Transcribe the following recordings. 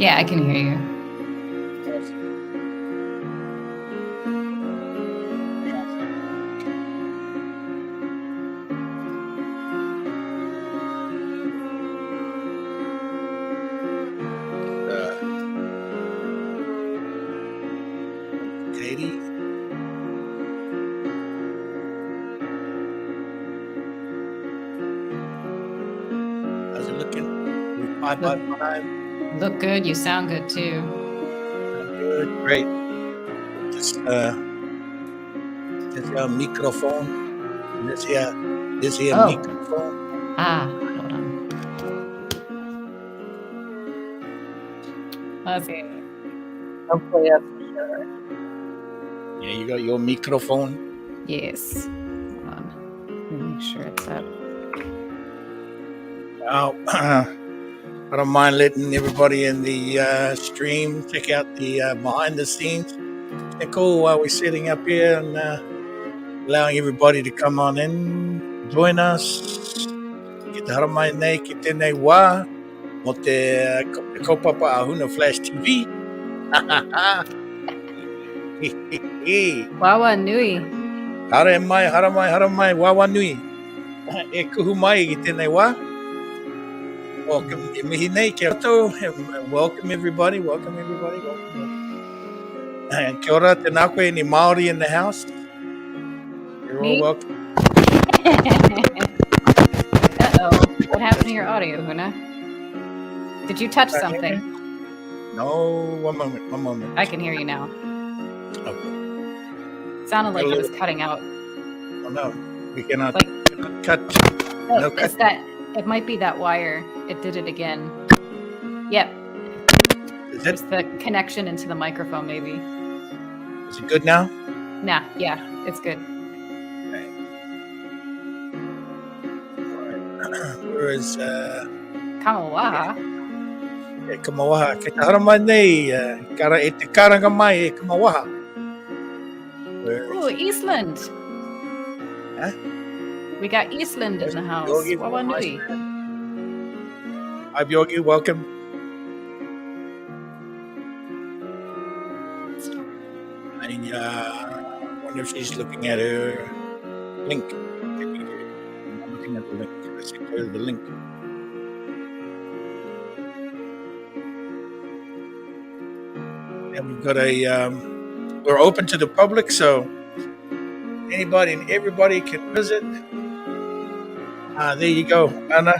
Yeah, I can hear you. Katie. How's it looking? 5 Look good. You sound good too. Good, great. Just your microphone. This here microphone. Hold on. Let's see. Hopefully that's for sure. Yeah, you got your microphone. Yes. Hold on. Let me make sure it's up. I don't mind letting everybody in the stream check out the behind the scenes. It's cool while we're sitting up here and allowing everybody to come on in, join us. Kita haramai nei ki tēnei wā mo te kaupapa a Huna Flash TV. Wawa Nui. Haramai, wawa nui. E kuhu mai ki tēnei wā. Welcome, welcome everybody. And kia ora, tēnā koe, any Māori in the house? You're all welcome. Uh-oh. What happened to your audio, Huna? Did you touch something? No, one moment. I can hear you now. Okay. It sounded like it was cutting out. Oh no, we cannot cut. No, it's that. It might be that wire. It did it again. Yep. It's the connection into the microphone, maybe. Is it good now? Nah, yeah, it's good. Okay. Alright. Where is Kamawaha? Kamawaha. Ke te haramai nei, kara e te karanga mai e Kamawaha. Ooh, Eastland. Huh? We got Eastland in the house. Wawa Nui. Hi, Bjorgi. Welcome. I wonder if she's looking at her link. I'm looking at the link. I see her the link. And we've got we're open to the public, so anybody and everybody can visit. There you go, Anna.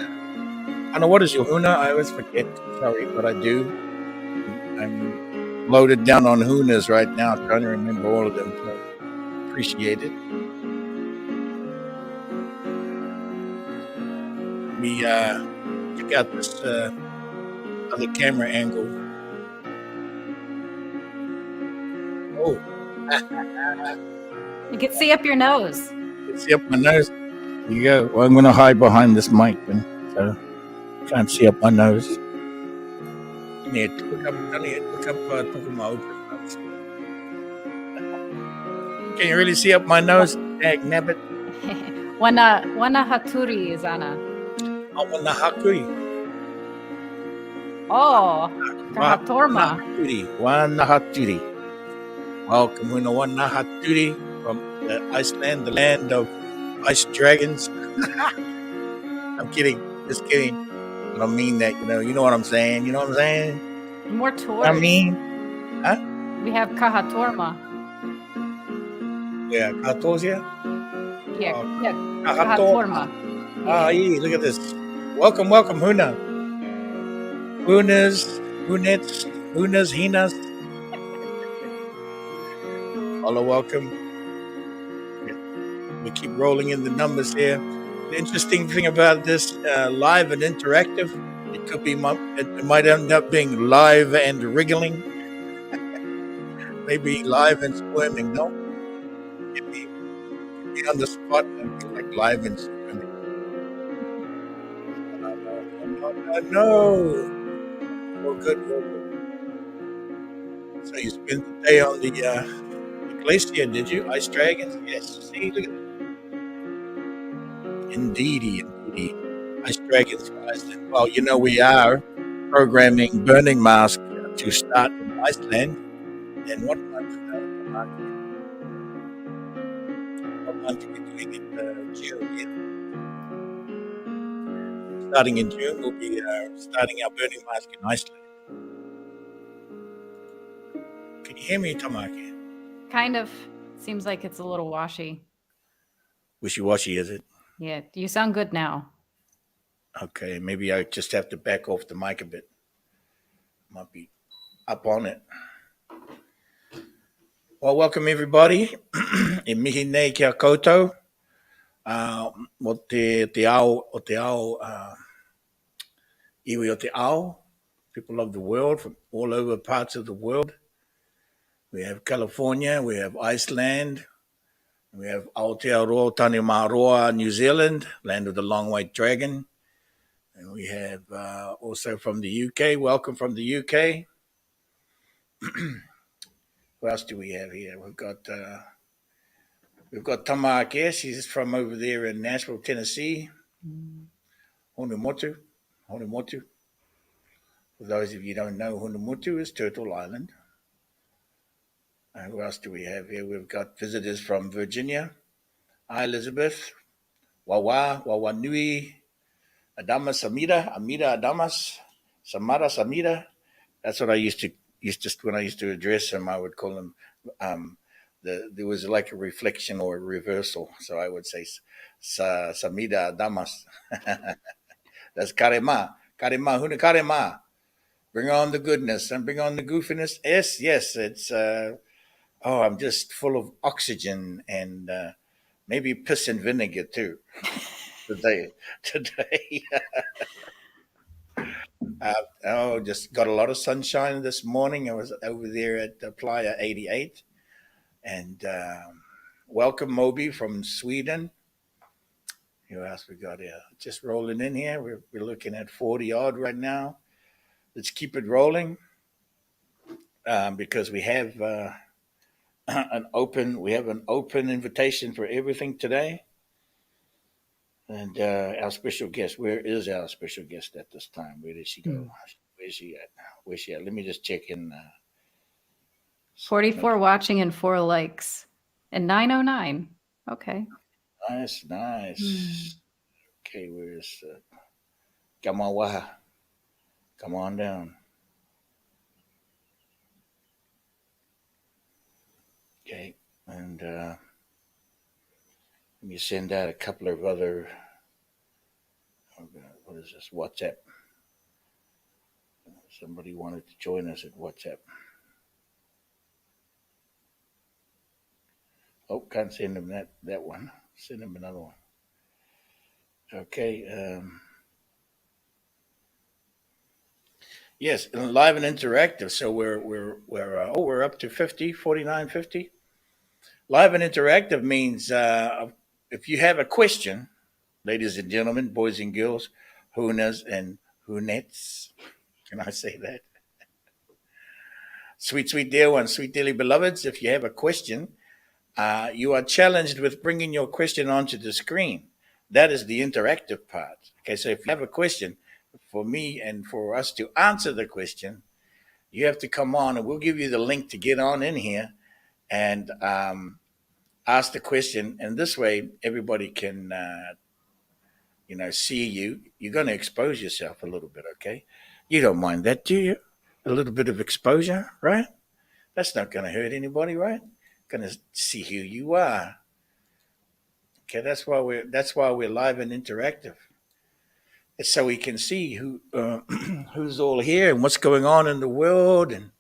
Anna, what is your Huna? I always forget. Sorry, but I do. I'm loaded down on Hunas right now, trying to remember all of them. So appreciate it. Let me check out this other camera angle. Oh. You can see up your nose. You can see up my nose. There you go. Well, I'm going to hide behind this mic, so can't see up my nose. Can you really see up my nose? Dag nabbit. Wana haturi is Anna. Oh, wana hakuri. Oh, kahatorma. Wana haturi. Welcome, Huna wana haturi from Iceland, the land of ice dragons. I'm kidding. Just kidding. I don't mean that, you know what I'm saying. You know what I'm saying? More tours. I mean, huh? We have kahatorma. Yeah, Kahatosia? Yeah, kahatorma. Ah, yeah, look at this. Welcome, Huna. Hunas, Hinas. All are welcome. We keep rolling in the numbers here. The interesting thing about this live and interactive, it might end up being live and wriggling. Maybe live and swimming. No, get me on the spot and be like live and swimming. No. Well, good. So you spent the day on the glacier, did you? Ice dragons? Yes. See, look at that. Indeedy. Ice dragons for Iceland. Well, we are programming Burning Mask to start in Iceland. And what month? What month are we doing it? June. Yeah. Starting in June, we'll be starting our burning mask in Iceland. Can you hear me, Tamaki? Kind of. Seems like it's a little washy. Wishy-washy, is it? Yeah, you sound good now. Okay, maybe I just have to back off the mic a bit. Might be up on it. Well, welcome everybody. E mihi nei kia koutou. O te ao, iwi o te ao, people of the world from all over parts of the world. We have California, we have Iceland, we have Aotearoa Tanemaroa, New Zealand, land of the long white dragon. And we have also from the UK, welcome from the UK. Who else do we have here? We've got Tamake, she's from over there in Nashville, Tennessee. Huna Motu. For those of you who don't know, Huna is Turtle Island. Who else do we have here? We've got visitors from Virginia. Hi, Elizabeth. Wawa Nui, Adamas Amida Adamas, Samira. That's what I used to when I used to address them. I would call them. There was like a reflection or a reversal, so I would say Samida Adamas. That's Karema, Huna Karema. Bring on the goodness and bring on the goofiness. Yes, it's. I'm just full of oxygen and maybe piss and vinegar too. Today. Just got a lot of sunshine this morning. I was over there at Playa 88. And welcome, Moby from Sweden. Who else we got here? Just rolling in here. We're looking at 40 odd right now. Let's keep it rolling because we have an open invitation for everything today. And our special guest, where is our special guest at this time? Where did she go? Where's she at? Let me just check in. 44 watching and 4 likes. And 909. Okay. Nice. Okay, where's Gamawaha? Come on down. Okay, and let me send out a couple of other. What is this? WhatsApp. Somebody wanted to join us at WhatsApp. Oh, can't send them that one. Send them another one. Okay. Yes, live and interactive. So we're up to 50, 49, 50. Live and interactive means if you have a question, ladies and gentlemen, boys and girls, Hunas and Hunettes. Can I say that? Sweet dear ones, sweet dearly beloveds, if you have a question, you are challenged with bringing your question onto the screen. That is the interactive part. Okay, so if you have a question for me and for us to answer the question, you have to come on and we'll give you the link to get on in here and ask the question. And this way, everybody can, see you. You're going to expose yourself a little bit, okay? You don't mind that, do you? A little bit of exposure, right? That's not going to hurt anybody, right? Going to see who you are. Okay, that's why we're live and interactive. It's so we can see who's all here and what's going on in the world and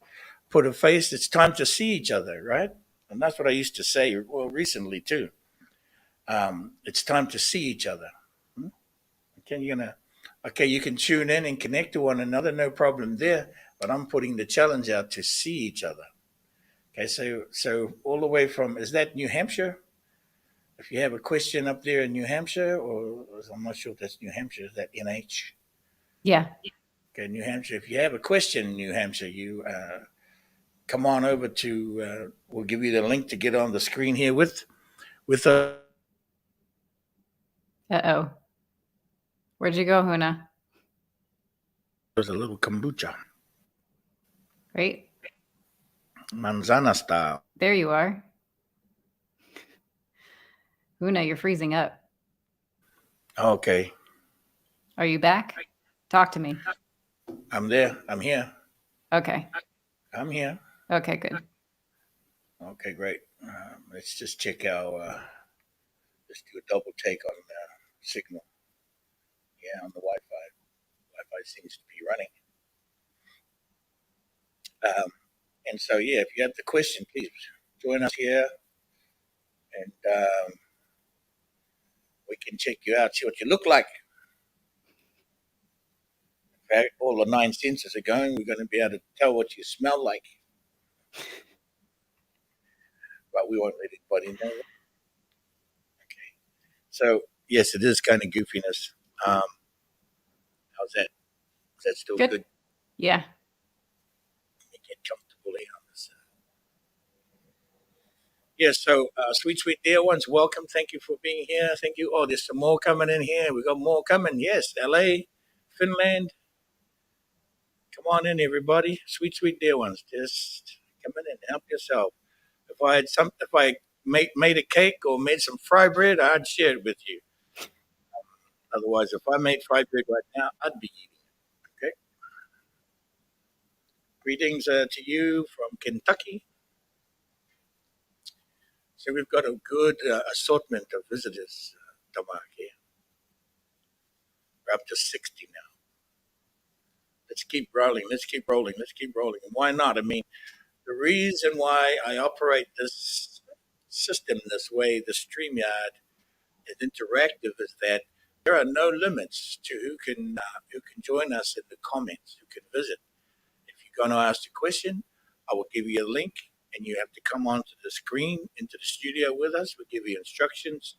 put a face. It's time to see each other, right? And that's what I used to say, well, recently too. It's time to see each other. Okay, you can tune in and connect to one another, no problem there. But I'm putting the challenge out to see each other. Okay, so all the way from, is that New Hampshire? If you have a question up there in New Hampshire, or I'm not sure if that's New Hampshire, is that NH? Yeah. Okay, New Hampshire. If you have a question in New Hampshire, you come on over to, we'll give you the link to get on the screen here with Uh-oh. Where'd you go, Huna? there's a little kombucha. Right? Manzana style. There you are. Huna, you're freezing up. Okay. Are you back? Talk to me. I'm there. I'm here. Okay. I'm here. Okay, good. Okay, great. Let's just check our, let's do a double take on signal. Yeah, on the Wi-Fi. Wi-Fi seems to be running. And so, yeah, if you have the question, please join us here and we can check you out, see what you look like. In fact, all the 9 senses are going. We're going to be able to tell what you smell like. But we won't let anybody know. Okay. So, yes, it is kind of goofiness. How's that? Is that still good? Yeah. Let me get comfortable here on this. Yeah, so sweet, sweet dear ones, welcome. Thank you for being here. Thank you. Oh, there's some more coming in here. We got more coming. Yes, LA, Finland. Come on in, everybody. Sweet, sweet dear ones. Just come in and help yourself. If I made a cake or made some fry bread, I'd share it with you. Otherwise, if I made fried bread right now, I'd be eating it. Okay. Greetings to you from Kentucky. So we've got a good assortment of visitors, Tamar, here. We're up to 60 now. Let's keep rolling. Let's keep rolling. Let's keep rolling. And why not? I mean, the reason why I operate this system this way, the StreamYard, is interactive, is that there are no limits to who can join us in the comments, who can visit. If you're going to ask a question, I will give you a link, and you have to come onto the screen into the studio with us. We'll give you instructions,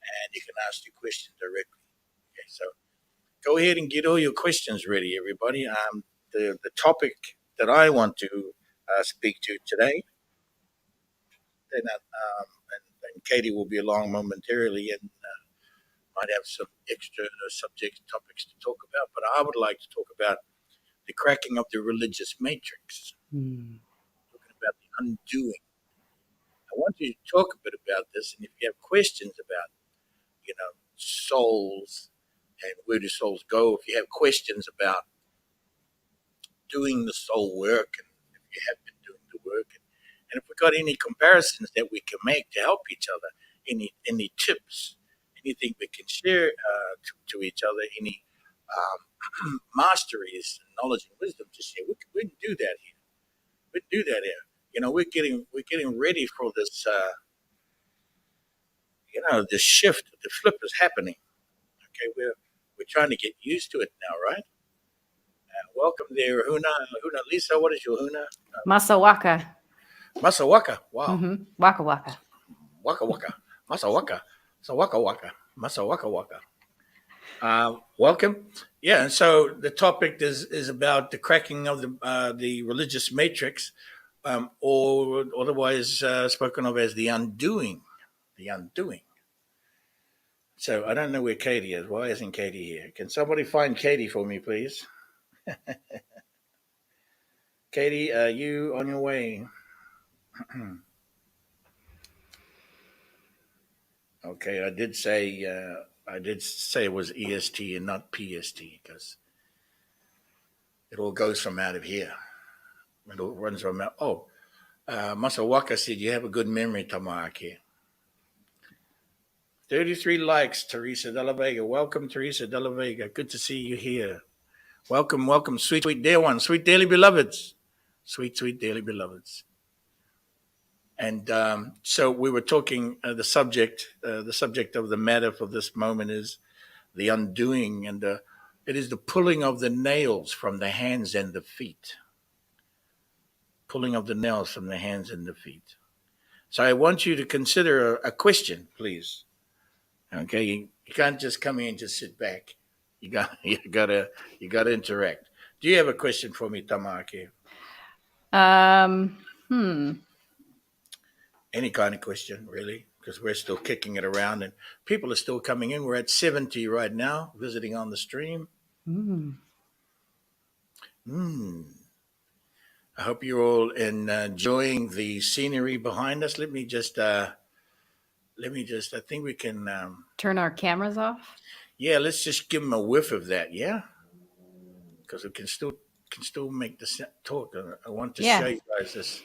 and you can ask your question directly. Okay, so go ahead and get all your questions ready, everybody. The topic that I want to speak to today, and, and Katie will be along momentarily and might have some extra subject topics to talk about. But I would like to talk about the cracking of the religious matrix, talking about the undoing. I want you to talk a bit about this, and if you have questions about, souls and where do souls go, if you have questions about doing the soul work, and if you have been doing the work, and if we've got any comparisons that we can make to help each other, any tips, anything we can share to each other, any masteries, knowledge, and wisdom to share, we can do that here. We can do that here. We're getting ready for this. This shift, the flip is happening. Okay, we're trying to get used to it now, right? Welcome there, Huna. Huna, Lisa, what is your Huna? Masawaka. Masawaka. Wow. Mm-hmm. Waka waka. Waka waka. Masawaka. Sawaka waka. Masawaka waka. Welcome. Yeah, and so the topic is about the cracking of the religious matrix, or otherwise spoken of as the undoing. The undoing. So I don't know where Katie is. Why isn't Katie here? Can somebody find Katie for me, please? Katie, are you on your way? Okay, I did say it was EST and not PST because it all goes from out of here. It all runs from out. Oh, Masawaka said you have a good memory, Tamaki. 33 likes, Teresa de la Vega. Welcome, Teresa de la Vega. Good to see you here. Welcome, welcome, sweet, sweet dear ones, sweet dearly beloveds, sweet, sweet dearly beloveds. And so we were talking. The subject of the matter for this moment is the undoing, and it is the pulling of the nails from the hands and the feet. Pulling of the nails from the hands and the feet. So I want you to consider a question, please. Okay, you can't just come in and just sit back. You gotta interact. Do you have a question for me, Tamaki? Any kind of question, really, because we're still kicking it around and people are still coming in. We're at 70 right now, visiting on the stream. I hope you're all enjoying the scenery behind us. I think we can, Turn our cameras off. yeah, let's just give them a whiff of that, yeah? Because it can still make the talk. I want to show Yeah. you guys this.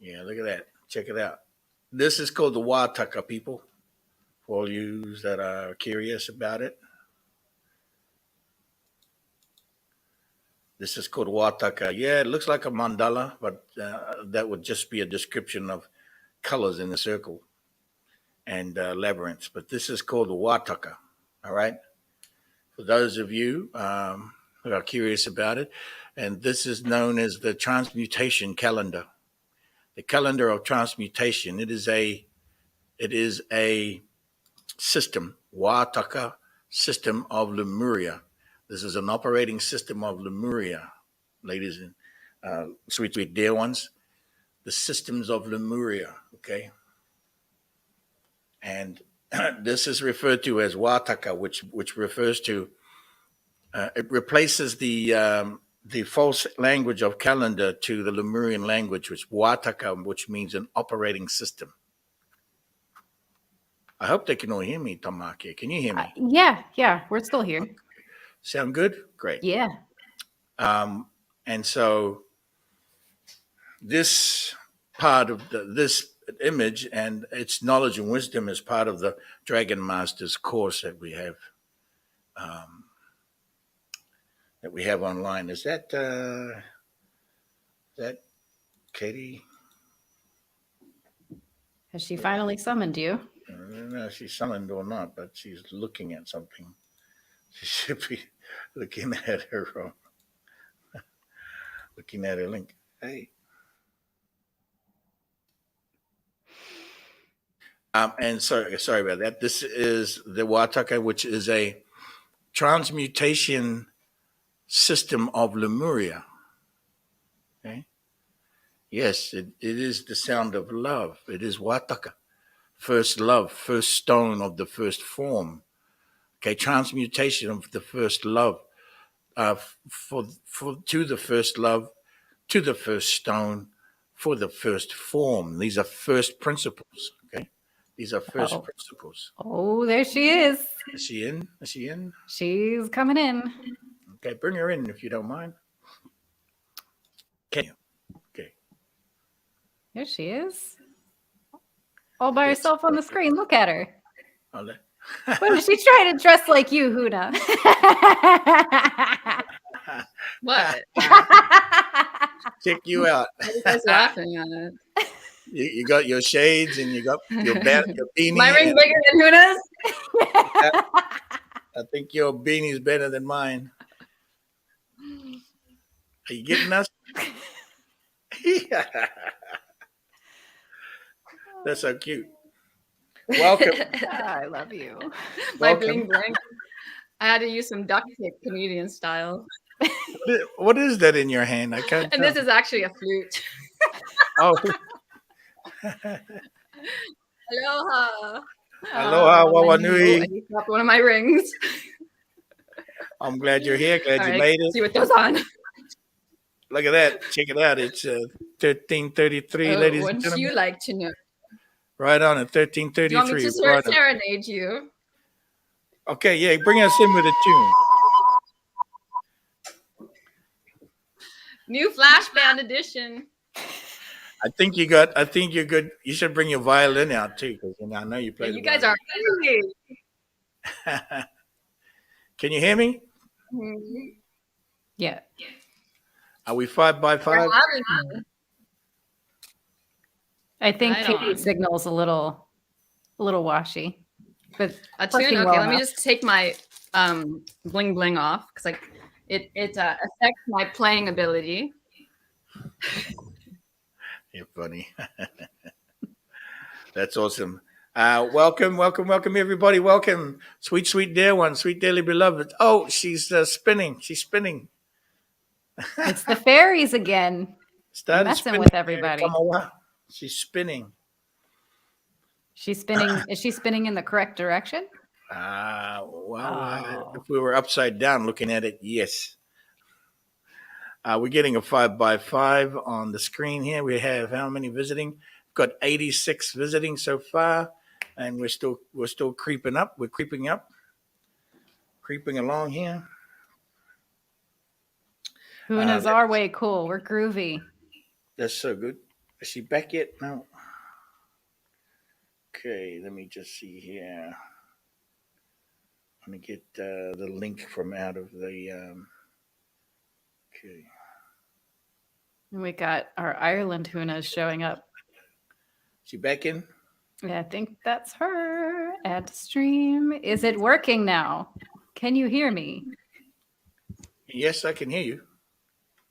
Yeah, look at that. Check it out. This is called the Wat Tua, people, for all you that are curious about it. This is called Wat Tua. Yeah, it looks like a mandala, but that would just be a description of colors in the circle and labyrinths. But this is called the Wat Tua. All right. For those of you who are curious about it, and this is known as the transmutation calendar. The calendar of transmutation. It is a system, Wat Tua system of Lemuria. This is an operating system of Lemuria, ladies and sweet dear ones. The systems of Lemuria, okay? And this is referred to as Wat Tua, which refers to it replaces the false language of calendar to the Lemurian language, which Wat Tua, which means an operating system. I hope they can all hear me, Tamake. Can you hear me? Yeah, we're still here. Okay. Sound good? Great. Yeah. And so this part of this image and its knowledge and wisdom is part of the Dragon Masters course that we have online. Is that Katie? Has she finally summoned you? I don't know if she's summoned or not, but she's looking at something. She should be looking at her link. Hey. And sorry about that. This is the Wat Tua, which is a transmutation system of Lemuria. Okay. Yes, it is the sound of love. It is Wat Tua. First love, first stone of the first form. Okay, transmutation of the first love to the first love, to the first stone, for the first form. These are first principles. Okay, these are first principles. Oh, there she is. Is she in? Is she in? She's coming in. Okay, bring her in if you don't mind. Can you? Okay. There she is. All by herself on the screen. Look at her. What is she trying to dress like you, Huna? What? Check you out. Why are you guys laughing at it? You got your shades and you got your beanie. My ring bigger than Huna's? I think your beanie's better than mine. Are you getting us? That's so cute. Welcome. I love you. My bling bling. I had to use some duct tape, Canadian style. What is that in your hand? I can't. And this is actually a flute. Oh. Aloha. Aloha, Wawanui. I just dropped one of my rings. I'm glad you're here. Glad All you right, made it. see what goes on. Look at that. Check it out. It's 1333, ladies and Wouldn't gentlemen. you like to know? Right on at 1333. Do you want me to serenade you? Okay, yeah, bring us in with a tune. New Flash Band edition. I think you're good. You should bring your violin out too, because I know you play. Yeah, you guys are crazy. Can you hear me? Mm-hmm. Yeah. Are we 5 by 5? I think Right Katie's on. signal's a little washy. But A tune. working Okay, well let me enough. just take my bling bling off because it affects my playing ability. You're funny. That's awesome. Welcome everybody. Welcome, sweet dear one, sweet dearly beloved. Oh, she's spinning. She's spinning. It's the fairies again. Started Messing spinning. with everybody. She's spinning. She's spinning. Is she spinning in the correct direction? If we were upside down looking at it, yes. We're getting a 5x5 on the screen here. We have how many visiting? We've got 86 visiting so far, and we're still creeping up. We're creeping along here. Huna's our way cool. We're groovy. That's so good. Is she back yet? No. Okay, let me just see here. I'm gonna get the link from out of the. Okay. And we got our Ireland Hunas showing up. She back in? Yeah, I think that's her. Add to stream. Is it working now? Can you hear me? Yes, I can hear you.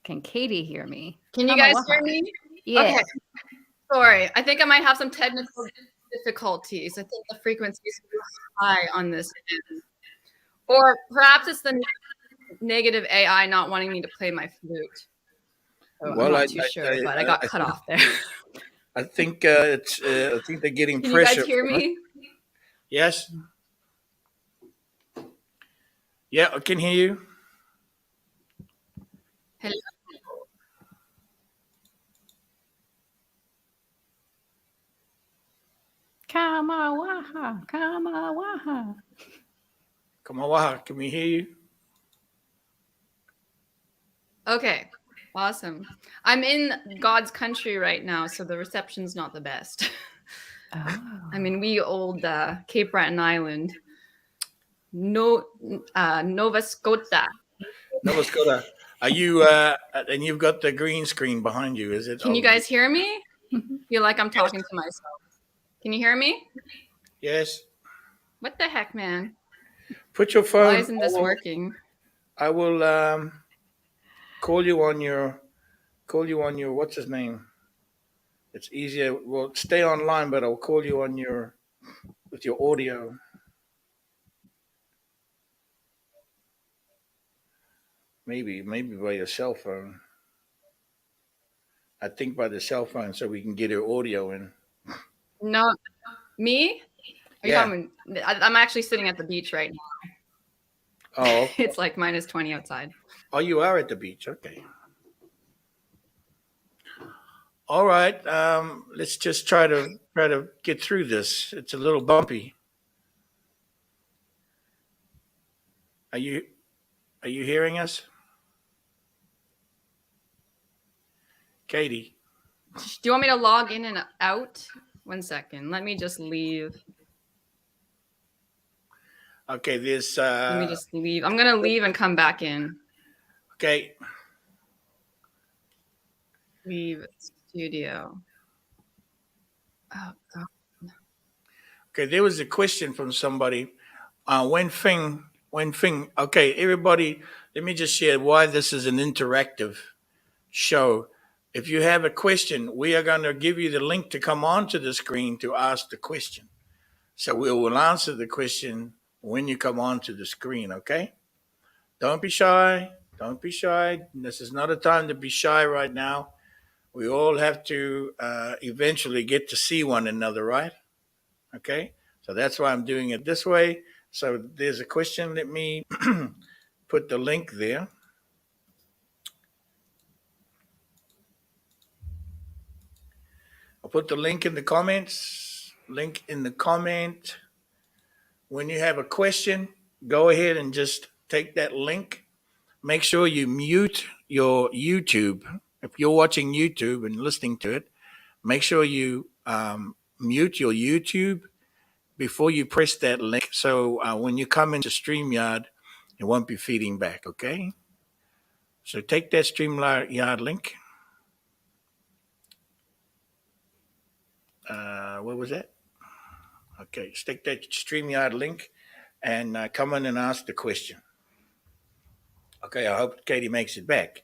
Can Katie hear me? Can you guys hear me? Yeah. Okay. Sorry, I think I might have some technical difficulties. I think the frequency is too high on this end. Or perhaps it's the negative AI not wanting me to play my flute. So I'm not too sure, but I got cut off there. I think it's. I think they're getting Can pressure. You guys hear me? Yes. Yeah, I can hear you. Hello. Kamawaha, Kamawaha. Kamawaha, can we hear you? Okay, awesome. I'm in God's country right now, so the reception's not the best. Oh. I'm in wee old Cape Breton Island. Nova Scotia. Nova Scotia. Are you? And you've got the green screen behind you. Is it? Can you guys hear me? Feel like I'm talking to myself. Can you hear me? Yes. What the heck, man? Put your phone. Why isn't this working? I will call you on your. What's his name? It's easier. Well, stay online, but I'll call you on with your audio. Maybe by your cell phone. I think by the cell phone, so we can get your audio in. No, me? I'm actually sitting at the beach right now. Oh, okay. It's like -20 outside. Oh, you are at the beach. Okay. All right. Let's just try to get through this. It's a little bumpy. Are you hearing us? Katie. Do you want me to log in and out? 1 second. Let me just leave. Okay, this. Let me just leave. I'm gonna leave and come back in. Okay. Leave studio. Oh God. Okay, there was a question from somebody. When Fing. Okay, everybody. Let me just share why this is an interactive show. If you have a question, we are going to give you the link to come onto the screen to ask the question. So we will answer the question when you come onto the screen, okay? Don't be shy. Don't be shy. This is not a time to be shy right now. We all have to eventually get to see one another, right? Okay? So that's why I'm doing it this way. So there's a question. Let me put the link there. I'll put the link in the comments. Link in the comment. When you have a question, go ahead and just take that link. Make sure you mute your YouTube. If you're watching YouTube and listening to it, make sure you mute your YouTube before you press that link. So when you come into StreamYard, it won't be feeding back, okay? So take that StreamYard link. What was that? Okay, stick that StreamYard link and come in and ask the question. Okay, I hope Katie makes it back.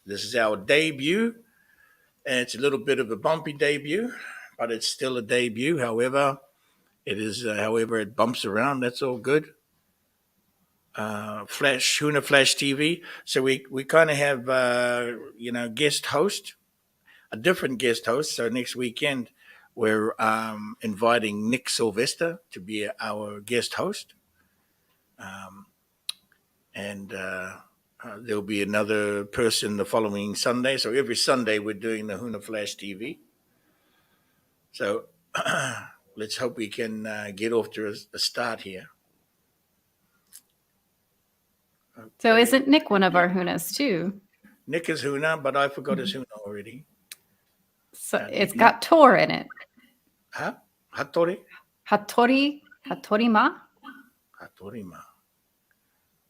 This is our debut, and it's a little bit of a bumpy debut, but it's still a debut. However, it bumps around. That's all good. Huna Flash TV. So we kind of have guest host, a different guest host. So next weekend we're inviting Nick Sylvester to be our guest host, and there'll be another person the following Sunday. So every Sunday we're doing the Huna Flash TV. So let's hope we can get off to a start here. Okay. So isn't Nick one of our Hunas too? Nick is Huna, but I forgot his Huna already. So it's got Tor in it. Huh? Hattori? Hattori? Hattorima? Hattorima.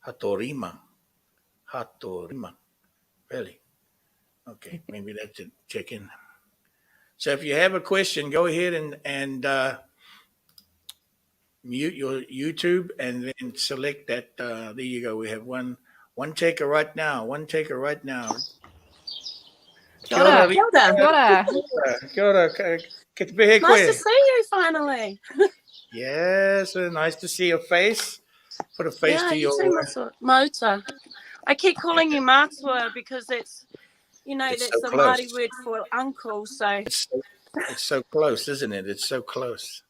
Hattorima. Hattorima. Really? Okay, maybe that's it. Check in. So if you have a question, go ahead and mute your YouTube and then select that. There you go. We have one taker right now. One taker right now. Kia ora. Kia ora. Kia ora. Kia ora. Nice to see you finally. Yes, nice to see your face. Put a face Yeah, to you your too, Mota. I keep calling you Matua because it's, It's that's so the close. Māori word for uncle. So It's so close, isn't it? It's so close.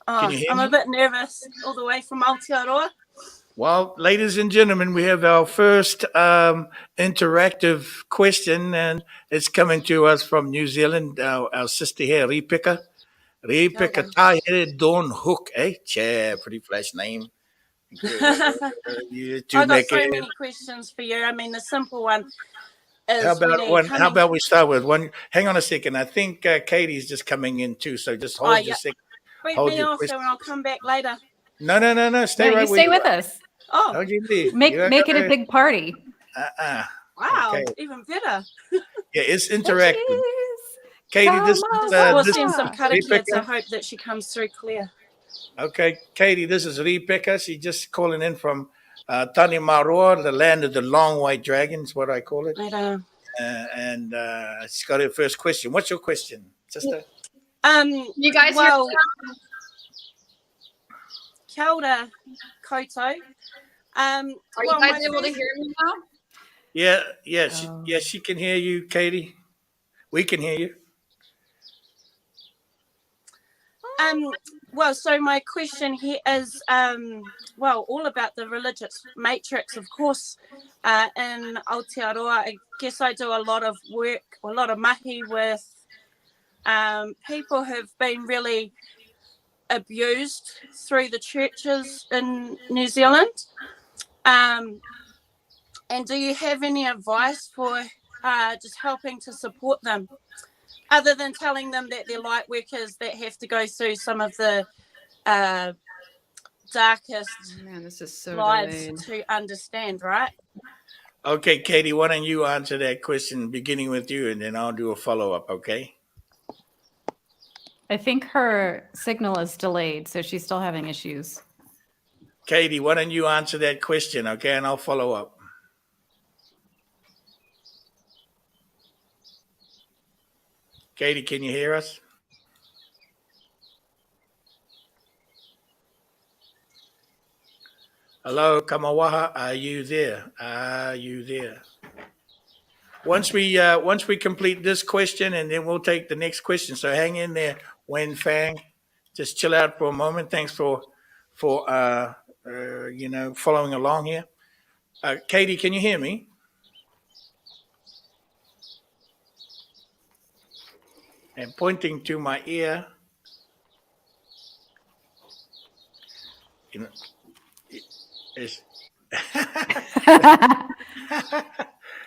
oh, you hear I'm me? a bit nervous all the way from Aotearoa. Well, ladies and gentlemen, we have our first interactive question, and it's coming to us from New Zealand. Our sister here, Ripika. Ripika Tahere Dawn Hook, eh? Chair, pretty flash name. You I got make so it. many questions for you. I mean, the simple one is How about really one? coming. How about we start with one? Hang on a second. I think Katie's just coming in too. So just hold your yeah. second. Read Hold me your off, question. and I'll come back later. No. Stay No, right you where stay you with are. us. Oh, Don't you leave. Make You're it a gonna- big party. wow, Okay. even better. Yeah, it's interactive. Katie, this We'll is send some karakia to Rebecca. hope that she comes through clear. Okay, Katie, this is Rebecca. She's just calling in from Tanimaroa, the land of the long white dragons, what I call it. Later. And she's got her first question. What's your question, sister? You guys well, hear kia ora, koutou. Are you guys able to hear me now? Yeah, she can hear you, Katie. We can hear you. Well, so my question here is, all about the religious matrix, of course, in Aotearoa. I guess I do a lot of work, a lot of mahi with people who've been really abused through the churches in New Zealand. And do you have any advice for just helping to support them? Other than telling them that they're light workers that have to go through some of the darkest Man, this is so lives delayed. to understand, right? Okay, Katie, why don't you answer that question beginning with you, and then I'll do a follow-up, okay? I think her signal is delayed, so she's still having issues. Katie, why don't you answer that question, okay, and I'll follow up. Katie, can you hear us? Hello, Kamawaha, are you there? Are you there? Once we complete this question, and then we'll take the next question. So hang in there, Wen Fang. Just chill out for a moment. Thanks for following along here. Katie, can you hear me? And pointing to my ear. You know, it's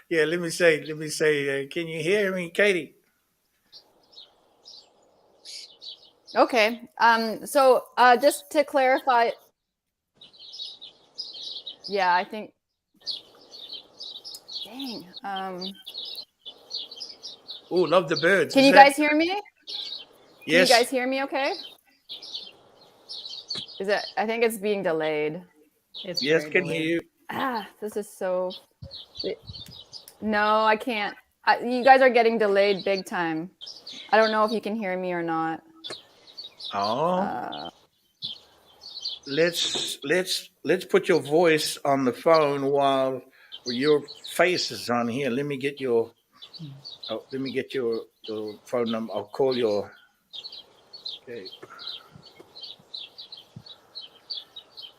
yeah, let me say, can you hear me, Katie? Okay. So just to clarify, yeah, I think. Dang. Oh, love the birds. Can you guys hear me? Yes. Can you guys hear me? Okay. Is it? I think it's being delayed. It's Yes, very can delayed. hear you. This is so. No, I can't. You guys are getting delayed big time. I don't know if you can hear me or not. Oh. Let's put your voice on the phone while your face is on here. Let me get your phone number. I'll call your. Okay.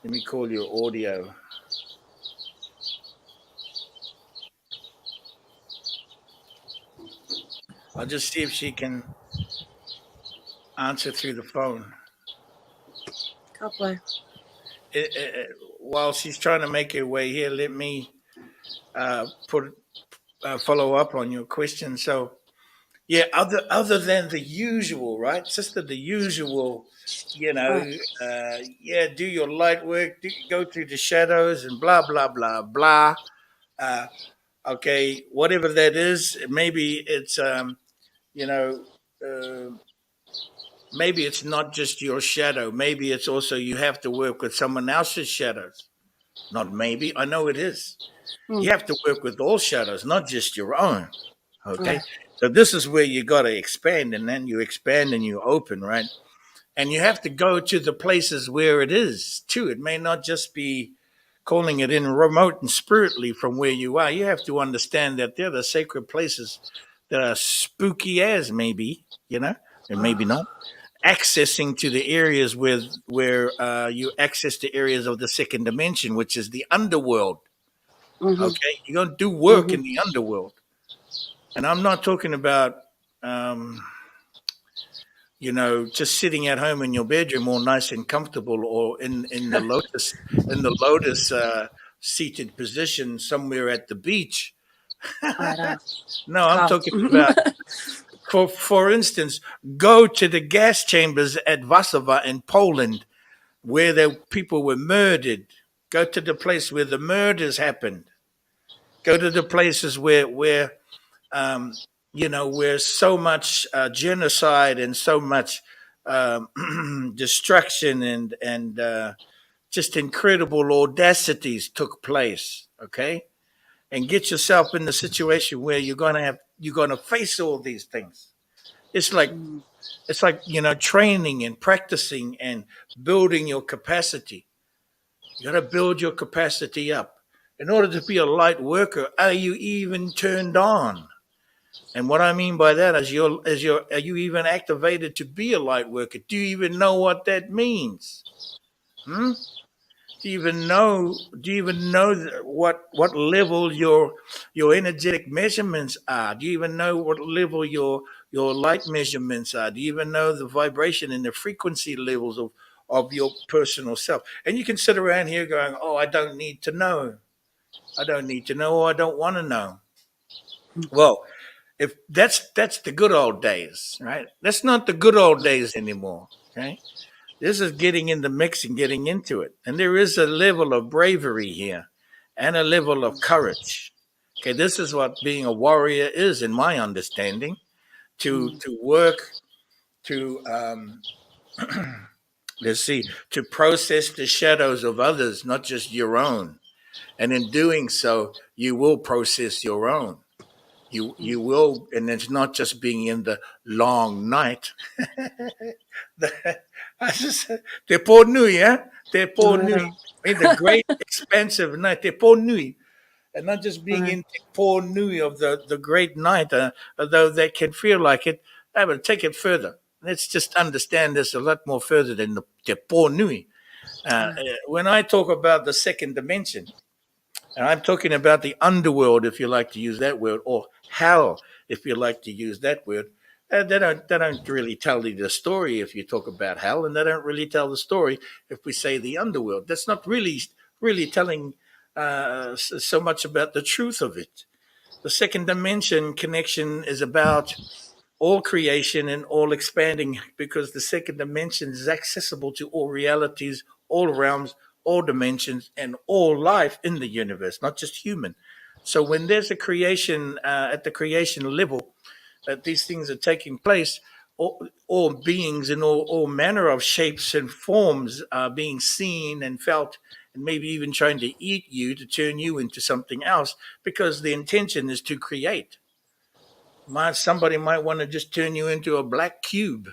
Let me call your audio. I'll just see if she can answer through the phone. Couple. While she's trying to make her way here, let me put follow up on your question. So, yeah, other than the usual, right, sister? The usual, Right. yeah, do your light work, go through the shadows, and blah blah blah blah. Uh, okay, whatever that is, maybe it's you know. Uh, Maybe it's not just your shadow. Maybe it's also you have to work with someone else's shadows. Not maybe, I know it is. Mm. You have to work with all shadows, not just your own. Right. Okay. So this is where you got to expand, and then you expand and you open, right? And you have to go to the places where it is too. It may not just be calling it in remote and spiritly from where you are. You have to understand that they're the sacred places that are spooky as maybe, and maybe not accessing to the areas where you access the areas of the second dimension, which is the underworld. Mm-hmm. Okay, you're gonna do work Mm-hmm. in the underworld, and I'm not talking about um, just sitting at home in your bedroom all nice and comfortable, or in the lotus seated position somewhere at the beach. Right. No, I'm Tough. talking about, for instance, go to the gas chambers at Warszawa in Poland where the people were murdered. Go to the place where the murders happened. Go to the places um, where so much genocide and so much destruction and just incredible audacities took place. Okay, and get yourself in the situation where you're gonna face all these things. It's like Mm. training and practicing and building your capacity. You got to build your capacity up. In order to be a light worker, are you even turned on? And what I mean by that is are you even activated to be a light worker? Do you even know what that means? Hmm? Do you even know what level your energetic measurements are? Do you even know what level your light measurements are? Do you even know the vibration and the frequency levels of your personal self? And you can sit around here going, "Oh, I don't need to know. I don't need to know, or I don't want to know." Well, if that's the good old days, right? That's not the good old days anymore. Okay, this is getting in the mix and getting into it. And there is a level of bravery here and a level of courage. Okay, this is what being a warrior is, in my understanding, to work to let's see, to process the shadows of others, not just your own. And in doing so, you will process your own. You will, and it's not just being in the long night. I just Te po nui, eh? Te po nui. Right. In the great expansive night, te po nui. And not just being Right. in te po nui of the great night, although that can feel like it. I will take it further. Let's just understand this a lot more further than the te po nui. When I talk about the second dimension, and I'm talking about the underworld, if you like to use that word, or hell, if you like to use that word. They don't really tell you the story if you talk about hell, and they don't really tell the story if we say the underworld. That's not really telling so much about the truth of it. The second dimension connection is about all creation and all expanding, because the second dimension is accessible to all realities, all realms, all dimensions, and all life in the universe, not just human. So when there's a creation at the creation level, that these things are taking place, all beings in all manner of shapes and forms are being seen and felt, and maybe even trying to eat you to turn you into something else, because the intention is to create. Somebody might want to just turn you into a black cube,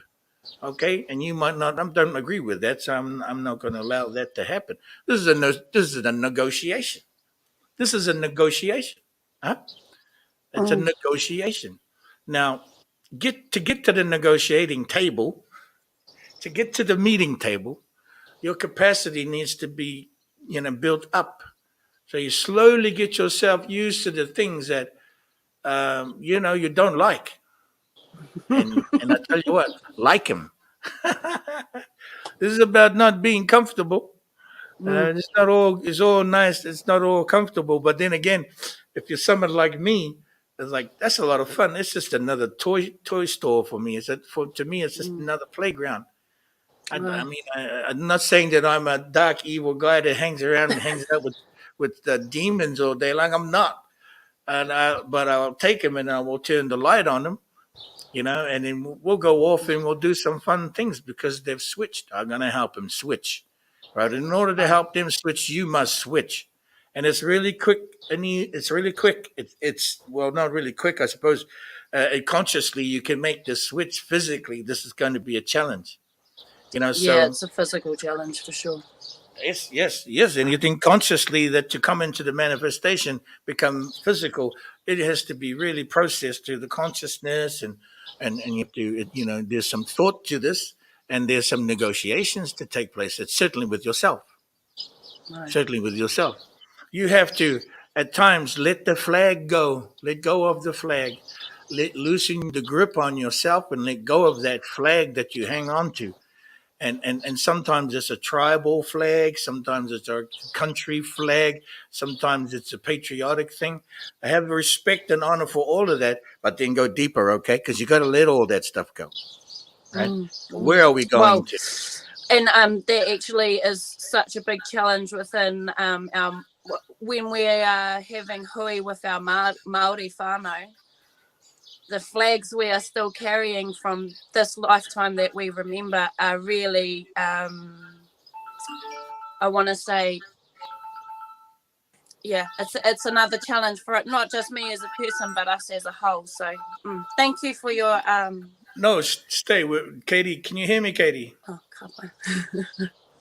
okay? And you might not. I don't agree with that, so I'm not going to allow that to happen. This is a negotiation. This is a negotiation, huh? It's a Mm. negotiation. Now, get to the negotiating table, to get to the meeting table, your capacity needs to be built up. So you slowly get yourself used to the things that you don't like. And I tell you what, like him. This is about not being comfortable. It's not all. It's all nice. It's not all comfortable. But then again, if you're someone like me, it's like that's a lot of fun. It's just another toy store for me. To me, it's just another playground. I mean, I'm not saying that I'm a dark, evil guy that hangs around and hangs out with the demons all day long. I'm not. But I'll take them and I will turn the light on them, and then we'll go off and we'll do some fun things because they've switched. I'm gonna help them switch, right? In order to help them switch, you must switch, and it's really quick. It's really quick. It's well, not really quick, I suppose. Consciously, you can make the switch physically. This is going to be a challenge, Yeah, So it's a physical challenge for sure. yes. And you think consciously that to come into the manifestation, become physical, it has to be really processed through the consciousness, and you have to, there's some thought to this, and there's some negotiations to take place. It's certainly with yourself. Right. Certainly with yourself. You have to, at times, let the flag go. Let go of the flag. Loosen the grip on yourself and let go of that flag that you hang on to. And sometimes it's a tribal flag, sometimes it's a country flag, sometimes it's a patriotic thing. I have respect and honor for all of that, but then go deeper, okay? Because you got to let all that stuff go, right? Where are we going to? And there actually is such a big challenge within our when we are having hui with our Maori whānau. The flags we are still carrying from this lifetime that we remember are really, I want to say, yeah, it's another challenge for it, not just me as a person, but us as a whole. So thank you for your... No, stay with Katie. Can you hear me, Katie? Oh, come on.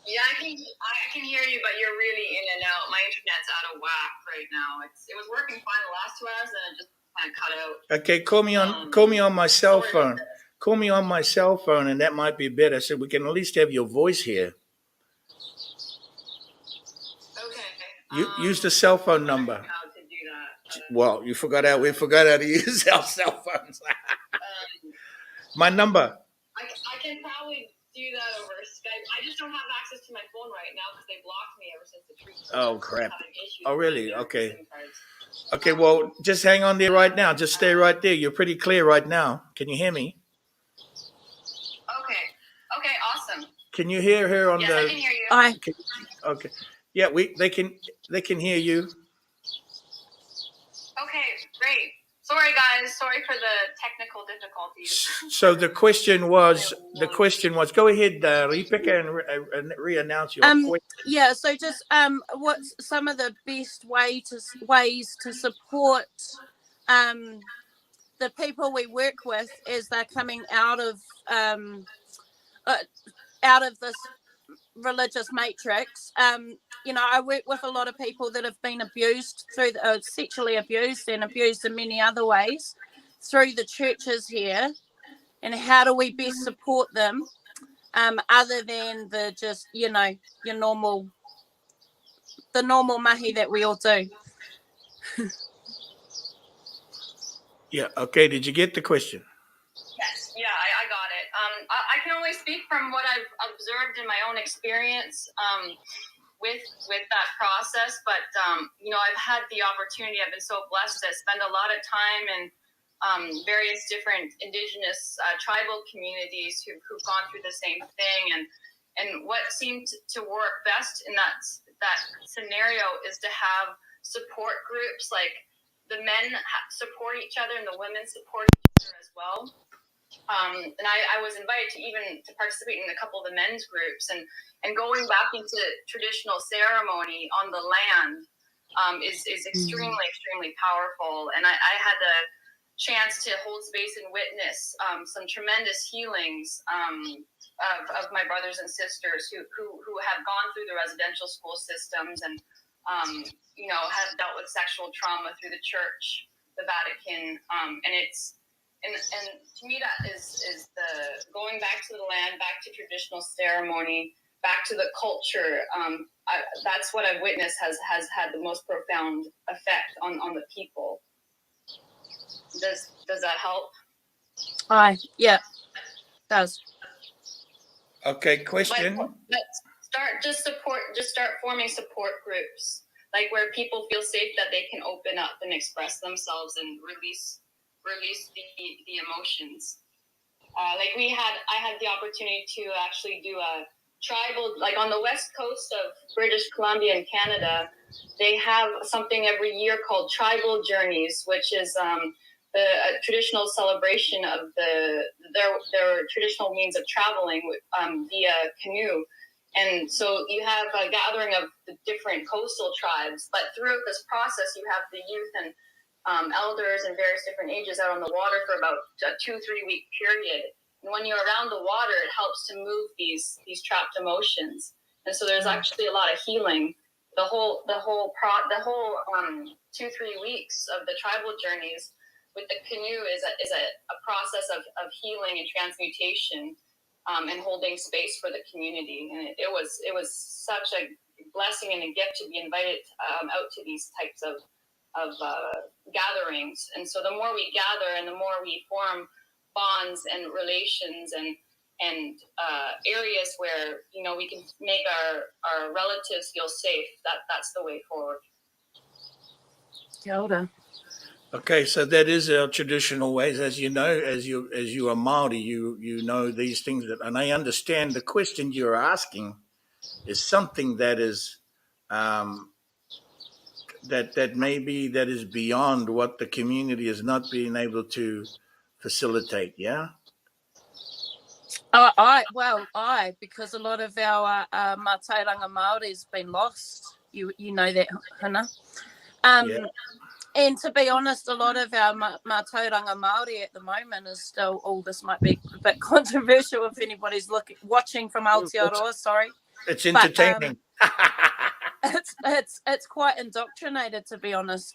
Yeah, I can hear you, but you're really in and out. My internet's out of whack right now. It was working fine the last 2 hours, and it just kind of cut out. Okay, call me on my cell phone. Call me on my cell phone, and that might be better, so we can at least have your voice here. Okay. Use the cell phone number. How to do that? Well, we forgot how to use our cell phones. My number. I can probably do that over Skype. I just don't have access to my phone right now because they blocked me ever since the tree. Oh crap! Oh really? Okay. Okay. Well, just hang on there right now. Just stay right there. You're pretty clear right now. Can you hear me? Okay. Awesome. Can you hear her on yes, the? I can hear you. Okay. Yeah, they can hear you. Okay, great. Sorry guys, sorry for the technical difficulties. So the question was, go ahead, Rebecca, and re-announce your question. Yeah, so just what's some of the best ways to support the people we work with as they're coming out of this religious matrix. I work with a lot of people that have been abused sexually abused and abused in many other ways through the churches here. And how do we best support them other than the just, the normal mahi that we all do? Yeah. Okay. Did you get the question? Yes. Yeah, I got it. I can only speak from what I've observed in my own experience with that process. But, I've had the opportunity. I've been so blessed to spend a lot of time in various different indigenous tribal communities who've gone through the same thing. And what seemed to work best in that scenario is to have support groups, like the men support each other and the women support each other as well. And I was invited to participate in a couple of the men's groups, and going back into traditional ceremony on the land is extremely, extremely powerful. And I had the chance to hold space and witness some tremendous healings of my brothers and sisters who have gone through the residential school systems and have dealt with sexual trauma through the church, the Vatican, and to me that is the going back to the land, back to traditional ceremony, back to the culture. That's what I've witnessed has had the most profound effect on the people. Does that help? Aye, yeah, does. Okay, question. But start forming support groups, like where people feel safe that they can open up and express themselves and release the emotions. Like I had the opportunity to actually do a tribal, like on the west coast of British Columbia in Canada, they have something every year called Tribal Journeys, which is the traditional celebration of their traditional means of traveling via canoe. And so you have a gathering of the different coastal tribes, but throughout this process, you have the youth and elders in various different ages out on the water for about a 2-3 week period. And when you're around the water, it helps to move these trapped emotions. And so there's actually a lot of healing. The whole 2-3 weeks of the tribal journeys with the canoe is a process of healing and transmutation, and holding space for the community. And it was such a blessing and a gift to be invited out to these types of gatherings. And so the more we gather and the more we form bonds and relations and areas where we can make our relatives feel safe, that's the way forward. Kia ora. Okay, so that is our traditional ways, as you know, as you are Maori, you know these things and I understand the question you're asking is something that is that maybe that is beyond what the community is not being able to facilitate. Yeah. Because a lot of our mātauranga Māori has been lost. You know that, Huna. Yeah. And to be honest, a lot of our mātauranga Māori at the moment is still. This might be a bit controversial if anybody's watching from Aotearoa. Sorry, it's entertaining. It's quite indoctrinated, to be honest.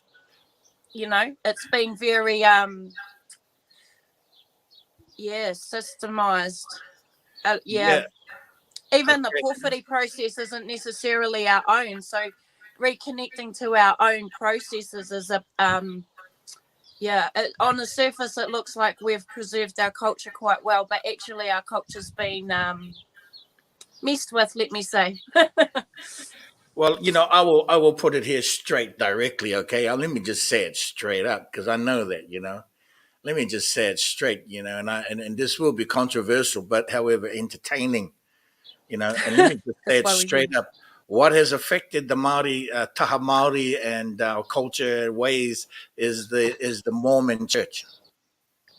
It's been very systemized. Even the pōwhiri process isn't necessarily our own, so reconnecting to our own processes is on the surface it looks like we've preserved our culture quite well, but actually our culture's been messed with, let me say. Well, I will put it here straight directly, okay? Let me just say it straight up because I know that, Let me just say it straight, and this will be controversial, but however entertaining, and let me just say it straight up. What has affected the Maori, Taha Maori, and our culture ways is the Mormon Church.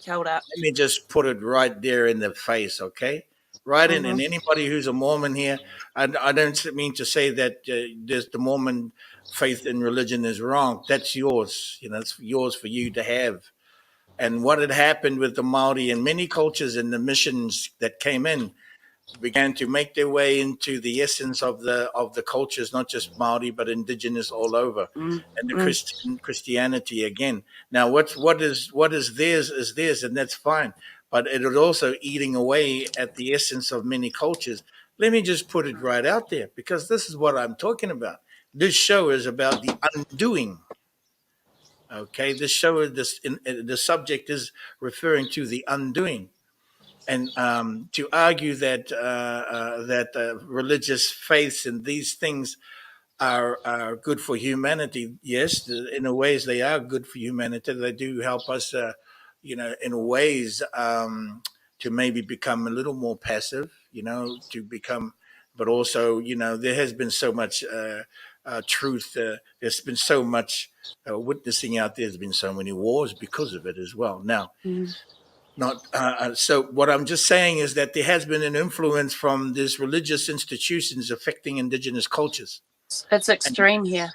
Let me just put it right there in the face, okay? Right in, and anybody who's a Mormon here, I don't mean to say that there's the Mormon faith and religion is wrong. That's yours, it's yours for you to have. And what had happened with the Maori and many cultures and the missions that came in began to make their way into the essence of the cultures, not just Maori, but indigenous all over, and the Christianity again. Now, what is theirs is theirs, and that's fine. But it is also eating away at the essence of many cultures. Let me just put it right out there, because this is what I'm talking about. This show is about the undoing. Okay, this show, the subject is referring to the undoing. And to argue that religious faiths and these things are good for humanity, yes, in a ways they are good for humanity. They do help us, in ways to maybe become a little more passive, but also, there has been so much truth. There's been so much witnessing out there. There's been so many wars because of it as well. Now, so what I'm just saying is that there has been an influence from these religious institutions affecting indigenous cultures. It's extreme here.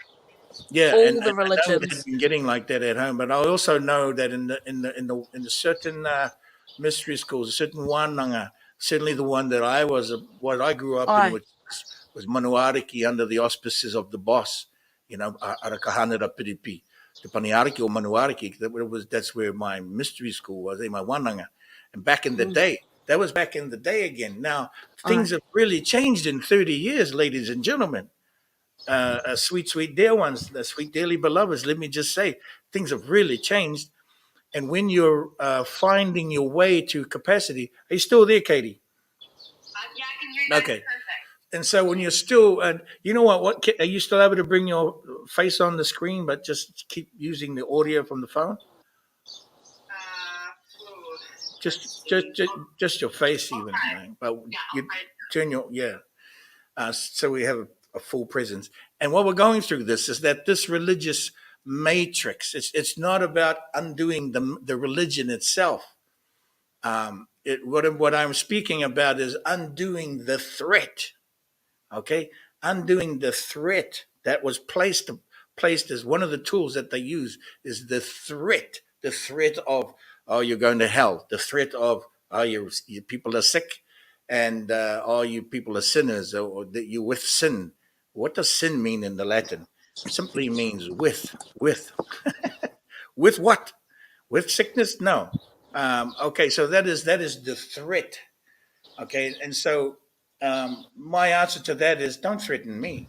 Yeah, all the religions. I know they've been getting like that at home, but I also know that in the certain mystery schools, certain wānanga, certainly the one that what I grew up in, which was Manuariki under the auspices of the boss, Arakahanera Piripi. The Paniariki or Manuariki, that's where my mystery school was, my Wananga. And back in the day, that was back in the day again. Now, things have really changed in 30 years, ladies and gentlemen. Sweet dear ones, the sweet dearly beloveds, let me just say, things have really changed. And when you're finding your way to capacity, are you still there, Katie? Yeah, I can hear you. Okay. Perfect. And so when you're still, you know what, are you still able to bring your face on the screen, but just keep using the audio from the phone? Just your face, even. Right? But you turn your so we have a full presence. And what we're going through this is that this religious matrix, it's not about undoing the religion itself. What I'm speaking about is undoing the threat. Okay, undoing the threat that was placed as one of the tools that they use is the threat of, oh, you're going to hell, the threat of, oh, your people are sick, and oh, you people are sinners, or that you with sin. What does sin mean in the Latin? It simply means with with what? With sickness? No. Okay, so that is the threat. Okay, and so my answer to that is don't threaten me.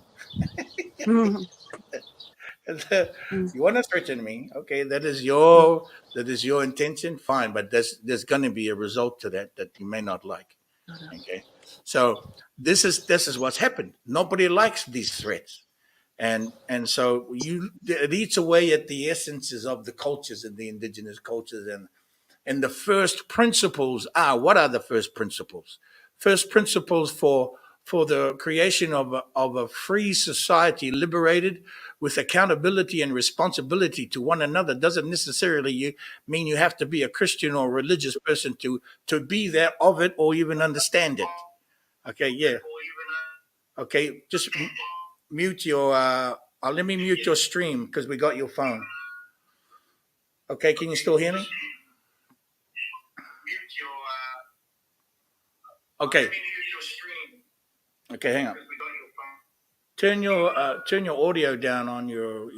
Mm. You want to threaten me? Okay, that is your intention. Fine, but there's going to be a result to that you may not like. Okay, so this is what's happened. Nobody likes these threats, and so it eats away at the essences of the cultures and the indigenous cultures, and the first principles are, what are the first principles? First principles for the creation of a free society, liberated with accountability and responsibility to one another, doesn't necessarily mean you have to be a Christian or religious person to be there of it or even understand it. Okay, yeah. Okay, just mute your. Let me mute your stream because we got your phone. Okay, can you still hear me? Okay. Okay, hang on. Turn your audio down on your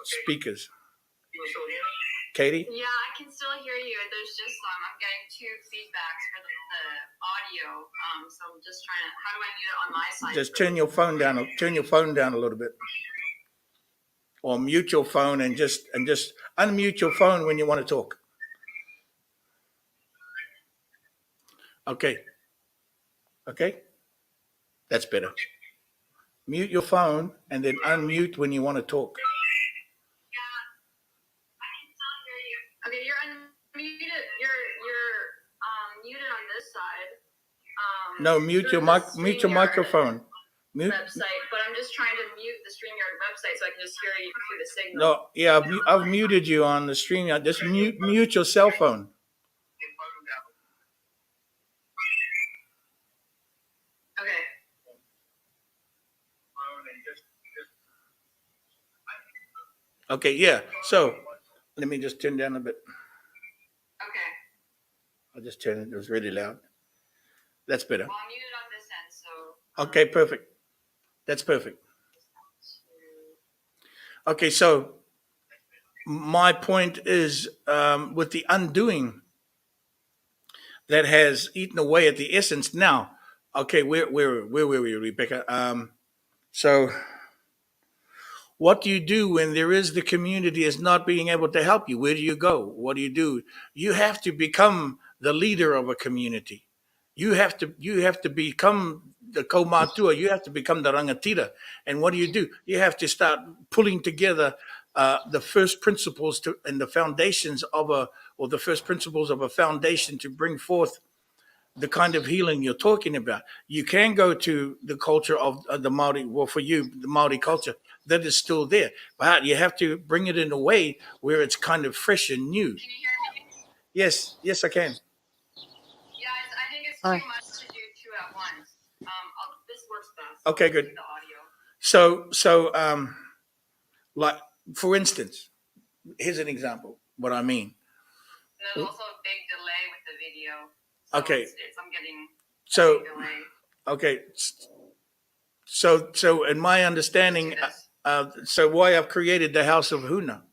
speakers. Katie? Yeah, I can still hear you. There's just I'm getting two feedbacks for the audio. So I'm just trying to. How do I mute it on my side? Just turn your phone down. Turn your phone down a little bit, or mute your phone and just unmute your phone when you want to talk. Okay. Okay. That's better. Mute your phone and then unmute when you want to talk. Yeah, I can still hear you. Okay, you're unmuted. You're muted on this side. No, mute your microphone. Mute. Website, but I'm just trying to mute the StreamYard website so I can just hear you through the signal. No, yeah, I've muted you on the StreamYard. Just mute your cell phone. Okay. Okay, yeah. So let me just turn down a bit. Okay. I'll just turn it. It was really loud. That's better. Well, I'm muted on this end, so. Okay, perfect. That's perfect. Okay, so my point is with the undoing that has eaten away at the essence. Now, okay, where were we, Rebecca? So what do you do when there is the community is not being able to help you? Where do you go? What do? You have to become the leader of a community. You have to become the Wat Tua. You have to become the rangatira. And what do? You have to start pulling together the first principles and the foundations of the first principles of a foundation to bring forth the kind of healing you're talking about. You can go to the culture of the Maori. Well, for you, the Maori culture that is still there, but you have to bring it in a way where it's kind of fresh and new. Can you hear me? Yes, I can. Yeah, I think it's too much to do two at once. This works best. Okay, good. The audio. So, like for instance, here's an example. What I mean. And there's also a big delay with the video. So okay. I'm getting so. A big delay. Okay. So in my understanding, so why I've created the House of Huna.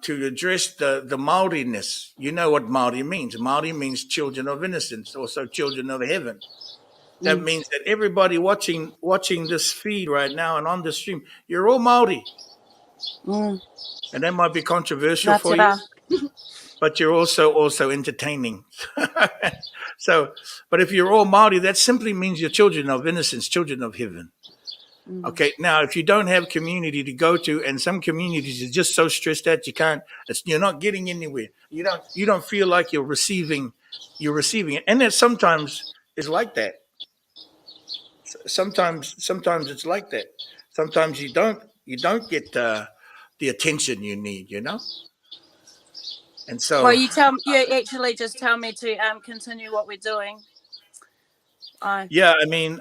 To address the Maori-ness. You know what Maori means. Maori means children of innocence, also children of heaven. That means that everybody watching this feed right now and on the stream, you're all Maori. And that might be controversial Wat for you, Tua. but you're also entertaining. So, but if you're all Māori, that simply means you're children of innocence, children of heaven. Okay. Now, if you don't have community to go to, and some communities are just so stressed out you're not getting anywhere. You don't feel like you're receiving it, and that sometimes is like that. Sometimes it's like that. Sometimes you don't get the attention you need. And so Well, you actually just tell me to continue what we're doing. yeah, I mean,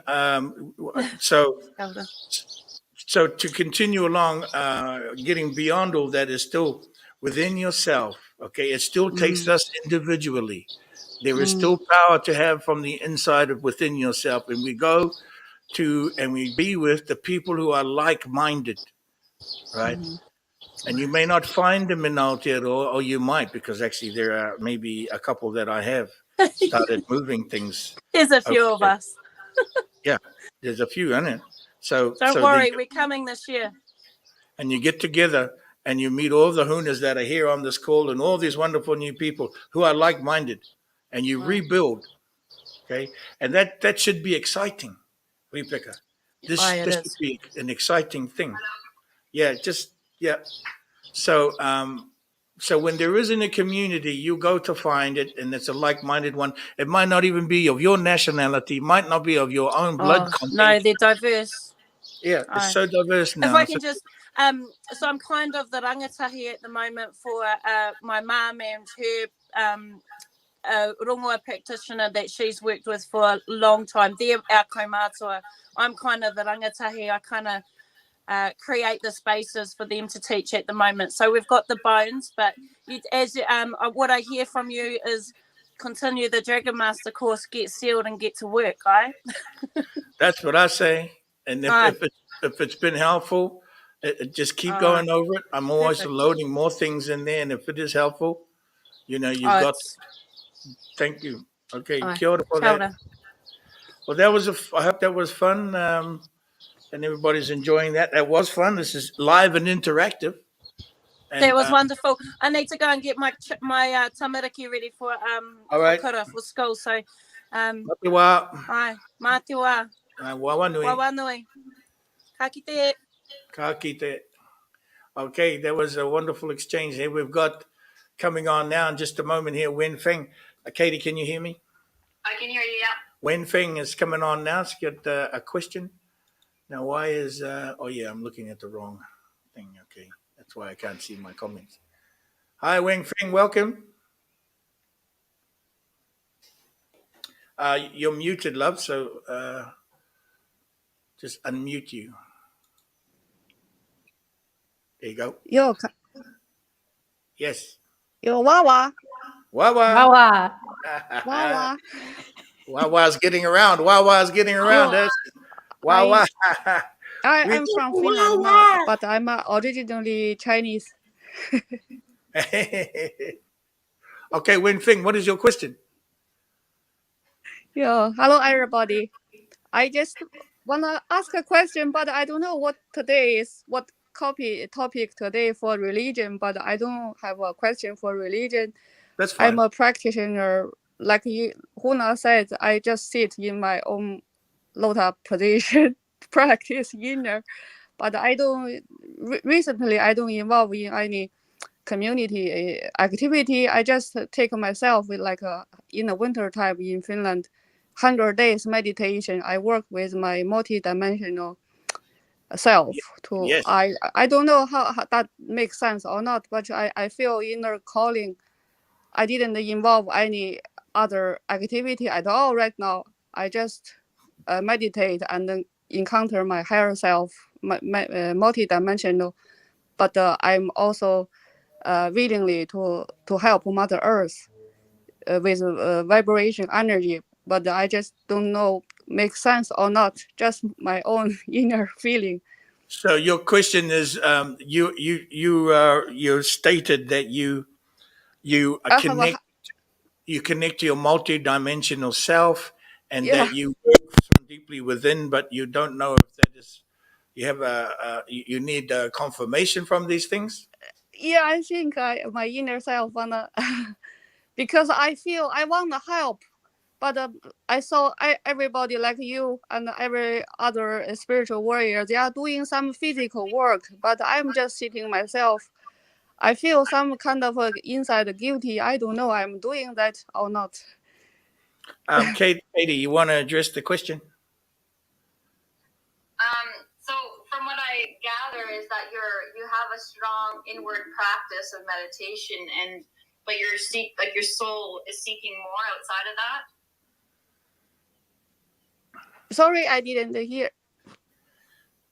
so Elder. so to continue along, getting beyond all that is still within yourself. Okay, it still takes us individually. There is still power to have from the inside of within yourself, and we go to and we be with the people who are like-minded, right? And you may not find them in Aotearoa, or you might, because actually there are maybe a couple that I have started moving things. There's a few of us. Yeah, there's a few, isn't it? So Don't worry, we're coming this year. And you get together and you meet all the Hunas that are here on this call and all these wonderful new people who are like-minded, and you rebuild. Okay, and that should be exciting, Rebecca. This should be an exciting thing. Yeah, So, so when there isn't a community, you go to find it, and it's a like-minded one. It might not even be of your nationality, might not be of your own blood content. No, they're diverse. Yeah, it's so diverse now. If I can just, so I'm kind of the rangatahi at the moment for my mum and her rongoa practitioner that she's worked with for a long time. They're our kaumātua. I'm kind of the rangatahi. I kind of create the spaces for them to teach at the moment. So we've got the bones, but what I hear from you is continue the Dragon Master course, get sealed and get to work, right? That's what I say. And if it's been helpful, just keep going over it. I'm always loading more things in there, and if it is helpful, you've got. Thank you. Okay, kia ora for that. Well, I hope that was fun. And everybody's enjoying that. That was fun. This is live and interactive. And, that was wonderful. I need to go and get my tamariki ready for for school. So, Mā te wā. Wawanui. Wawanui. Ka kite. Ka kite. Okay, that was a wonderful exchange here. We've got coming on now in just a moment here, Wen Feng. Katie, can you hear me? I can hear you, yeah. Wen Feng is coming on now. She's got a question. Now, why is... I'm looking at the wrong thing. Okay, that's why I can't see my comments. Hi, Wen Feng, welcome. You're muted, love, so just unmute you. There you go. Yo, Yes. yo, Wawa. Wawa. Wawa. Wawa. Wawa's getting around. Wawa's getting around us. Wawa. I'm from Finland now, but I'm originally Chinese. Okay, Wen Feng, what is your question? Yo, hello everybody. I just wanna ask a question, but I don't know what topic today for religion, but I don't have a question for religion. That's fine. I'm a practitioner. Like Huna said, I just sit in my own lotus position, practice inner, but I don't, recently I don't involve in any community activity. I just take myself with in the winter time in Finland, 100 days meditation. I work with my multi-dimensional self to Yes. I don't know how that makes sense or not, but I feel inner calling. I didn't involve any other activity at all right now. I just meditate and then encounter my higher self, my multi-dimensional, but I'm also willingly to help Mother Earth with vibration energy, but I just don't know make sense or not, just my own inner feeling. So your question is, you stated that you connect to your multi-dimensional self, and that you work from deeply within, but you don't know if that is, You have you need confirmation from these things. Yeah, I think my inner self wanna because I feel I wanna help, but I saw everybody like you and every other spiritual warrior. They are doing some physical work, but I'm just sitting myself. I feel some kind of inside guilty. I don't know I'm doing that or not. Katie, you want to address the question? So from what I gather is that you have a strong inward practice of meditation, but your soul is seeking more outside of that. Sorry, I didn't hear.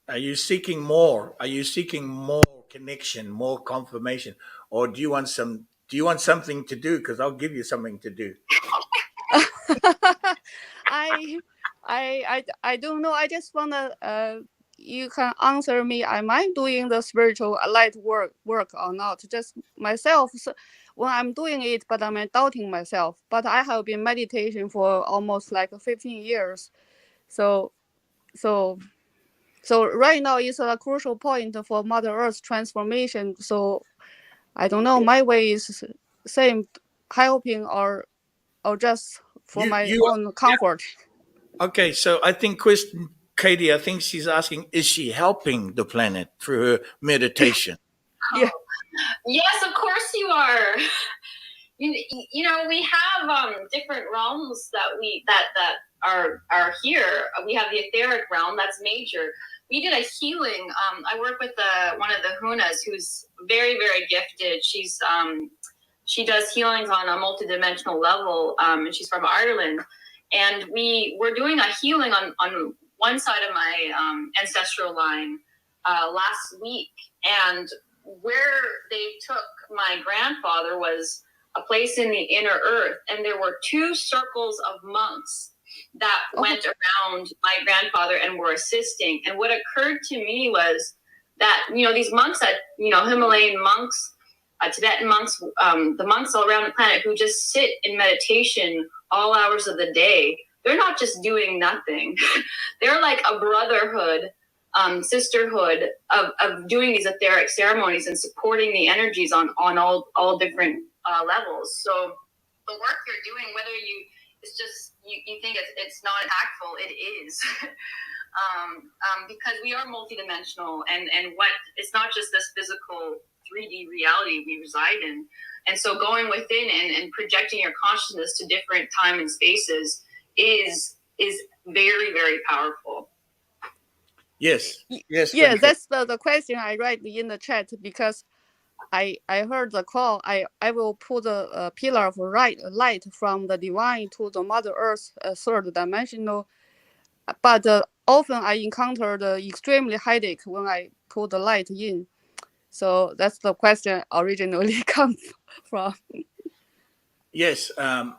Are you seeking more? Are you seeking more connection, more confirmation, or do you want something to do? Because I'll give you something to do. I don't know. I just wanna you can answer me. Am I doing the spiritual light work or not? Just myself. So when I'm doing it, but I'm doubting myself. But I have been meditation for almost like 15 years. So right now is a crucial point for Mother Earth transformation. So I don't know. My way is same helping or just for my own comfort. Okay, so I think Katie, I think she's asking, is she helping the planet through her meditation? Yeah. Yes, of course you are. You know, we have different realms that are here. We have the etheric realm, that's major. We did a healing. I work with one of the Hunas who's very, very gifted. She does healings on a multidimensional level, and she's from Ireland. And we were doing a healing on one side of my ancestral line last week. And where they took my grandfather was a place in the inner earth. And there were 2 circles of monks that went around my grandfather and were assisting. And what occurred to me was that, these monks Himalayan monks, Tibetan monks, the monks all around the planet who just sit in meditation all hours of the day, they're not just doing nothing. They're like a brotherhood, sisterhood of doing these etheric ceremonies and supporting the energies on all different levels. So the work you're doing, whether it's just you think it's not impactful, it is. Because we are multidimensional and it's not just this physical 3D reality we reside in. And so going within and projecting your consciousness to different time and spaces is very, very powerful. Yes. That's the question I write in the chat because I heard the call. I will put a pillar of light from the divine to the Mother Earth, third dimensional. But often I encounter the extremely headache when I put the light in. So that's the question originally comes from. Yes,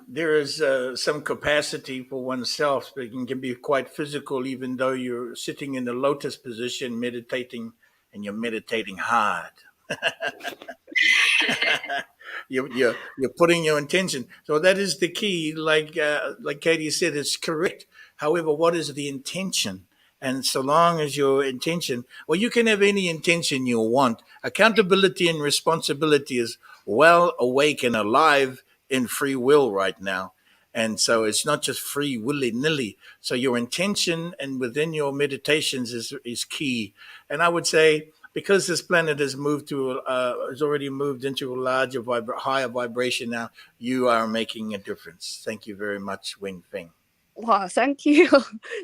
there is some capacity for oneself, but it can be quite physical, even though you're sitting in the lotus position, meditating, and you're meditating hard. you're putting your intention. So that is the key. Like Katie said, it's correct. However, what is the intention? And so long as your intention, well, you can have any intention you want. Accountability and responsibility is well awake and alive in free will right now. And so it's not just free willy nilly. So your intention and within your meditations is key. And I would say, because this planet has already moved into a larger, higher vibration now, you are making a difference. Thank you very much, Wing Feng. Wow, thank you.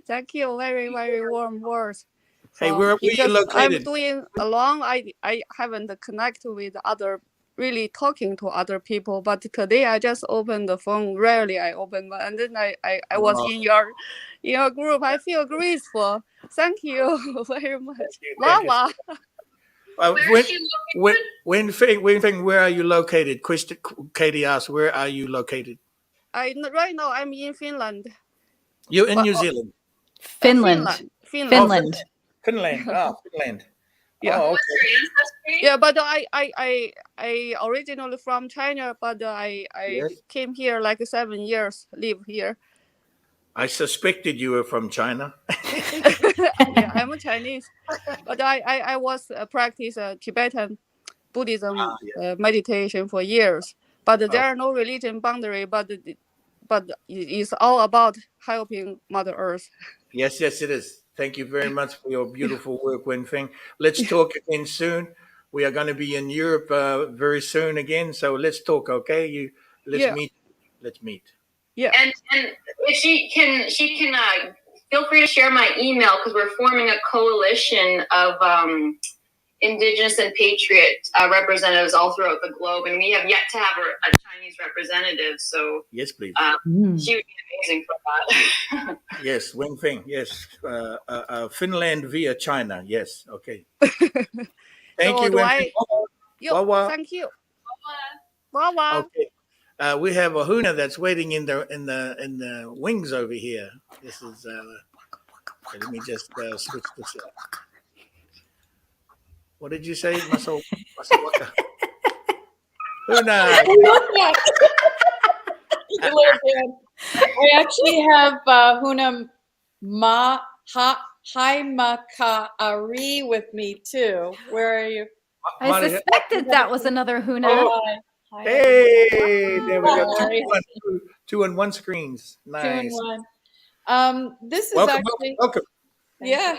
Thank you. Very, very warm words. Hey, where are you located? I'm doing alone. I haven't connected with other, really talking to other people. But today I just opened the phone. Rarely I open, and then I was in your group. I feel grateful. Thank you very much. Lava. Wing Feng, where are you located? Katie asked, where are you located? Right now I'm in Finland. You're in New Zealand. Finland. Finland. Finland. Oh, Finland. Yeah. Oh, okay. Yeah, but I originally from China, but I Yes. came here like 7 years, live here. I suspected you were from China. Yeah, I'm Chinese, but I was practice Tibetan Buddhism meditation for years. But Oh, there are no religion boundary. But it's all about helping Mother Earth. yes, yes, it is. Thank you very much for your beautiful work, Wenfeng. Let's talk again soon. We are going to be in Europe very soon again, so let's talk. Okay, let's Yeah, meet. Let's meet. yeah. And if she can feel free to share my email because we're forming a coalition of Indigenous and Patriot representatives all throughout the globe, and we have yet to have a Chinese representative. So Yes, please. she would be amazing for that. Yes, Wenfeng. Yes, Finland via China. Yes. Okay. Thank So you, do Wenfeng. I? Yo, Wawa. thank you. Wawa. Okay. We have a Huna that's waiting in the wings over here. This is. Let me just switch this up. What did you say, Masawaka? Huna. Hello, Dan. I actually have Huna Haimaka'ari with me too. Where are you? I suspected that was another Huna. Oh, Hi. hey, there we go. Hi. Two on one screens. Two and Nice. one. This is Welcome, actually welcome. yeah.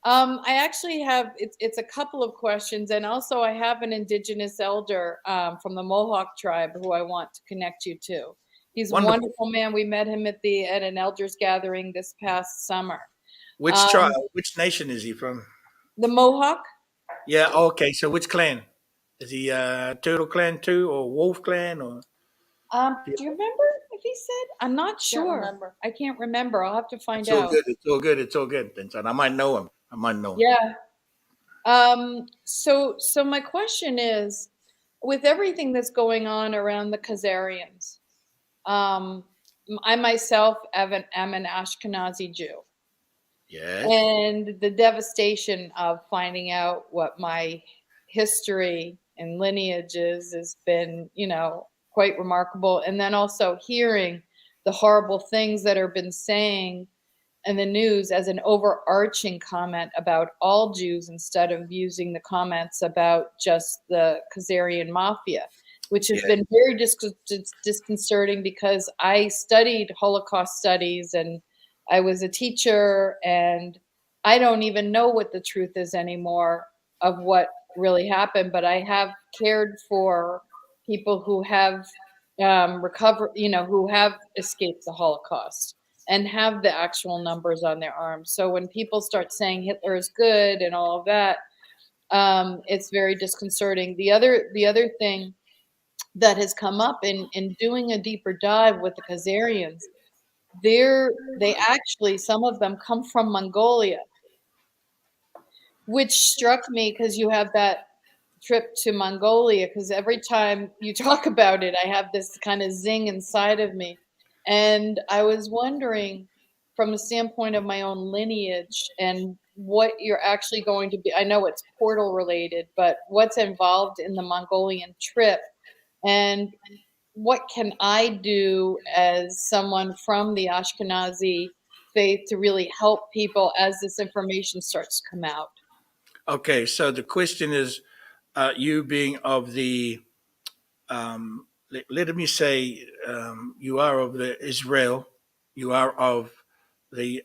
I actually have it's a couple of questions, and also I have an Indigenous elder from the Mohawk tribe who I want to connect you to. He's a Wonderful. wonderful man. We met him at an elders gathering this past summer. Which tribe? Which nation is he from? The Mohawk. Yeah. Okay. So which clan? Is he Turtle Clan too, or Wolf Clan, or? Do you remember if he said? I'm not sure. I can't remember. I'll have to find It's all out. good. It's all good. It's all good. Then I might know him. Yeah. So my question is, with everything that's going on around the Khazarians, I myself am an Ashkenazi Jew. Yes. And the devastation of finding out what my history and lineage is has been, quite remarkable. And then also hearing the horrible things that have been saying in the news as an overarching comment about all Jews instead of using the comments about just the Khazarian mafia, which has been very disconcerting because I studied Holocaust studies and I was a teacher, and I don't even know what the truth is anymore of what really happened, but I have cared for people who have recovered, who have escaped the Holocaust and have the actual numbers on their arms. So when people start saying Hitler is good and all of that, it's very disconcerting. The other thing that has come up in doing a deeper dive with the Khazarians, they actually, some of them come from Mongolia, which struck me because you have that trip to Mongolia, because every time you talk about it, I have this kind of zing inside of me. And I was wondering, from the standpoint of my own lineage and what you're actually going to be, I know it's portal related, but what's involved in the Mongolian trip, and what can I do as someone from the Ashkenazi faith to really help people as this information starts to come out? Okay. So the question is, you being of the, let me say, you are of the Israel, you are of the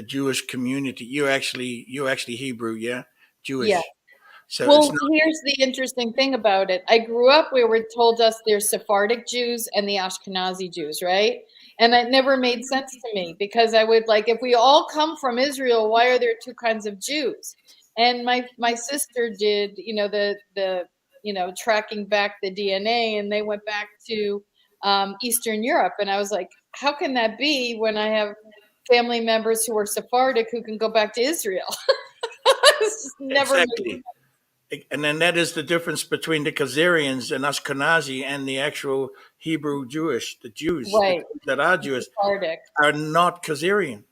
Jewish community. You're actually Hebrew, yeah, Jewish. Yeah. So Well, it's not. here's the interesting thing about it. I grew up where we're told us there's Sephardic Jews and the Ashkenazi Jews, right? And that never made sense to me because I would if we all come from Israel, why are there two kinds of Jews? And my sister did, the tracking back the DNA, and they went back to Eastern Europe, and I was like, how can that be when I have family members who are Sephardic who can go back to Israel? It's just never made Exactly. And then that is the difference between the Khazarians and Ashkenazi and the actual Hebrew Jewish. The Jews right. that are Jewish Sephardic. are not Khazarian.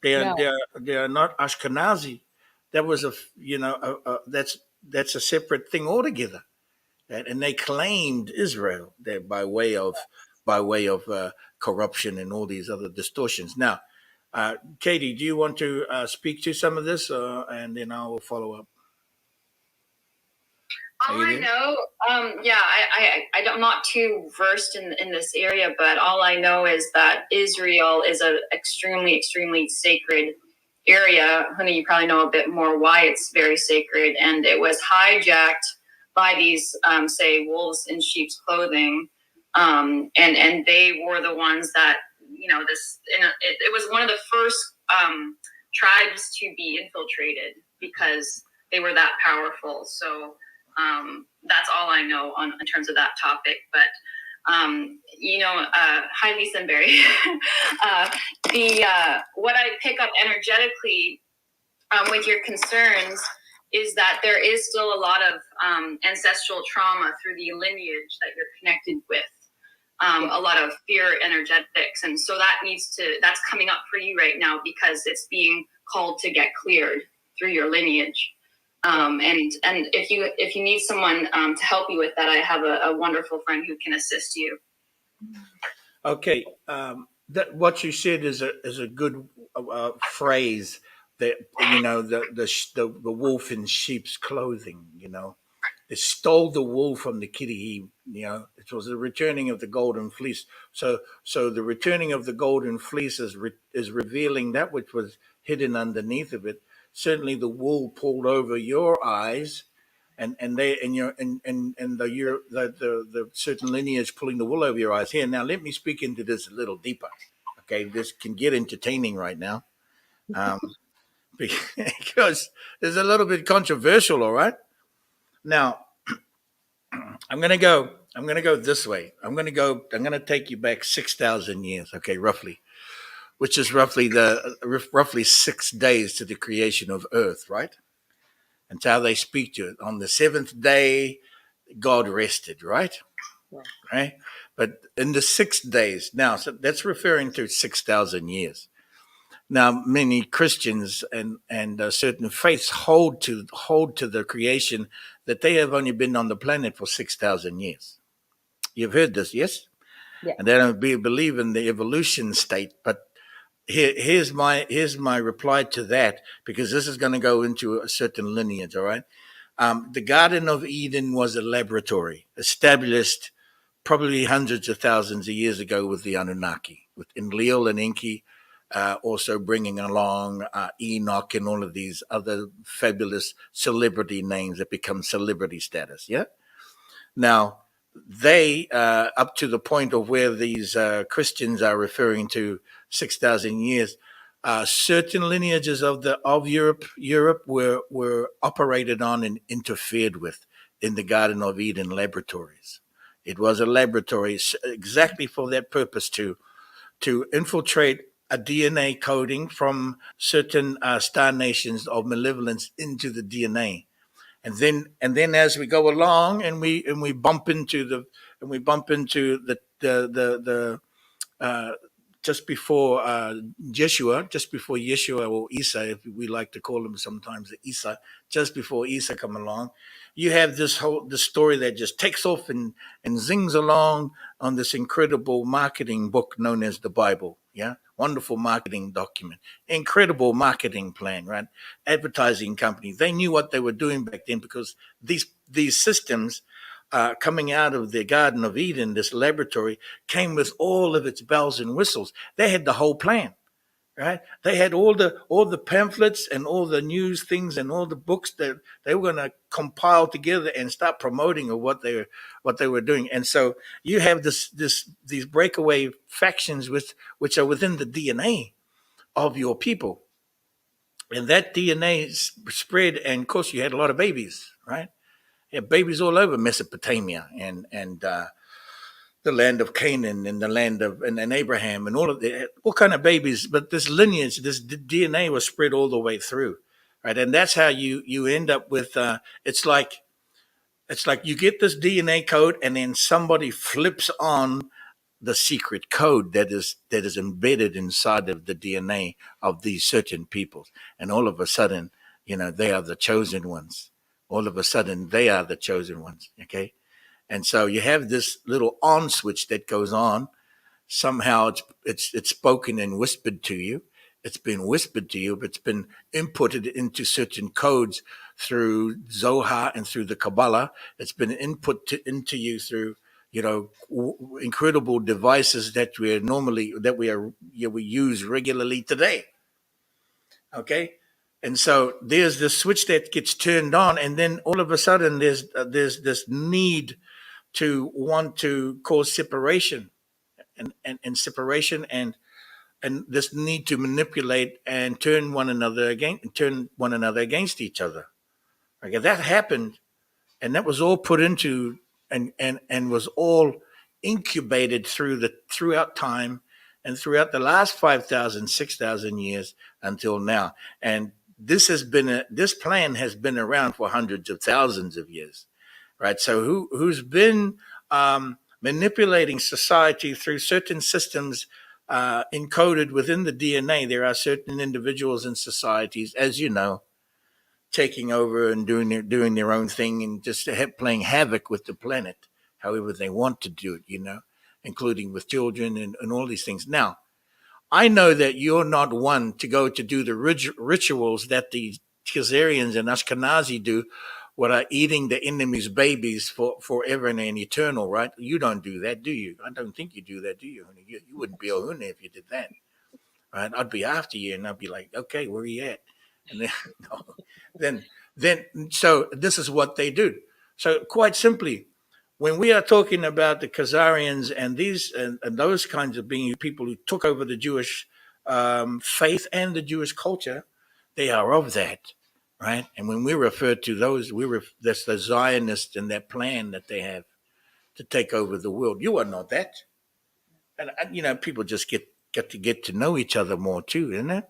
They are No. they are not Ashkenazi. That was that's a separate thing altogether. And they claimed Israel by way of by way of corruption and all these other distortions. Now, Katie, do you want to speak to some of this, and then I will follow up? All I know, I'm not too versed in this area, but all I know is that Israel is a extremely, extremely sacred area. Huna, you probably know a bit more why it's very sacred, and it was hijacked by these, say, wolves in sheep's clothing, and they were the ones that, it was one of the first tribes to be infiltrated because they were that powerful. So that's all I know in terms of that topic. But hi, Lisa and Barry. What I pick up energetically with your concerns is that there is still a lot of ancestral trauma through the lineage that you're connected with. A lot of fear energetics, and so that's coming up for you right now because it's being called to get cleared through your lineage. And if you need someone to help you with that, I have a wonderful friend who can assist you. Okay, what you said is a good phrase. That the wolf in sheep's clothing. They stole the wool from the kitty. It was the returning of the golden fleece. So the returning of the golden fleece is revealing that which was hidden underneath of it. Certainly, the wool pulled over your eyes, and the certain lineage pulling the wool over your eyes. Here, now let me speak into this a little deeper. Okay, this can get entertaining right now, because it's a little bit controversial. All right, now I'm gonna go this way. I'm gonna take you back 6,000 years. Okay, roughly. Which is roughly 6 days to the creation of Earth, right? And how they speak to it. On the seventh day, God rested, right? Yeah. Right? But in the 6 days, now, so that's referring to 6,000 years. Now, many Christians and certain faiths hold to the creation that they have only been on the planet for 6,000 years. You've heard this, yes? Yeah. And they don't believe in the evolution state, but here's my reply to that, because this is going to go into a certain lineage. All right, the Garden of Eden was a laboratory established probably hundreds of thousands of years ago with the Anunnaki, with Enlil and Enki, also bringing along Enoch and all of these other fabulous celebrity names that become celebrity status. Yeah. Now, they up to the point of where these Christians are referring to 6,000 years, certain lineages of Europe were operated on and interfered with in the Garden of Eden laboratories. It was a laboratory exactly for that purpose, to infiltrate a DNA coding from certain star nations of malevolence into the DNA. And then as we go along and we bump into the just before Yeshua or Isa, if we like to call him sometimes Isa, just before Isa come along, you have this story that just takes off and zings along on this incredible marketing book known as the Bible. Yeah. Wonderful marketing document, incredible marketing plan, right? Advertising company. They knew what they were doing back then, because these systems coming out of the Garden of Eden, this laboratory, came with all of its bells and whistles. They had the whole plan, right? They had all the pamphlets and all the news things and all the books that they were going to compile together and start promoting of what they were doing. And so you have these breakaway factions which are within the DNA of your people, and that DNA spread. And of course, you had a lot of babies, right? You had babies all over Mesopotamia and the land of Canaan and the land of and Abraham and all kind of babies. But this lineage, this DNA was spread all the way through, right? And that's how you end up with. It's like you get this DNA code, and then somebody flips on the secret code that is embedded inside of the DNA of these certain peoples, and all of a sudden, they are the chosen ones. All of a sudden, they are the chosen ones. Okay. And so you have this little on switch that goes on, somehow it's spoken and whispered to you. It's been whispered to you, but it's been inputted into certain codes through Zohar and through the Kabbalah. It's been into you through, incredible devices that we use regularly today. Okay, and so there's this switch that gets turned on, and then all of a sudden there's this need to want to cause separation, and separation, and this need to manipulate and turn one another against each other. Okay, that happened, and that was all put into and was all incubated throughout time and throughout the last 5,000, 6,000 years until now. And this plan has been around for hundreds of thousands of years, right? So who's been manipulating society through certain systems encoded within the DNA? There are certain individuals in societies, as you know, taking over and doing their own thing and just playing havoc with the planet, however they want to do it, including with children and all these things. Now, I know that you're not one to go to do the rituals that the Khazarians and Ashkenazi do, what are eating the enemy's babies for forever and eternal, right? You don't do that, do you? I don't think you do that, do you? You wouldn't be a Huna if you did that, right? I'd be after you, and I'd be like, okay, where are you at? And then, so this is what they do. So quite simply, when we are talking about the Khazarians and these and those kinds of people who took over the Jewish faith and the Jewish culture, they are of that, right? And when we refer to those, that's the Zionists and that plan that they have to take over the world. You are not that, and people just get to know each other more too, isn't it?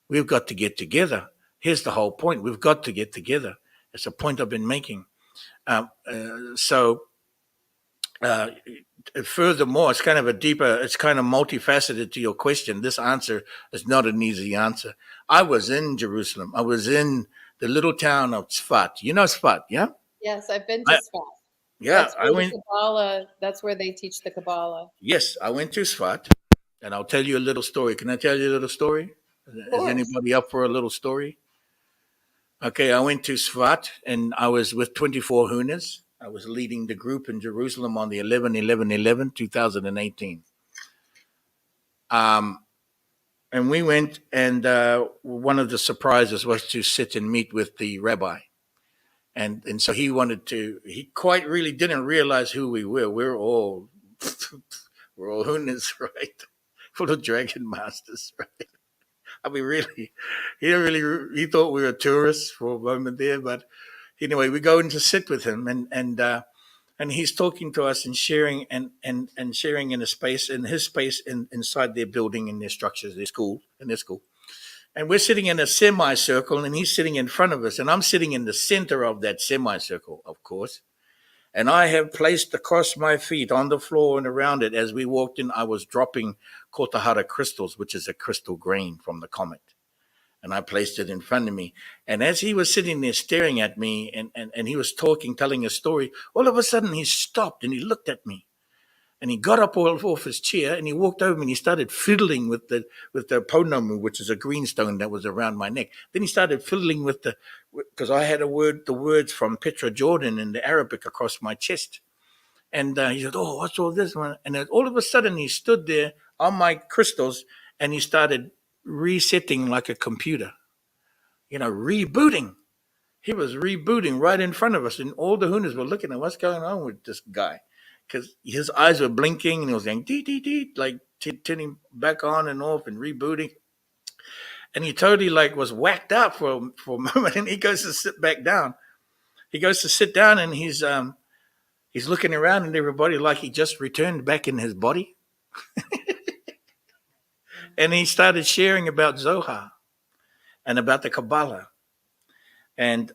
We've got to get together. Here's the whole point: we've got to get together. It's a point I've been making. Furthermore, it's kind of it's kind of multifaceted to your question. This answer is not an easy answer. I was in Jerusalem. I was in the little town of Tzfat. You know Tzfat, yeah? Yes, I've been to Tzfat. Yeah, I went. Kabbalah, that's where they teach the Kabbalah. Yes, I went to Tzfat, and I'll tell you a little story. Can I tell you a little story? Is anybody up for a little story? Okay, I went to Tzfat, and I was with 24 Hunas. I was leading the group in Jerusalem on the 2018. And we went, and one of the surprises was to sit and meet with the rabbi. And so he quite really didn't realize who we were. We're all Hunas, right? Full of dragon masters, right? I mean, really, he thought we were tourists for a moment there, but anyway, we go in to sit with him, and he's talking to us and sharing and sharing in his space inside their building, in their structures, their school. And we're sitting in a semicircle, and he's sitting in front of us, and I'm sitting in the center of that semicircle, of course. And I have placed across my feet on the floor and around it, as we walked in, I was dropping Kotahara crystals, which is a crystal grain from the comet. And I placed it in front of me. And as he was sitting there staring at me and he was telling a story, all of a sudden he stopped and he looked at me. And he got up off his chair and he walked over and he started fiddling with the ponomu, which is a green stone that was around my neck. Then he started fiddling because I had the words from Petra Jordan in the Arabic across my chest. And he said, "Oh, what's all this?" And then all of a sudden he stood there on my crystals and he started resetting like a computer, rebooting. He was rebooting right in front of us, and all the Hunas were looking at what's going on with this guy, because his eyes were blinking and he was going dee dee dee, like turning back on and off and rebooting, and he totally was whacked out for a moment. And he goes to sit back down. He goes to sit down, and he's looking around at everybody like he just returned back in his body. And he started sharing about Zohar and about the Kabbalah. And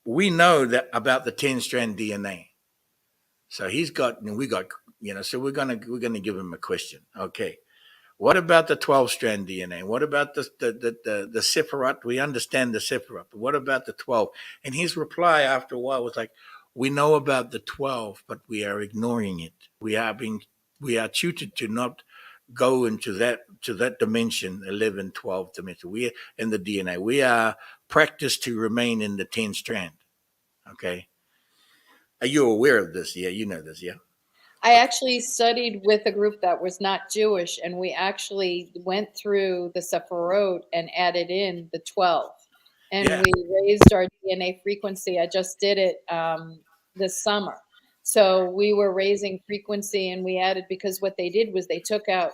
we know that about the 10-strand DNA. So so we're gonna give him a question. Okay. What about the 12-strand DNA? What about the Sephirat? We understand the Sephirat, but what about the 12? And his reply after a while was like, we know about the 12, but we are ignoring it. We we are tutored to not go into that dimension, 11, 12 dimension. We in the DNA. We are practiced to remain in the 10 strand. Okay. Are you aware of this? Yeah, you know this, yeah. I actually studied with a group that was not Jewish, and we actually went through the Sepharot and added in the 12. And Yeah. we raised our DNA frequency. I just did it this summer. So we were raising frequency, and we added, because what they did was they took out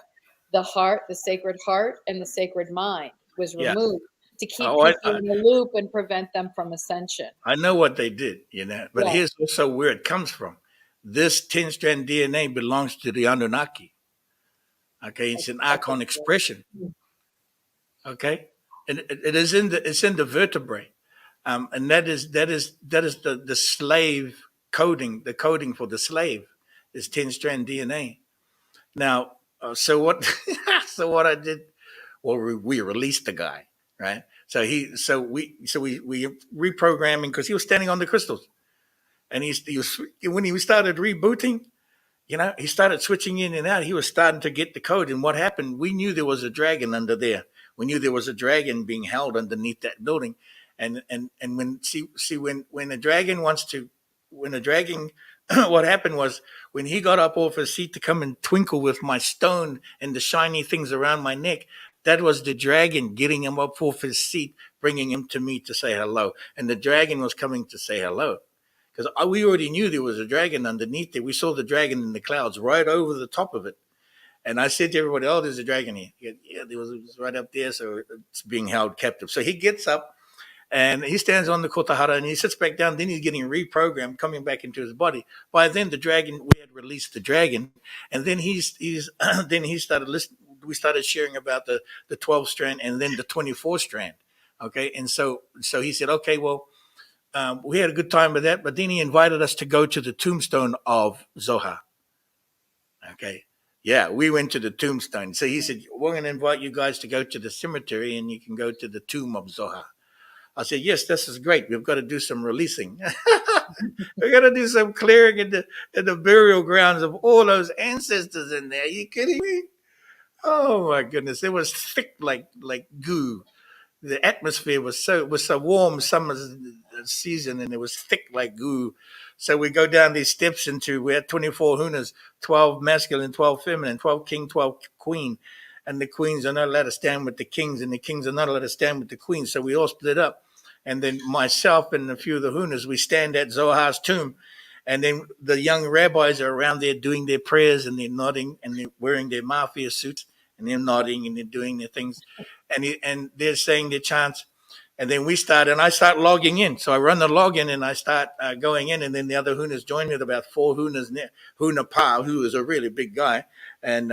the heart, the sacred heart, and the sacred mind was Yeah. removed to keep Oh, people in the loop and prevent them from ascension. I know what they did, you know, but Yeah. here's also where it comes from. This 10 strand DNA belongs to the Anunnaki. Okay, it's an icon expression. Okay, and it's in the vertebrae, and that is the slave coding. The coding for the slave is 10 strand DNA. Now, so what? So what I did? Well, we released the guy, right? So we reprogramming, because he was standing on the crystals, and he was, when he started rebooting, you know, he started switching in and out. He was starting to get the code. And what happened? We knew there was a dragon under there. We knew there was a dragon being held underneath that building. And when a dragon wants to, when a dragon, what happened was, when he got up off his seat to come and twinkle with my stone and the shiny things around my neck, that was the dragon getting him up off his seat, bringing him to me to say hello. And the dragon was coming to say hello. Because we already knew there was a dragon underneath it. We saw the dragon in the clouds right over the top of it. And I said to everybody, "Oh, there's a dragon here." Yeah, it was right up there, so it's being held captive. So he gets up and he stands on the kotahara and he sits back down. Then he's getting reprogrammed, coming back into his body. By then, the dragon, we had released the dragon, and then then he started listening. We started sharing about the 12 strand and then the 24 strand. Okay, and so he said, "Okay, well." We had a good time with that, but then he invited us to go to the tombstone of Zohar. Okay. Yeah, we went to the tombstone. So he said, "We're going to invite you guys to go to the cemetery and you can go to the tomb of Zohar." I said, "Yes, this is great. We've got to do some releasing. We've got to do some clearing in the burial grounds of all those ancestors in there. Are you kidding me? Oh my goodness. It was thick like goo. The atmosphere was so warm summer season, and it was thick like goo. So we go down these steps we had 24 Hunas, 12 masculine, 12 feminine, 12 king, 12 queen. And the queens are not allowed to stand with the kings, and the kings are not allowed to stand with the queens. So we all split up. And then myself and a few of the Hunas, we stand at Zohar's tomb. And then the young rabbis are around there doing their prayers, and they're nodding, and they're wearing their mafia suits, and they're nodding, and they're doing their things. And they're saying their chants. And then I start logging in. So I run the login and I start going in. And then the other Hunas join me, about 4 Hunas, Huna Pa, who is a really big guy. And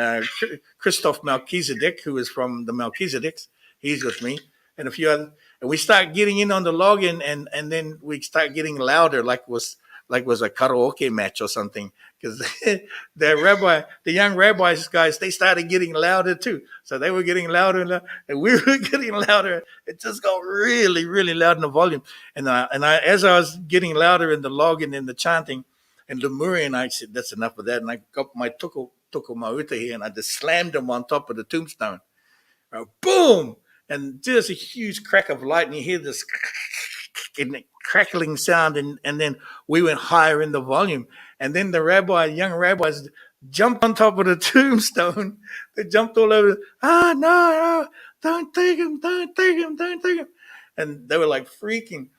Christoph Melchizedek, who is from the Melchizedeks, he's with me. And a few other. And we start getting in on the login, and then we start getting louder, like it was a karaoke match or something. Because the young rabbis guys, they started getting louder too. So they were getting louder and louder, and we were getting louder. It just got really, really loud in the volume. And as I was getting louder in the login and the chanting, and Lemurian, I said, "That's enough of that." And I got my tuku mauta here, and I just slammed him on top of the tombstone. Boom! And just a huge crack of light, and you hear this crackling sound, and then we went higher in the volume. And then the young rabbis jumped on top of the tombstone. They jumped all over. No, don't take him, don't take him, don't take him. And they were like freaking.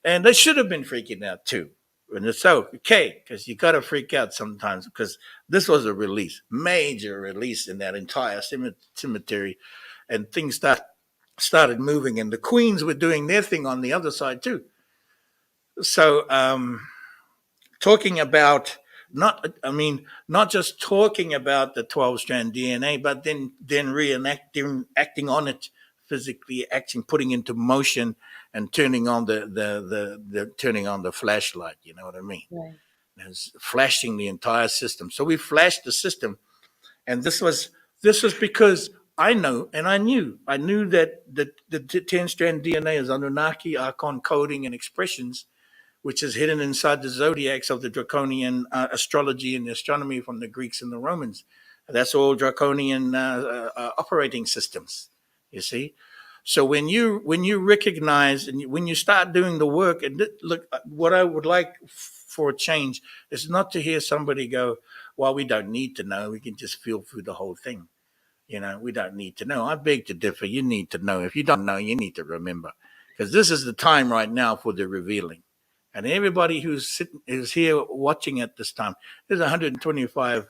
And they should have been freaking out too. And it's okay, because you got to freak out sometimes, because this was a release, major release in that entire cemetery. And things started moving, and the queens were doing their thing on the other side too. So talking about not just talking about the 12-strand DNA, but then acting on it physically, putting into motion, and turning on the flashlight. You know what I mean? Right. It's flashing the entire system. So we flashed the system, and this was because I knew that the 10-strand DNA is Anunnaki icon coding and expressions, which is hidden inside the zodiacs of the draconian astrology and astronomy from the Greeks and the Romans. That's all draconian operating systems. You see, so when you recognize and when you start doing the work, and look, what I would like for a change is not to hear somebody go, "Well, we don't need to know; we can just feel through the whole thing." We don't need to know. I beg to differ. You need to know. If you don't know, you need to remember, because this is the time right now for the revealing. And everybody who's here watching at this time, there's 125,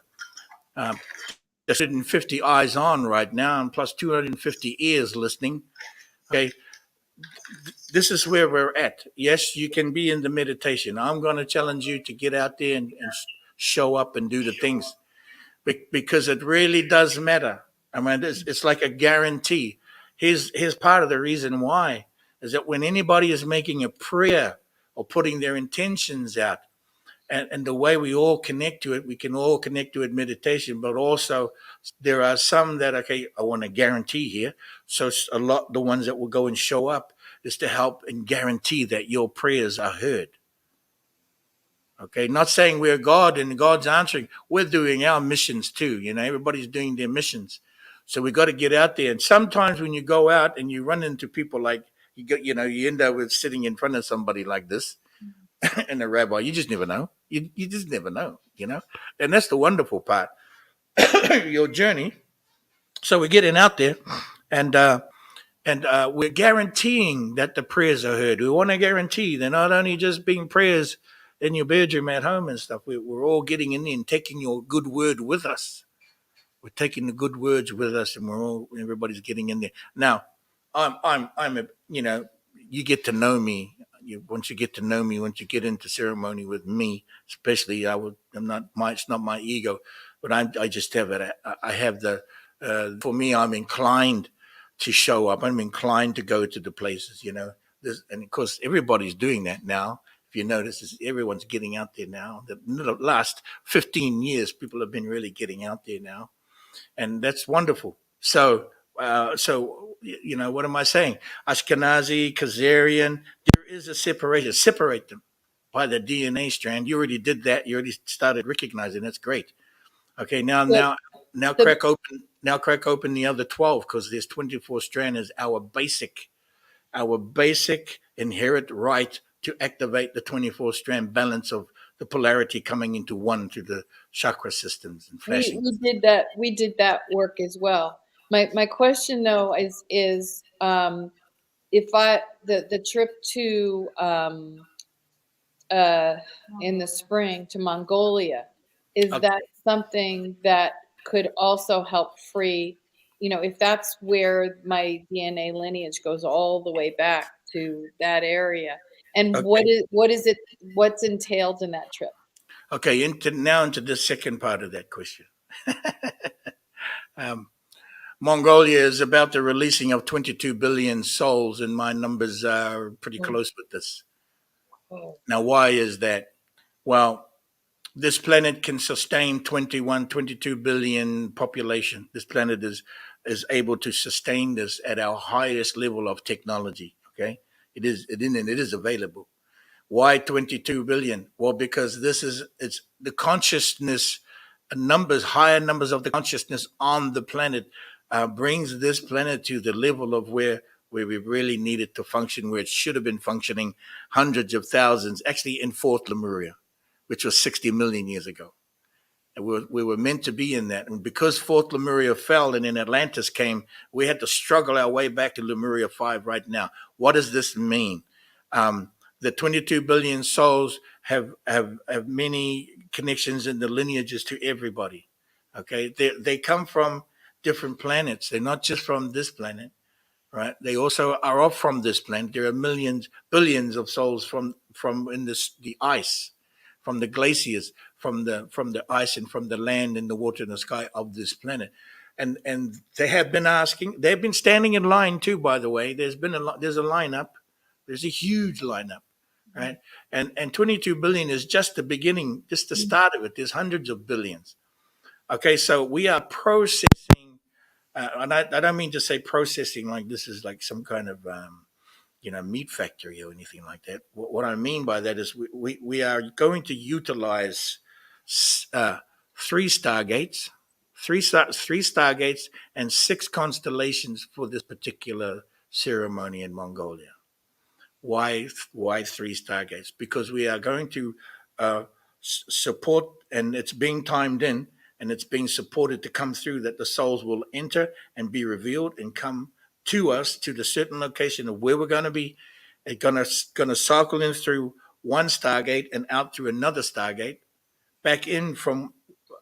150 eyes on right now, and plus 250 ears listening. Okay, this is where we're at. Yes, you can be in the meditation. I'm going to challenge you to get out there and show up and do the things, because it really does matter. I mean, it's like a guarantee. Here's part of the reason why is that when anybody is making a prayer or putting their intentions out, and the way we all connect to it, we can all connect to it meditation, but also there are some that, okay, I want to guarantee here. So a lot, the ones that will go and show up is to help and guarantee that your prayers are heard. Okay, not saying we're God and God's answering. We're doing our missions too. Everybody's doing their missions. So we got to get out there. And sometimes when you go out and you run into people like you end up with sitting in front of somebody like this and a rabbi, you just never know. You just never know, And that's the wonderful part, your journey. So we're getting out there and we're guaranteeing that the prayers are heard. We want to guarantee they're not only just being prayers in your bedroom at home and stuff. We're all getting in there and taking your good word with us. We're taking the good words with us, and everybody's getting in there. Now, you get to know me. Once you get to know me, once you get into ceremony with me, especially, it's not my ego, but I just have it. I have for me, I'm inclined to show up. I'm inclined to go to the places, and of course, everybody's doing that now. If you notice, everyone's getting out there now. The last 15 years, people have been really getting out there now, and that's wonderful. So, what am I saying? Ashkenazi, Khazarian, there is a separation. Separate them by the DNA strand. You already did that. You already started recognizing. That's great. Okay, now crack open the other 12, because there's 24 strand is our basic inherent right to activate the 24 strand balance of the polarity coming into one through the chakra systems and flashing. We did that work as well. My question though is if the trip to in the spring to Mongolia, is that something that could also help free, if that's where my DNA lineage goes all the way back to that area, and Okay. what's entailed in that trip? Okay, into the second part of that question. Mongolia is about the releasing of 22 billion souls, and my numbers are pretty close with this. Now, why is that? Well, this planet can sustain 22 billion population. This planet is able to sustain this at our highest level of technology. Okay, it is available. Why 22 billion? Well, because it's the consciousness higher numbers of the consciousness on the planet brings this planet to the level of where we really need it to function, where it should have been functioning hundreds of thousands, actually in fourth Lemuria, which was 60 million years ago. And we were meant to be in that. And because fourth Lemuria fell and then Atlantis came, we had to struggle our way back to Lemuria 5 right now. What does this mean? The 22 billion souls have many connections in the lineages to everybody. Okay, they come from different planets. They're not just from this planet, right? They also are off from this planet. There are billions of souls from in the ice, from the glaciers, from the ice and from the land and the water and the sky of this planet. And they have been they've been standing in line too, by the way. There's a lineup. There's a huge lineup, right? And 22 billion is just the beginning, just the start of it. There's hundreds of billions. Okay, so we are processing, and I don't mean to say processing like this is like some kind of meat factory or anything like that. What I mean by that is we are going to utilize 3 stargates, three stargates and 6 constellations for this particular ceremony in Mongolia. Why 3 stargates? Because we are going to support, and it's being timed in, and it's being supported to come through, that the souls will enter and be revealed and come to us, to the certain location of where we're going to be. It's going to cycle in through one stargate and out through another stargate, back in from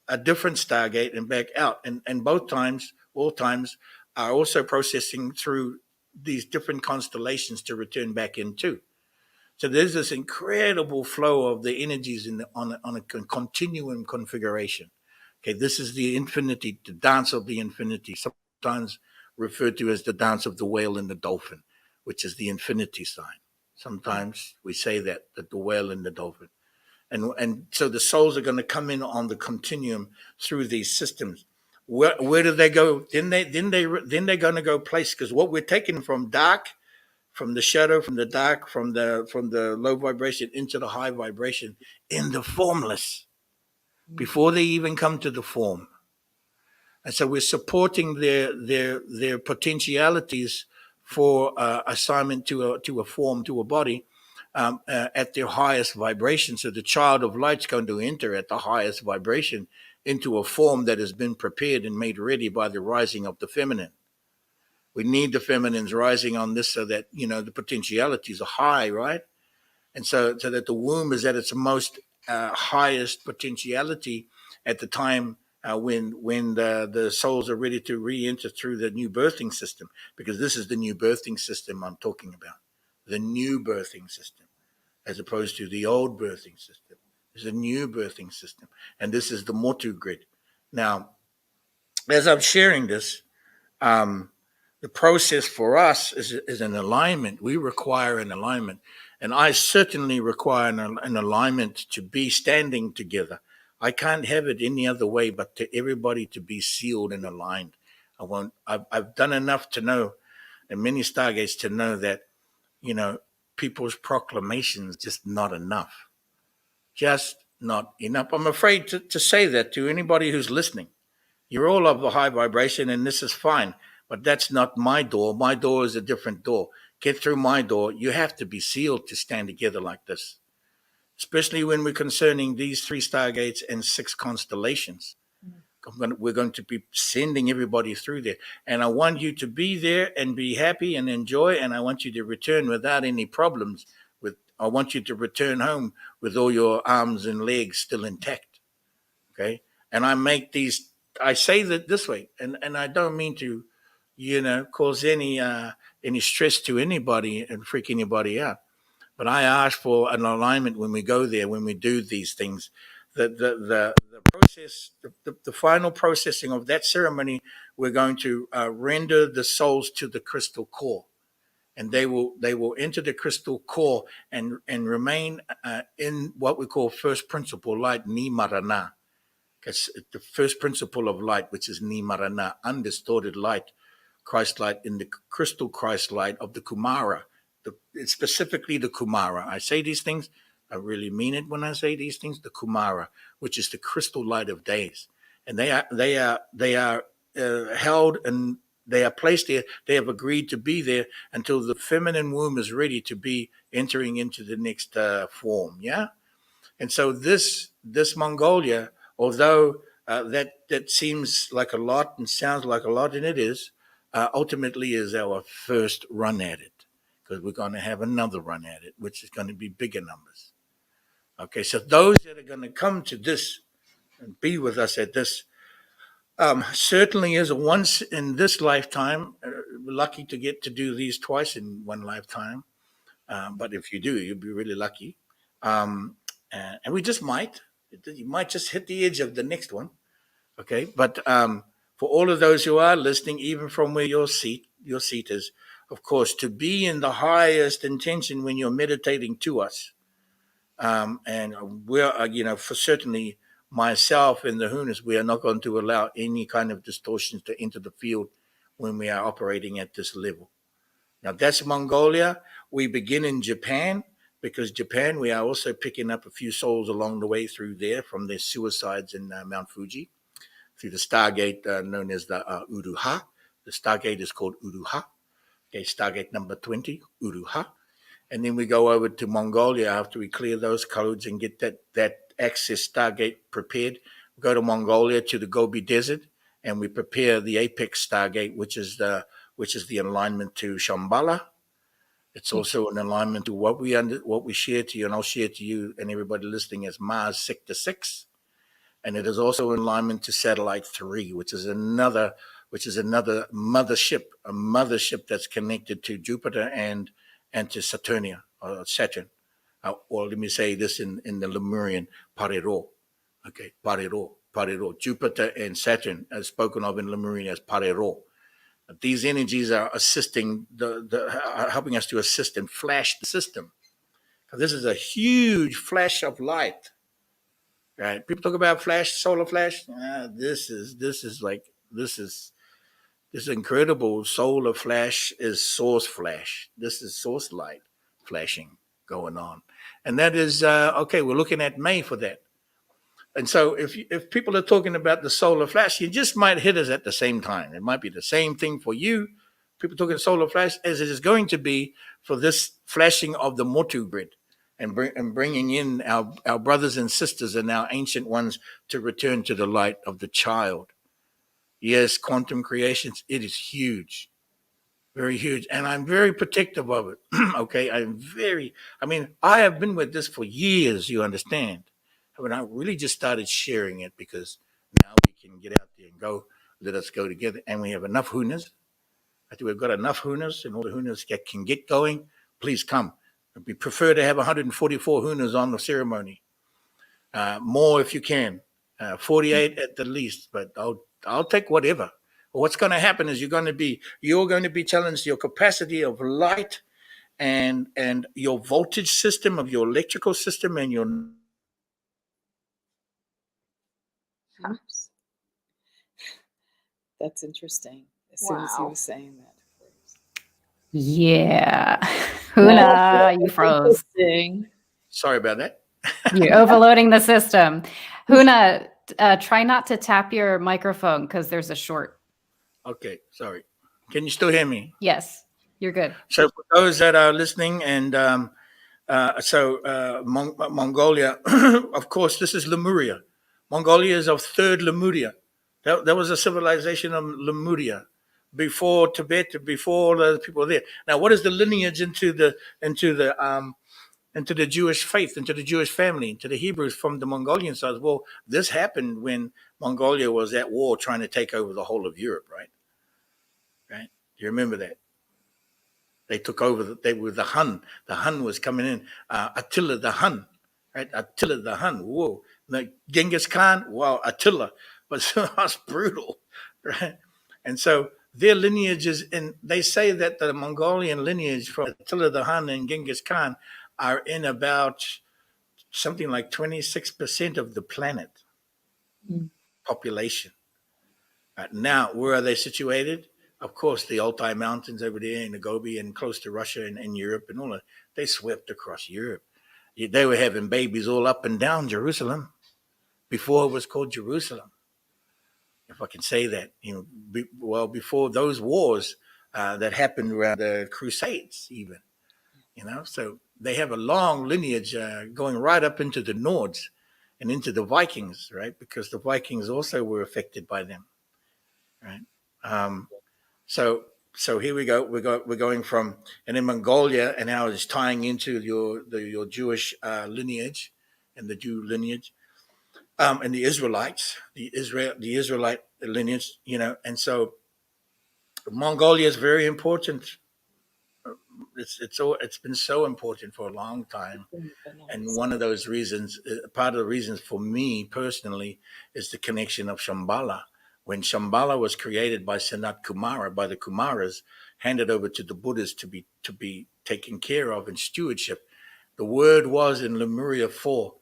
a different stargate and back out. And both times, all times, are also processing through these different constellations to return back into. So there's this incredible flow of the energies on a continuum configuration. Okay, this is the infinity, the dance of the infinity, sometimes referred to as the dance of the whale and the dolphin, which is the infinity sign. Sometimes we say that the whale and the dolphin. And so the souls are going to come in on the continuum through these systems. Where do they go? Then they're going to go place, because what we're taking from dark, from the shadow, from the dark, from the low vibration into the high vibration in the formless, before they even come to the form. And so we're supporting their potentialities for assignment to a form, to a body, at their highest vibration. So the child of light's going to enter at the highest vibration into a form that has been prepared and made ready by the rising of the feminine. We need the feminines rising on this so that, the potentialities are high, right? And so that the womb is at its most highest potentiality at the time when the souls are ready to re-enter through the new birthing system, because this is the new birthing system I'm talking about, the new birthing system, as opposed to the old birthing system. It's a new birthing system, and this is the Motu grid. Now, as I'm sharing this, the process for us is an alignment. We require an alignment. And I certainly require an alignment to be standing together. I can't have it any other way but to everybody to be sealed and aligned. I've done enough to know, and many stargates to know that, people's proclamations just not enough. Just not enough. I'm afraid to say that to anybody who's listening. You're all of the high vibration, and this is fine. But that's not my door. My door is a different door. Get through my door. You have to be sealed to stand together like this, especially when we're concerning these 3 stargates and 6 constellations. We're going to be sending everybody through there. And I want you to be there and be happy and enjoy. And I want you to return without any problems. I want you to return home with all your arms and legs still intact. Okay? And I say that this way, and I don't mean to, cause any stress to anybody and freak anybody out. But I ask for an alignment when we go there, when we do these things. The process, the final processing of that ceremony, we're going to render the souls to the crystal core, and they will enter the crystal core and remain in what we call first principle light, ni marana. It's the first principle of light, which is ni marana, undistorted light, Christ light, in the crystal Christ light of the Kumara. It's specifically the Kumara. I say these things, I really mean it when I say these things. The Kumara, which is the crystal light of days, and they are held and they are placed there. They have agreed to be there until the feminine womb is ready to be entering into the next form. Yeah, and so this Mongolia, although that seems like a lot and sounds like a lot, and it is, ultimately is our first run at it, because we're going to have another run at it, which is going to be bigger numbers. Okay, so those that are going to come to this and be with us at this certainly is a once in this lifetime. We're lucky to get to do these twice in one lifetime. But if you do, you'll be really lucky. And we just might. You might just hit the edge of the next one. Okay, but for all of those who are listening, even from where your seat is, of course, to be in the highest intention when you're meditating to us. And we're, for certainly myself and the Hunas, we are not going to allow any kind of distortions to enter the field when we are operating at this level. Now, that's Mongolia. We begin in Japan, because Japan, we are also picking up a few souls along the way through there from their suicides in Mount Fuji. through the Stargate known as the Uruha. The Stargate is called Uruha. Okay, Stargate number 20, Uruha. And then we go over to Mongolia after we clear those codes and get that access Stargate prepared. We go to Mongolia to the Gobi Desert, and we prepare the Apex Stargate, which is the alignment to Shambhala. It's also an alignment to what we share to you, and I'll share to you and everybody listening as Mars Sector 6. And it is also in alignment to Satellite 3, which is another mothership that's connected to Jupiter and to Saturnia or Saturn. Or let me say this in the Lemurian, Parero. Okay, Parero. Jupiter and Saturn are spoken of in Lemurian as Parero. These energies are assisting are helping us to assist and flash the system. This is a huge flash of light. Right? People talk about flash, solar flash. This incredible solar flash is source flash. This is source light flashing going on, and that is okay. We're looking at May for that. And so if people are talking about the solar flash, you just might hit us at the same time. It might be the same thing for you, people talking solar flash, as it is going to be for this flashing of the Motu grid and bringing in our brothers and sisters and our ancient ones to return to the light of the child. Yes, quantum creations, it is huge, very huge. And I'm very protective of it. Okay, I have been with this for years, you understand. When I really just started sharing it because now we can get out there and go, let us go together. And we have enough Hunas. I think we've got enough Hunas, and all the Hunas can get going. Please come. We prefer to have 144 Hunas on the ceremony. More if you can. 48 at the least, but I'll take whatever. What's going to happen is you're going to be challenged your capacity of light and your voltage system of your electrical system and your Oops. That's interesting. As soon as he was saying that. Yeah. Huna, you froze. Sorry about that. You're overloading the system. Huna, try not to tap your microphone because there's a short. Okay, sorry. Can you still hear me? Yes, you're good. So for those that are listening, and Mongolia, of course, this is Lemuria. Mongolia is of third Lemuria. That was a civilization of Lemuria before Tibet, before the people there. Now, what is the lineage into the Jewish faith, into the Jewish family, into the Hebrews from the Mongolian side? Well, this happened when Mongolia was at war trying to take over the whole of Europe, right? Right? Do you remember that? They took over. They were the Hun. The Hun was coming in. Attila the Hun, right? Attila the Hun. Whoa. Like Genghis Khan. Wow. Attila was brutal, right? And so their lineages, and they say that the Mongolian lineage from Attila the Hun and Genghis Khan are in about something like 26% of the planet population. Now, where are they situated? Of course, the Altai Mountains over there in the Gobi and close to Russia and Europe and all that. They swept across Europe. They were having babies all up and down Jerusalem before it was called Jerusalem. If I can say that, before those wars that happened around the Crusades, even, so they have a long lineage going right up into the Nords and into the Vikings, right? Because the Vikings also were affected by them, right? So here we go. We're going from, and in Mongolia, and now it's tying into your Jewish lineage and the Jew lineage, and the Israelites, the Israelite lineage, and so Mongolia is very important. It's been so important for a long time, and one of those reasons, part of the reasons for me personally, is the connection of Shambhala. When Shambhala was created by Sanat Kumara, by the Kumaras, handed over to the Buddhas to be taken care of in stewardship, the word was in Lemuria 4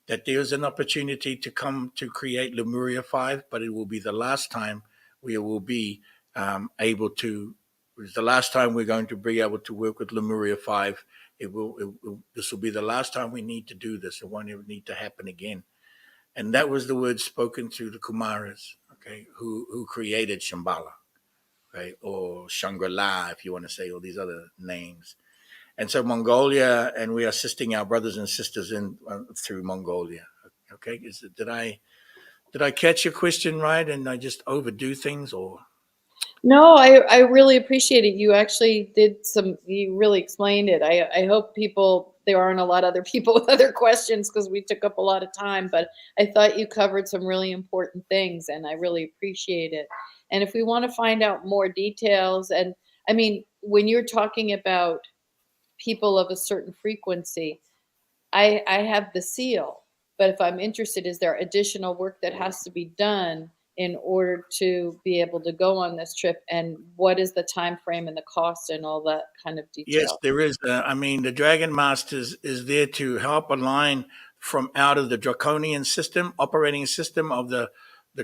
that there's an opportunity to come to create Lemuria 5, but it will be the last time we will be able to. It's the last time we're going to be able to work with Lemuria 5. This will be the last time we need to do this. It won't ever need to happen again. And that was the word spoken through the Kumaras. okay, who created Shambhala, right, or Shangri-La, if you want to say, all these other names. And so Mongolia, and we are assisting our brothers and sisters in through Mongolia. Okay, did I catch your question right, and I just overdo things, or? No, I really appreciate it. You actually you really explained it. I hope there aren't a lot of other people with other questions, because we took up a lot of time, but I thought you covered some really important things, and I really appreciate it. And if we want to find out more details, and I mean, when you're talking about people of a certain frequency, I have the seal, but if I'm interested, is there additional work that has to be done in order to be able to go on this trip, and what is the time frame and the cost and all that kind of detail? Yes, there is. I mean, the Dragon Masters is there to help align from out of the draconian system, operating system of the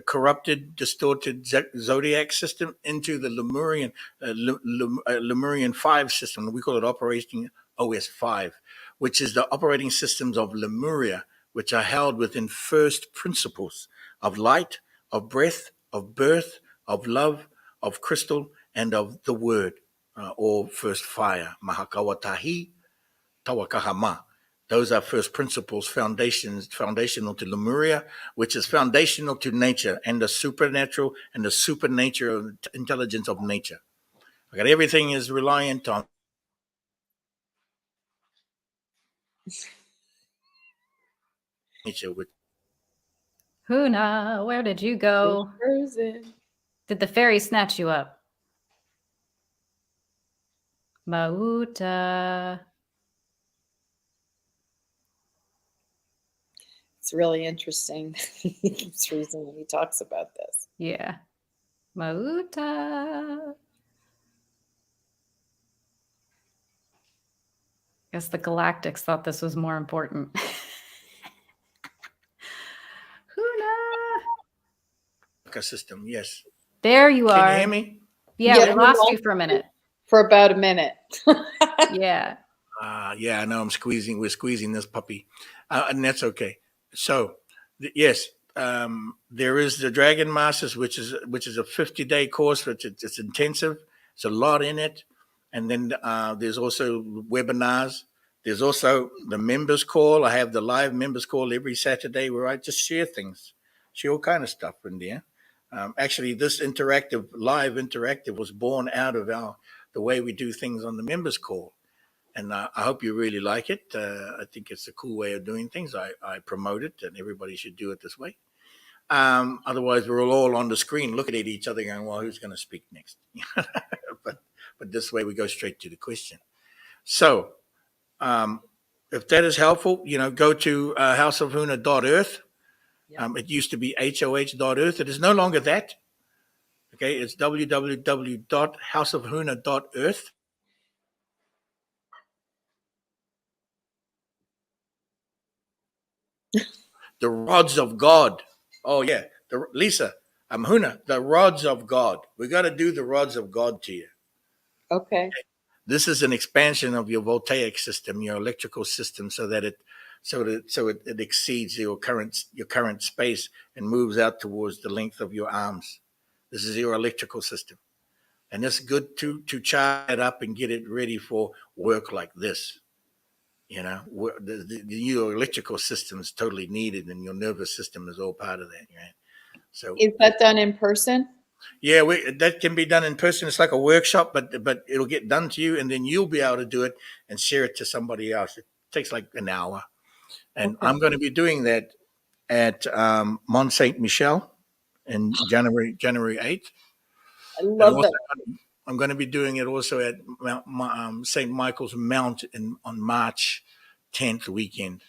corrupted, distorted zodiac system into the Lemurian Lemurian 5 system. We call it Operation OS 5, which is the operating systems of Lemuria, which are held within first principles of light, of breath, of birth, of love, of crystal, and of the word. Or first fire, Mahakawatahi, Tawakahama. Those are first principles, foundational to Lemuria, which is foundational to nature and the supernatural and the supernature intelligence of nature. Okay, everything is reliant on nature. Huna, where did you go? Frozen. Did the fairy snatch you up? Mauta. It's really interesting. He keeps freezing when he talks about this. Yeah. Mauta. Guess the Galactics thought this was more important. Huna. System, yes. There you are. Can you hear me? Yeah, we lost you for a minute. For about a minute. Yeah. Yeah, I know. We're squeezing this puppy, and that's okay. So, yes, there is the Dragon Masters, which is a 50-day course, which it's intensive. It's a lot in it, and then there's also webinars. There's also the members call. I have the live members call every Saturday where I just share things, share all kind of stuff in there. Actually, this live interactive was born out of the way we do things on the members call. And I hope you really like it. I think it's a cool way of doing things. I promote it, and everybody should do it this way. Otherwise, we're all on the screen looking at each other going, well, who's going to speak next? but this way we go straight to the question. So if that is helpful, go to houseofhuna.earth. It used to be hoh.earth. It is no longer that. Okay, it's www.houseofhuna.earth. The rods of God. Oh, yeah. Lisa, I'm Huna. The rods of God. We got to do the rods of God to you. Okay. This is an expansion of your voltaic system, your electrical system, so that it exceeds your current space and moves out towards the length of your arms. This is your electrical system. And it's good to charge it up and get it ready for work like this. Your electrical system is totally needed, and your nervous system is all part of that, right? So, is that done in person? Yeah, that can be done in person. It's like a workshop, but it'll get done to you, and then you'll be able to do it and share it to somebody else. It takes like an hour, and okay. I'm going to be doing that at Mont Saint Michel in January 8th. I love that. I'm going to be doing it also at St. Michael's Mount on March 10th weekend,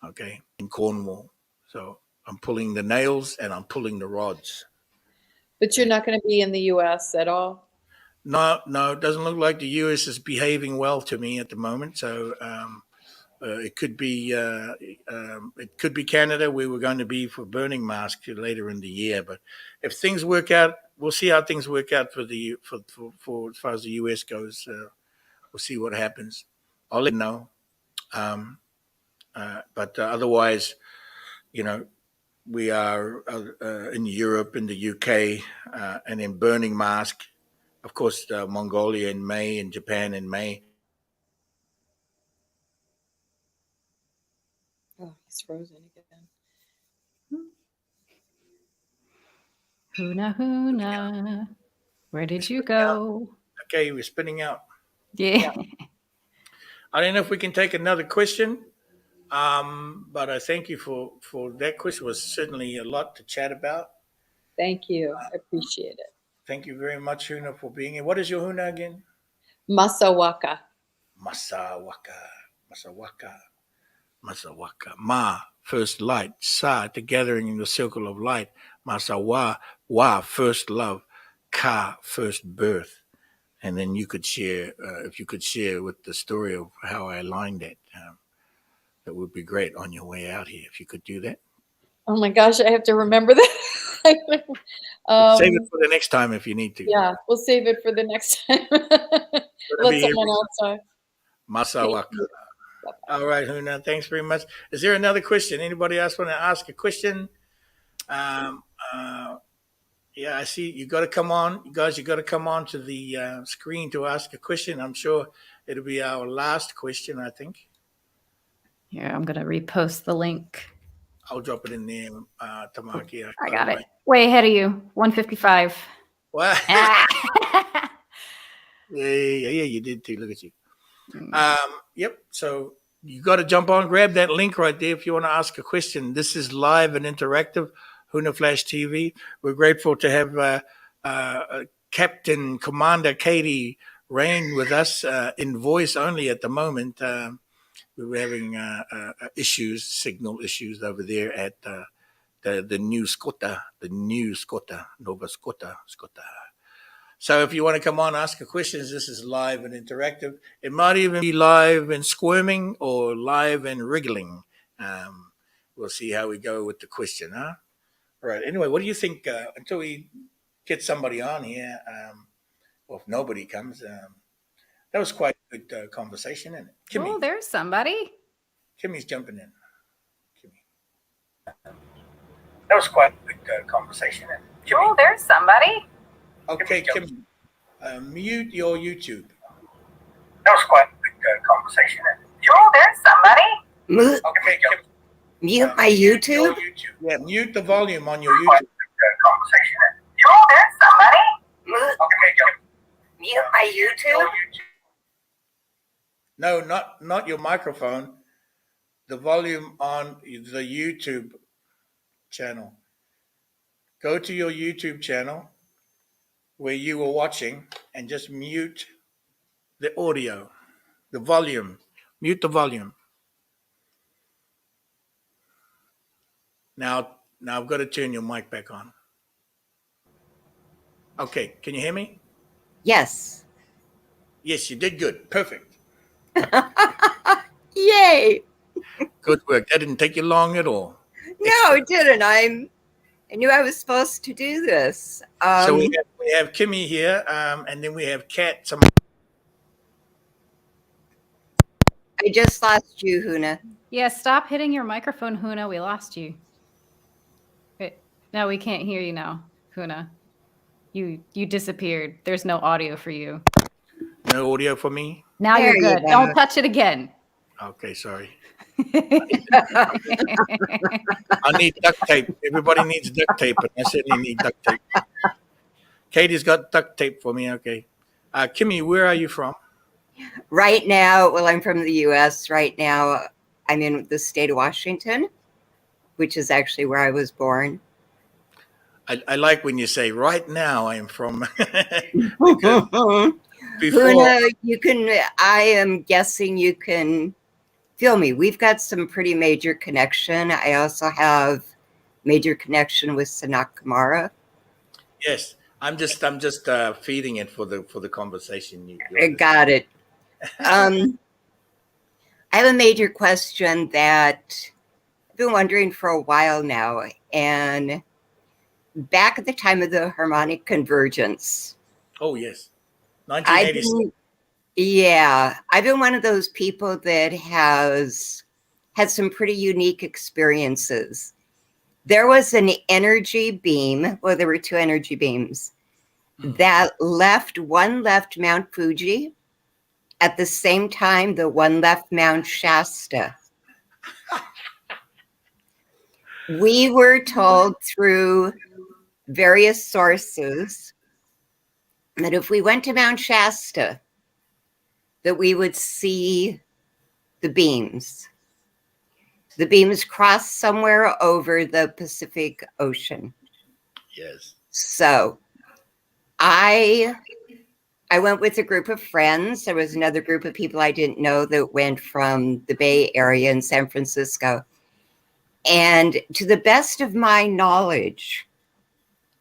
okay, in Cornwall. So I'm pulling the nails and I'm pulling the rods. But you're not going to be in the U.S. at all? No, it doesn't look like the U.S. is behaving well to me at the moment. So it could be Canada. We were going to be for Burning Mask later in the year, but if things work out, we'll see how things work out for as far as the U.S. goes. We'll see what happens. I'll let you know. But otherwise, we are in Europe, in the UK, and in Burning Mask. Of course, Mongolia in May and Japan in May. Oh, he's frozen again. Huna, Huna. Where did you go? Okay, we're spinning out. Yeah. I don't know if we can take another question, but I thank you for that question. It was certainly a lot to chat about. Thank you. I appreciate it. Thank you very much, Huna, for being here. What is your Huna again? Masawaka. Masawaka. Masawaka. Masawaka. Ma, first light. Sa, the gathering in the circle of light. Masawa, wa, first love. Ka, first birth. And then you could share, if you could share with the story of how I aligned that, that would be great on your way out here, if you could do that. Oh my gosh, I have to remember that. Save it for the next time if you need to. Yeah, we'll save it for the next time. Let someone else talk. Masawaka. All right, Huna, thanks very much. Is there another question? Anybody else want to ask a question? Yeah, I see you got to come on. You guys, you got to come on to the screen to ask a question. I'm sure it'll be our last question, I think. Here, I'm going to repost the link. I'll drop it in there, Tamaki. I got it. Way ahead of you. 155. What? Ah. Yeah, you did too. Look at you. Yep. So you got to jump on, grab that link right there if you want to ask a question. This is live and interactive, Huna Flash TV. We're grateful to have Captain Commander Katie Rain with us in voice only at the moment. We were having signal issues over there at the new Scotta, Nova Scotta. So if you want to come on, ask a questions, this is live and interactive. It might even be live and squirming or live and wriggling. We'll see how we go with the question, huh? All right. Anyway, what do you think until we get somebody on here, or if nobody comes? That was quite a good conversation, isn't it? Kimmy. Oh, there's somebody. Kimmy's jumping in. Kimmy. That was quite a good conversation, isn't it? Kimmy. Oh, there's somebody. Okay, Kimmy. Mute your YouTube. That was quite a good conversation, isn't it? Oh, there's somebody. Okay, Kimmy. Mute my YouTube? Yeah, mute the volume on your YouTube. Oh, there's somebody. Mute my YouTube? No, not your microphone. The volume on the YouTube channel. Go to your YouTube channel where you were watching and just mute the audio, the volume. Mute the volume. Now I've got to turn your mic back on. Okay, can you hear me? Yes. Yes, you did good. Perfect. Yay. Good work. That didn't take you long at all. No, it didn't. I knew I was supposed to do this. So we have Kimmy here, and then we have Kat. I just lost you, Huna. Yeah, stop hitting your microphone, Huna. We lost you. Wait, no, we can't hear you now, Huna. You disappeared. There's no audio for you. No audio for me? Now There you're you good. go. Don't touch it again. Okay, sorry. I need duct tape. Everybody needs duct tape, and I certainly need duct tape. Katie's got duct tape for me. Okay. Kimmy, where are you from? Right now, well, I'm from the U.S. Right now, I'm in the state of Washington, which is actually where I was born. I like when you say, right now I am from. Huna, I am guessing you can feel me. We've got some pretty major connection. I also have major connection with Sanat Kumara. Yes, I'm just feeding it for the conversation. I got it. I have a major question that I've been wondering for a while now, and back at the time of the harmonic convergence. Oh yes, 1986. I've been one of those people that has had some pretty unique experiences. there was an energy beam. Well, there were two energy beams that one left Mount Fuji at the same time that one left Mount Shasta. We were told through various sources that if we went to Mount Shasta, that we would see the beams. The beams crossed somewhere over the Pacific Ocean. Yes. So I went with a group of friends. There was another group of people I didn't know that went from the Bay Area in San Francisco. And to the best of my knowledge,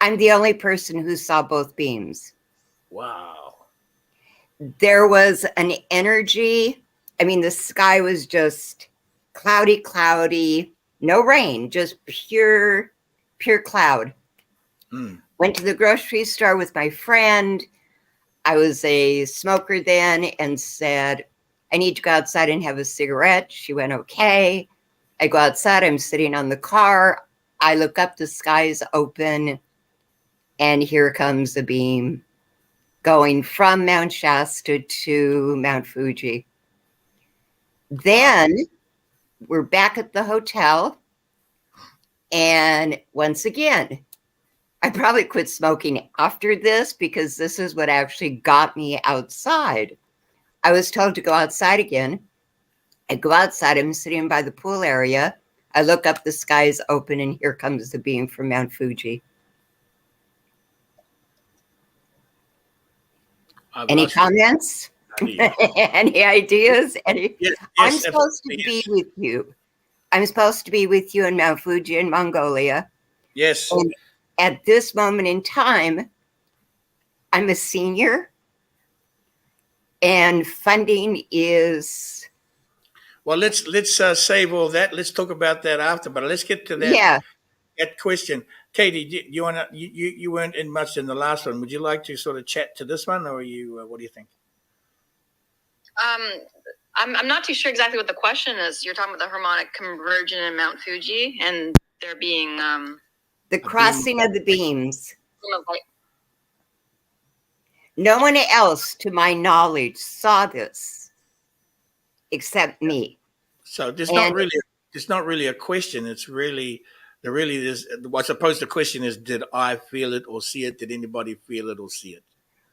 I'm the only person who saw both beams. Wow. There was an energy. I mean, the sky was just cloudy, no rain, just pure cloud. Went to the grocery store with my friend. I was a smoker then and said, I need to go outside and have a cigarette. She went, okay. I go outside, I'm sitting on the car. I look up, the sky's open, and here comes a beam going from Mount Shasta to Mount Fuji. Then we're back at the hotel. And once again, I probably quit smoking after this because this is what actually got me outside. I was told to go outside again. I go outside, I'm sitting by the pool area. I look up, the sky is open, and here comes the beam from Mount Fuji. Any comments? Any ideas? Yes, I'm supposed to be with you. I'm supposed to be with you in Mount Fuji in Mongolia. Yes. And at this moment in time, I'm a senior, and funding is... Well, let's save all that. Let's talk about that after. But let's get to that. Yeah. That question, Katie. You want to? You weren't in much in the last one. Would you like to sort of chat to this one, or you? What do you think? I'm not too sure exactly what the question is. You're talking about the harmonic convergence in Mount Fuji, and there being the crossing of the beams. No one else, to my knowledge, saw this except me. So it's not really a question. It's really is. I suppose the question is, did I feel it or see it? Did anybody feel it or see it?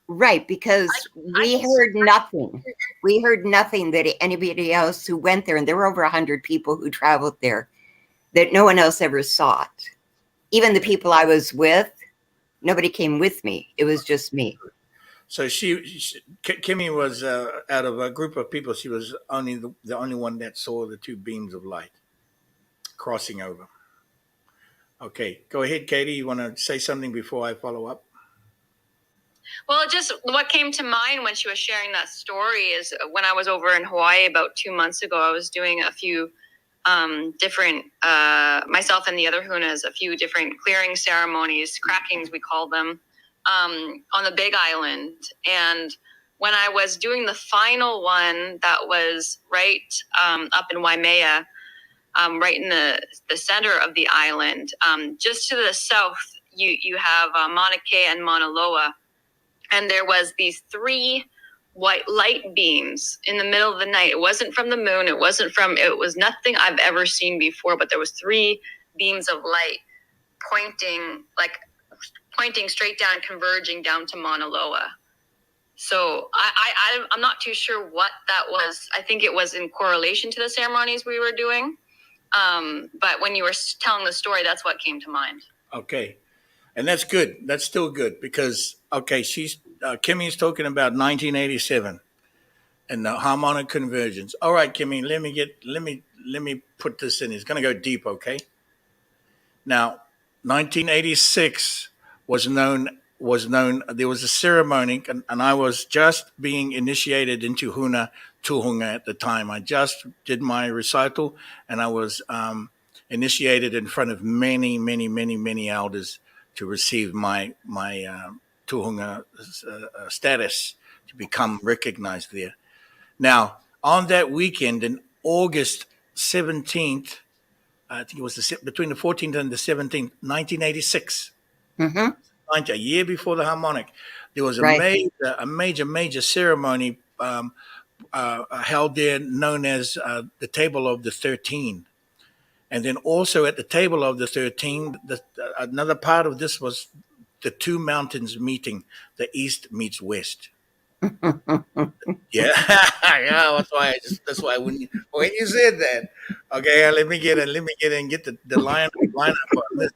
Right, because we heard nothing. We heard nothing that anybody else who went there, and there were over 100 people who traveled there, that no one else ever saw it. Even the people I was with, nobody came with me. It was just me. So Kimmy was out of a group of people. She was only the only one that saw the two beams of light crossing over. Okay, go ahead, Katie. You want to say something before I follow up? Well, just what came to mind when she was sharing that story is when I was over in Hawaii about 2 months ago, I was doing a few different, myself and the other Hunas, a few different clearing ceremonies, crackings we call them, on the Big Island. And when I was doing the final one, that was right up in Waimea, right in the center of the island, just to the south, you have Mauna Kea and Mauna Loa. And there was these 3 white light beams in the middle of the night. It wasn't from the moon. It was nothing I've ever seen before, but there was 3 beams of light pointing straight down, converging down to Mauna Loa. So I'm not too sure what that was. I think it was in correlation to the ceremonies we were doing. But when you were telling the story, that's what came to mind. Okay. And that's good. That's still good because, okay, Kimmy's talking about 1987 and the harmonic convergence. All right, Kimmy, let me put this in. It's going to go deep, okay? Now, 1986 was known. There was a ceremony, and I was just being initiated into Huna Tuhunga at the time. I just did my recital, and I was initiated in front of many elders to receive my Tuhunga status, to become recognized there. Now, on that weekend, in August 17th, I think it was between the 14th and the 17th, 1986. Mm-hmm. A year before the harmonic, there was Right. a major ceremony held there known as the Table of the 13. And then also at the Table of the 13, another part of this was the two mountains meeting. The east meets west. Yeah, yeah. That's why when you said that, okay, let me get in, get the line up on this.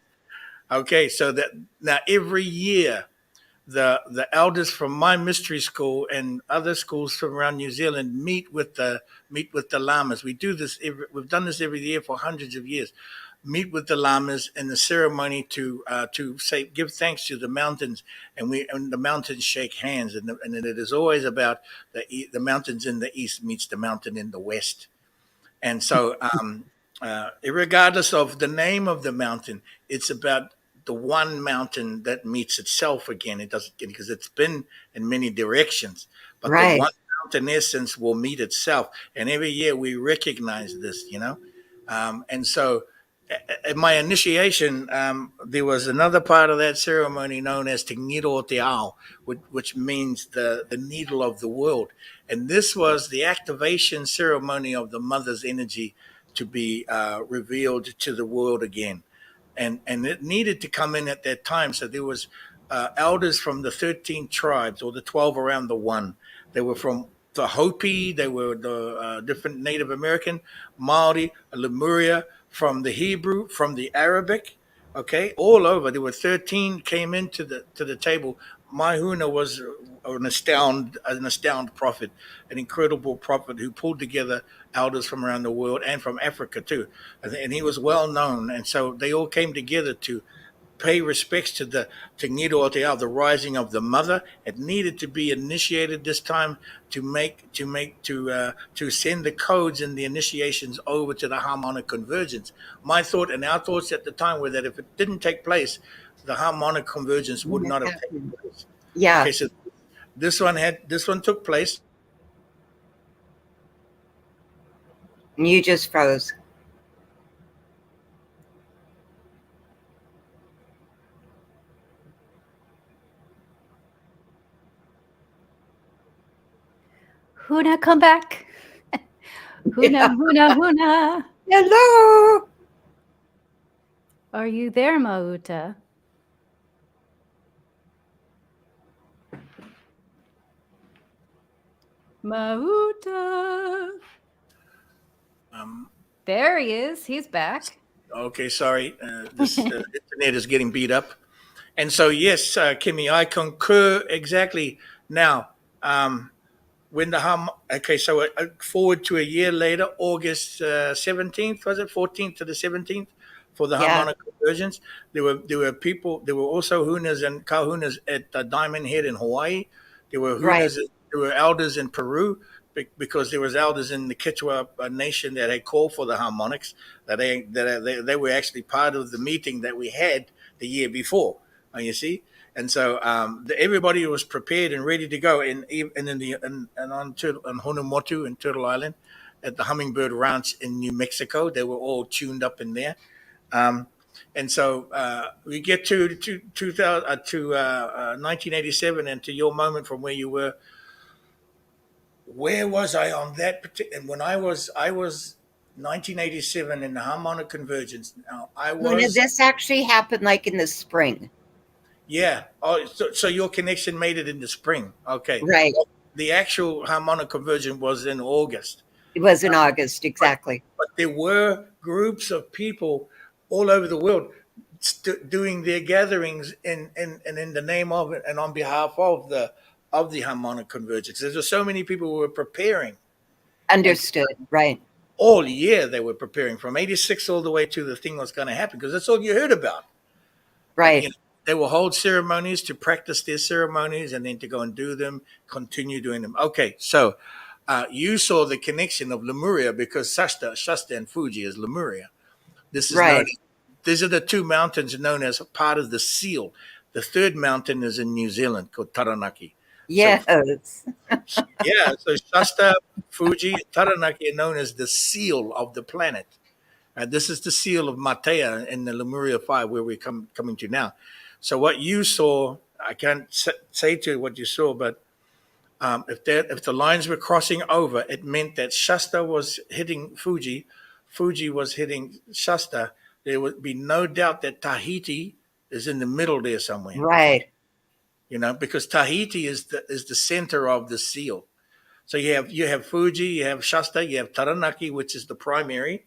Okay, so that now every year the elders from my mystery school and other schools from around New Zealand meet with the lamas. We do this. We've done this every year for hundreds of years. Meet with the lamas in the ceremony to say give thanks to the mountains, and the mountains shake hands, and it is always about the mountains in the east meets the mountain in the west, and so regardless of the name of the mountain, it's about the one mountain that meets itself again. It doesn't because it's been in many directions, but the Right. one mountain essence will meet itself. And every year we recognize this, and so at my initiation, there was another part of that ceremony known as Te Ngiro Te Ao, which means the needle of the world. And this was the activation ceremony of the mother's energy to be revealed to the world again. And it needed to come in at that time. So there was elders from the 13 tribes or the 12 around the one. They were from the Hopi, they were the different Native American, Maori, Lemuria, from the Hebrew, from the Arabic, okay, all over. There were 13 came into the table. My Huna was an astound prophet, an incredible prophet who pulled together elders from around the world and from Africa too, and he was well known. And so they all came together to pay respects to the Te Ngiro Te Ao, the rising of the mother. It needed to be initiated this time to send the codes and the initiations over to the harmonic convergence. My thought and our thoughts at the time were that if it didn't take place, the harmonic convergence would not have taken place. Yeah. Okay, so this one took place. You just froze. Huna, come back. Huna, Yeah. Huna, Huna. Hello. Are you there, Mauta? Mauta. There he is. He's back. Okay, sorry. This internet is getting beat up. And so, yes, Kimmy, I concur exactly. Now, when okay, so forward to a year later, August 17th, was it 14th to the 17th for the Yeah. harmonic convergence? There were people, there were also Hunas and Kahunas at Diamond Head in Hawaii. There were Hunas, Right. there were elders in Peru because there was elders in the Quechua nation that had called for the harmonics. That they were actually part of the meeting that we had the year before. You see. And so everybody was prepared and ready to go, and on Honumotu and Turtle Island, at the Hummingbird Ranch in New Mexico, they were all tuned up in there. And so we get to 1987, and to your moment from where you were. Where was I on that particular? And when I was 1987 in the harmonic convergence. Now When did this actually happen? Like in the spring? Yeah. Oh, so your connection made it in the spring. Okay. Right. The actual harmonic conversion was in August. It was in August, exactly. But there were groups of people all over the world doing their gatherings in the name of it and on behalf of the harmonic convergence. There's so many people who were preparing. Understood. Right. All year they were preparing from 86 all the way to the thing was going to happen because that's all you heard about. Right. They will hold ceremonies to practice their ceremonies and then to go and do them, continue doing them. Okay, so you saw the connection of Lemuria because Shasta and Fuji is Lemuria. This is right. These are the two mountains known as part of the seal. The third mountain is in New Zealand called Taranaki. Yes. So Shasta, Fuji, Taranaki are known as the seal of the planet. This is the seal of Matea in the Lemuria 5 where we're coming to now. So what you saw, I can't say to you what you saw, but if the lines were crossing over, it meant that Shasta was hitting Fuji, Fuji was hitting Shasta. There would be no doubt that Tahiti is in the middle there somewhere. Right. Because Tahiti is the center of the seal. So you have Fuji, you have Shasta, you have Taranaki, which is the primary,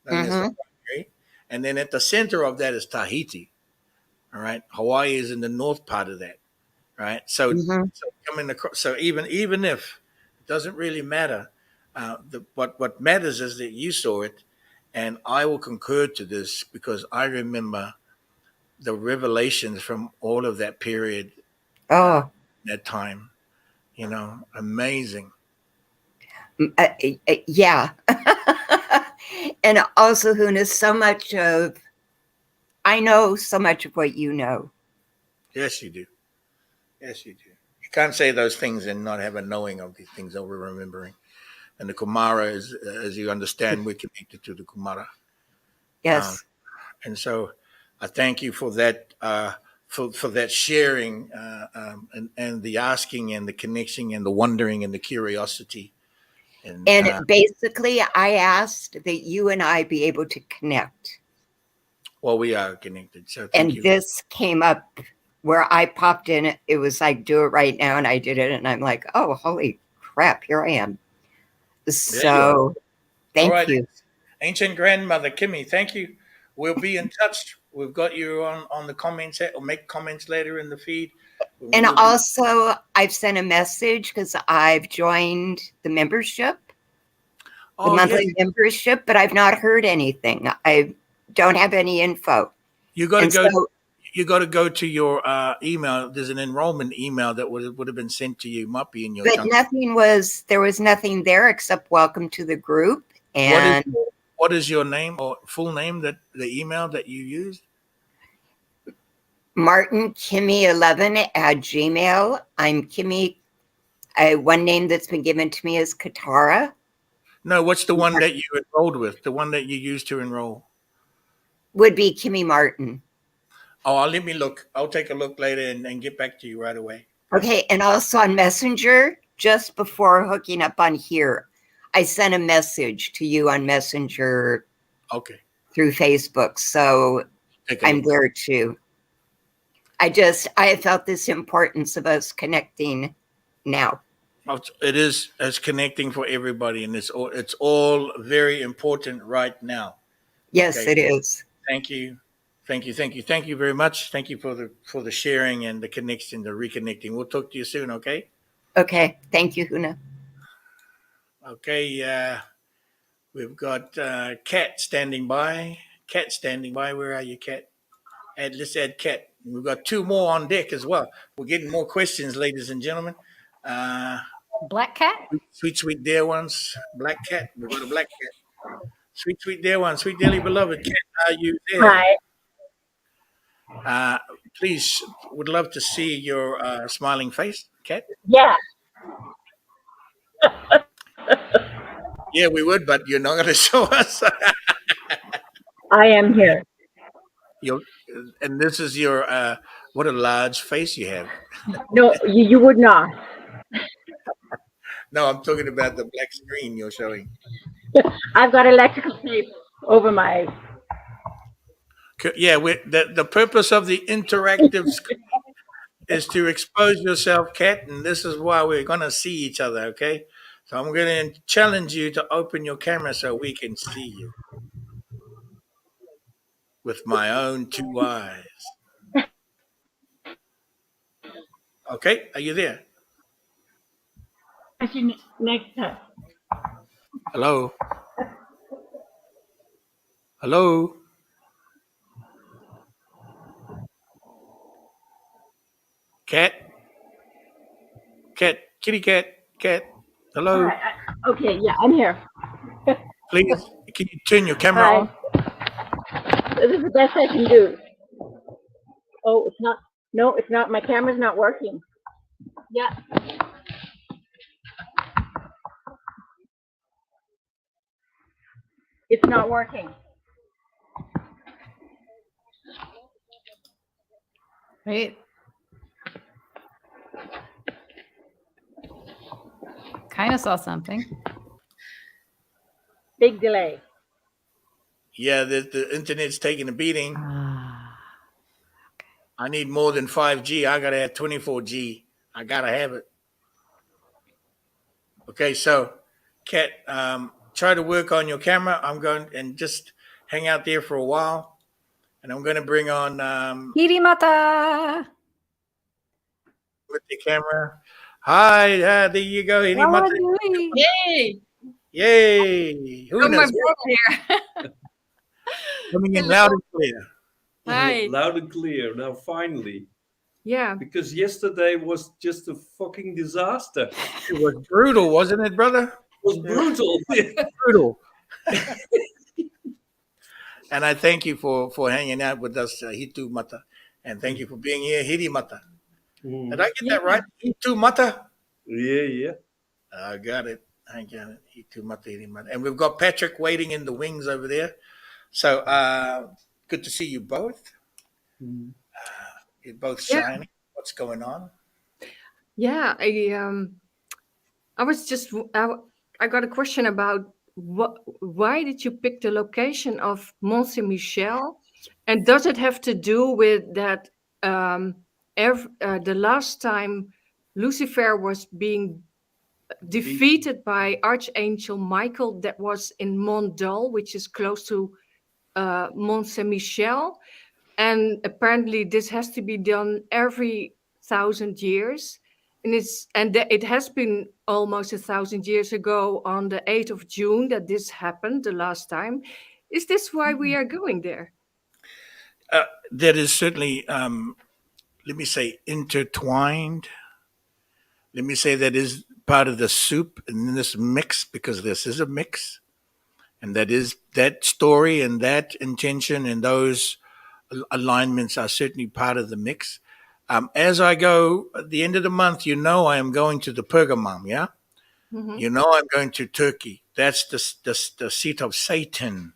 known as the primary, and then at the center of that is Tahiti. All right, Hawaii is in the north part of that. Right, so coming across, so even if it doesn't really matter, what matters is that you saw it, and I will concur to this because I remember the revelations from all of that period, that time. Amazing. Yeah. And also, Huna, I know so much of what you know. Yes, you do. Yes, you do. You can't say those things and not have a knowing of these things that we're remembering. And the Kumara is, as you understand, we're connected to the Kumara. Yes. And so I thank you for that, for that sharing, and the asking and the connection and the wondering and the curiosity. And basically, I asked that you and I be able to connect. Well, we are connected. So thank you. This came up where I popped in. It was like, do it right now. And I did it. And I'm like, oh, holy crap, here I am. So thank you. Ancient grandmother Kimmy, thank you. We'll be in touch. We've got you on the comments, or make comments later in the feed. And also, I've sent a message because I've joined the membership, the monthly membership, but I've not heard anything. I don't have any info. You got to go. You got to go to your email. There's an enrollment email that would have been sent to you. Might be in your. But there was nothing there except welcome to the group. And what is your name or full name, that the email that you used? Martin Kimmy11 at Gmail. I'm Kimmy. One name that's been given to me is Katara. No, what's the one that you enrolled with? The one that you used to enroll? Would be Kimmy Martin. Oh, let me look. I'll take a look later and get back to you right away. Okay, and also on Messenger, just before hooking up on here, I sent a message to you on Messenger. Okay. Through Facebook, so I'm there too. I felt this importance of us connecting now. It is as connecting for everybody, and it's all very important right now. Yes, it is. Thank you. Thank you very much. Thank you for the sharing and the connection, the reconnecting. We'll talk to you soon, okay? Okay. Thank you, Huna. Okay, we've got Kat standing by. Kat standing by. Where are you, Kat? Let's add Kat. We've got two more on deck as well. We're getting more questions, ladies and gentlemen. Black cat? Sweet dear ones. Black cat. We've got a black cat. Sweet dear one. Sweet dearly beloved cat. Are you there? Hi. Please, would love to see your smiling face, Kat. Yeah. Yeah, we would, but you're not going to show us. I am here. And this is your, what a large face you have. No, you would not. No, I'm talking about the black screen you're showing. I've got electrical tape over my... Yeah, the purpose of the interactive screen is to expose yourself, Kat, and this is why we're going to see each other, okay? So I'm going to challenge you to open your camera so we can see you with my own two eyes. Okay, are you there? Next time. Hello? Hello? Cat? Kitty cat. Hello? Right, okay, yeah, I'm here. Please, can you turn your camera on? This is the best I can do. Oh, it's not. No, it's not. My camera's not working. Yeah. It's not working. Right? Kind of saw something. Big delay. Yeah, the internet's taking a beating. Ah. I need more than 5G. I gotta have 24G. I gotta have it. Okay, so Kat, try to work on your camera. I'm going and just hang out there for a while, and I'm going to bring on Hirimata! with the camera. Hi, there you go, Hirimata. Yay! Yay! Got my Huna's brother here. coming in Hello. loud and clear. Hi. Loud and clear. Now, finally. Yeah. Because yesterday was just a fucking disaster. It was brutal, wasn't it, brother? It was brutal. Brutal. And I thank you for hanging out with us, Hitumata. And thank you for being here, Hirimata. Did I get that right? Hitumata? Yeah. I got it. Hitumata, Hirimata. And we've got Patrick waiting in the wings over there. So good to see you both. You're both shining. What's going on? Yeah, I was just I got a question about why did you pick the location of Mont Saint Michel, and does it have to do with that the last time Lucifer was being defeated by Archangel Michael, that was in Mont Dol, which is close to Mont Saint Michel, and apparently this has to be done every 1,000 years. And it has been almost 1,000 years ago on the 8th of June that this happened the last time. Is this why we are going there? That is certainly, let me say, intertwined. Let me say that is part of the soup in this mix, because this is a mix. And that is that story and that intention and those alignments are certainly part of the mix. As I go at the end of the month, I am going to the Pergamum, yeah? Mm-hmm. I'm going to Turkey. That's the seat of Satan,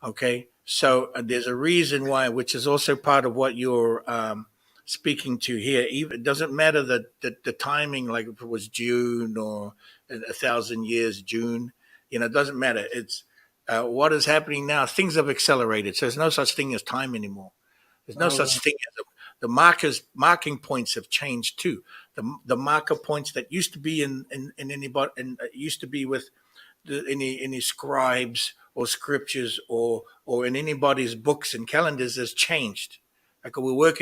okay? So there's a reason why, which is also part of what you're speaking to here. It doesn't matter the timing, like if it was June or 1,000 years, June, it doesn't matter. It's what is happening now. Things have accelerated. So there's no such thing as time anymore. There's no such thing as the marking points have changed too. The marker points that used to be in anybody, and used to be with any scribes or scriptures or in anybody's books and calendars has changed. Like we're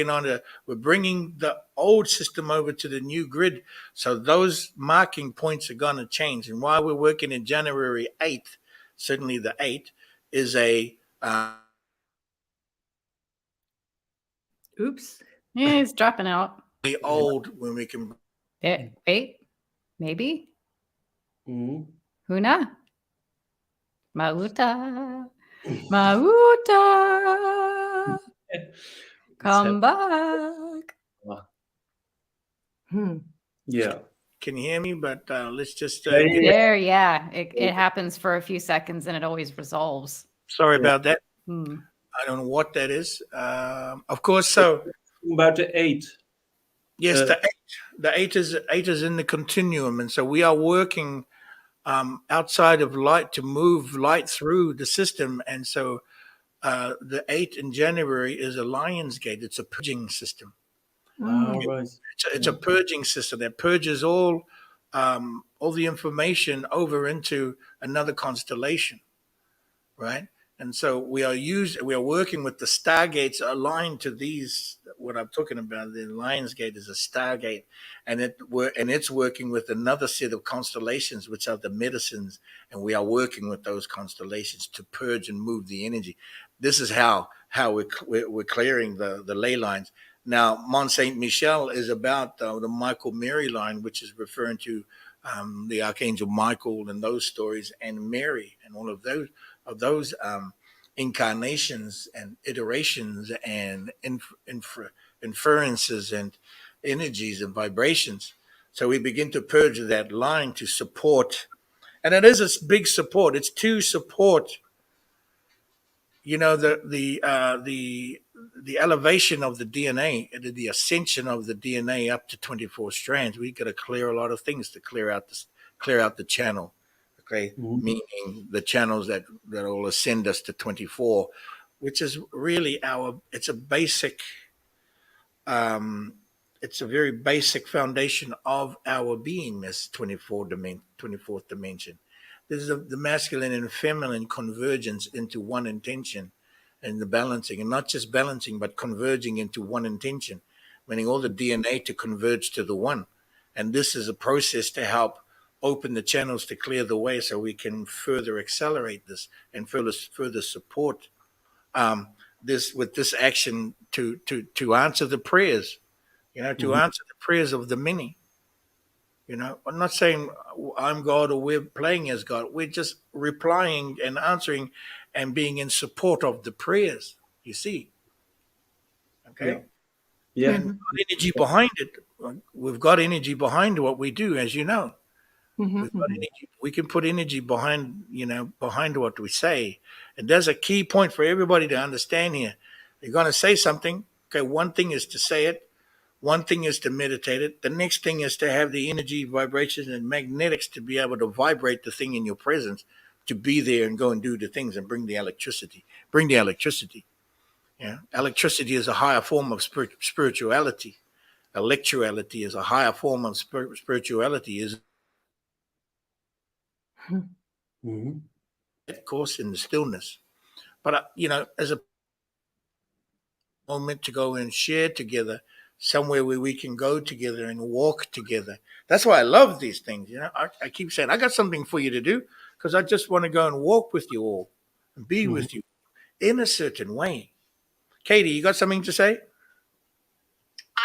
bringing the old system over to the new grid. So those marking points are going to change. And while we're working in January 8th, certainly the 8th is a Oops. Yeah, it's dropping out. the old when we can. Wait, maybe? Mm-hmm. Huna? Mauta. Mauta. Come back. Yeah. Can you hear me? But let's just. There, yeah. It happens for a few seconds and it always resolves. Sorry about that. Hmm. I don't know what that is. Of course, so about the 8th. Yes, the eight is in the continuum, and so we are working outside of light to move light through the system, and so the 8 in January is a lion's gate. It's a purging system. Right. It's a purging system that purges all the information over into another constellation, right? And so we are working with the stargates aligned to these. What I'm talking about, the Lion's Gate is a stargate, and it's working with another set of constellations, which are the medicines, and we are working with those constellations to purge and move the energy. This is how we're clearing the ley lines. Now, Mont Saint Michel is about the Michael Mary line, which is referring to the Archangel Michael and those stories, and Mary and all of those incarnations and iterations and inferences and energies and vibrations. So we begin to purge that line to support, and it is a big support. It's to support, the the elevation of the DNA, the ascension of the DNA up to 24 strands, we got to clear a lot of things to clear out the channel. Okay, meaning the channels that will ascend us to 24, which is really it's a basic, it's a very basic foundation of our beingness. 24th dimension. This is the masculine and feminine convergence into one intention, and the balancing, and not just balancing, but converging into one intention, meaning all the DNA to converge to the one. And this is a process to help open the channels to clear the way so we can further accelerate this and further support this with this action to answer the prayers, to answer the prayers of the many. I'm not saying I'm God or we're playing as God. We're just replying and answering and being in support of the prayers, you see. Okay? Yeah. And we've got energy behind it. We've got energy behind what we do, as you know. We've got energy. We can put energy behind, behind what we say. And there's a key point for everybody to understand here. You're going to say something. Okay, one thing is to say it. One thing is to meditate it. The next thing is to have the energy, vibrations, and magnetics to be able to vibrate the thing in your presence, to be there and go and do the things and bring the electricity. Bring the electricity. Yeah, electricity is a higher form of spirituality. Electuality is a higher form of spirituality. Is of course in the stillness, but as a moment to go and share together somewhere where we can go together and walk together. That's why I love these things. I keep saying I got something for you to do because I just want to go and walk with you all and be with you in a certain way. Katie, you got something to say?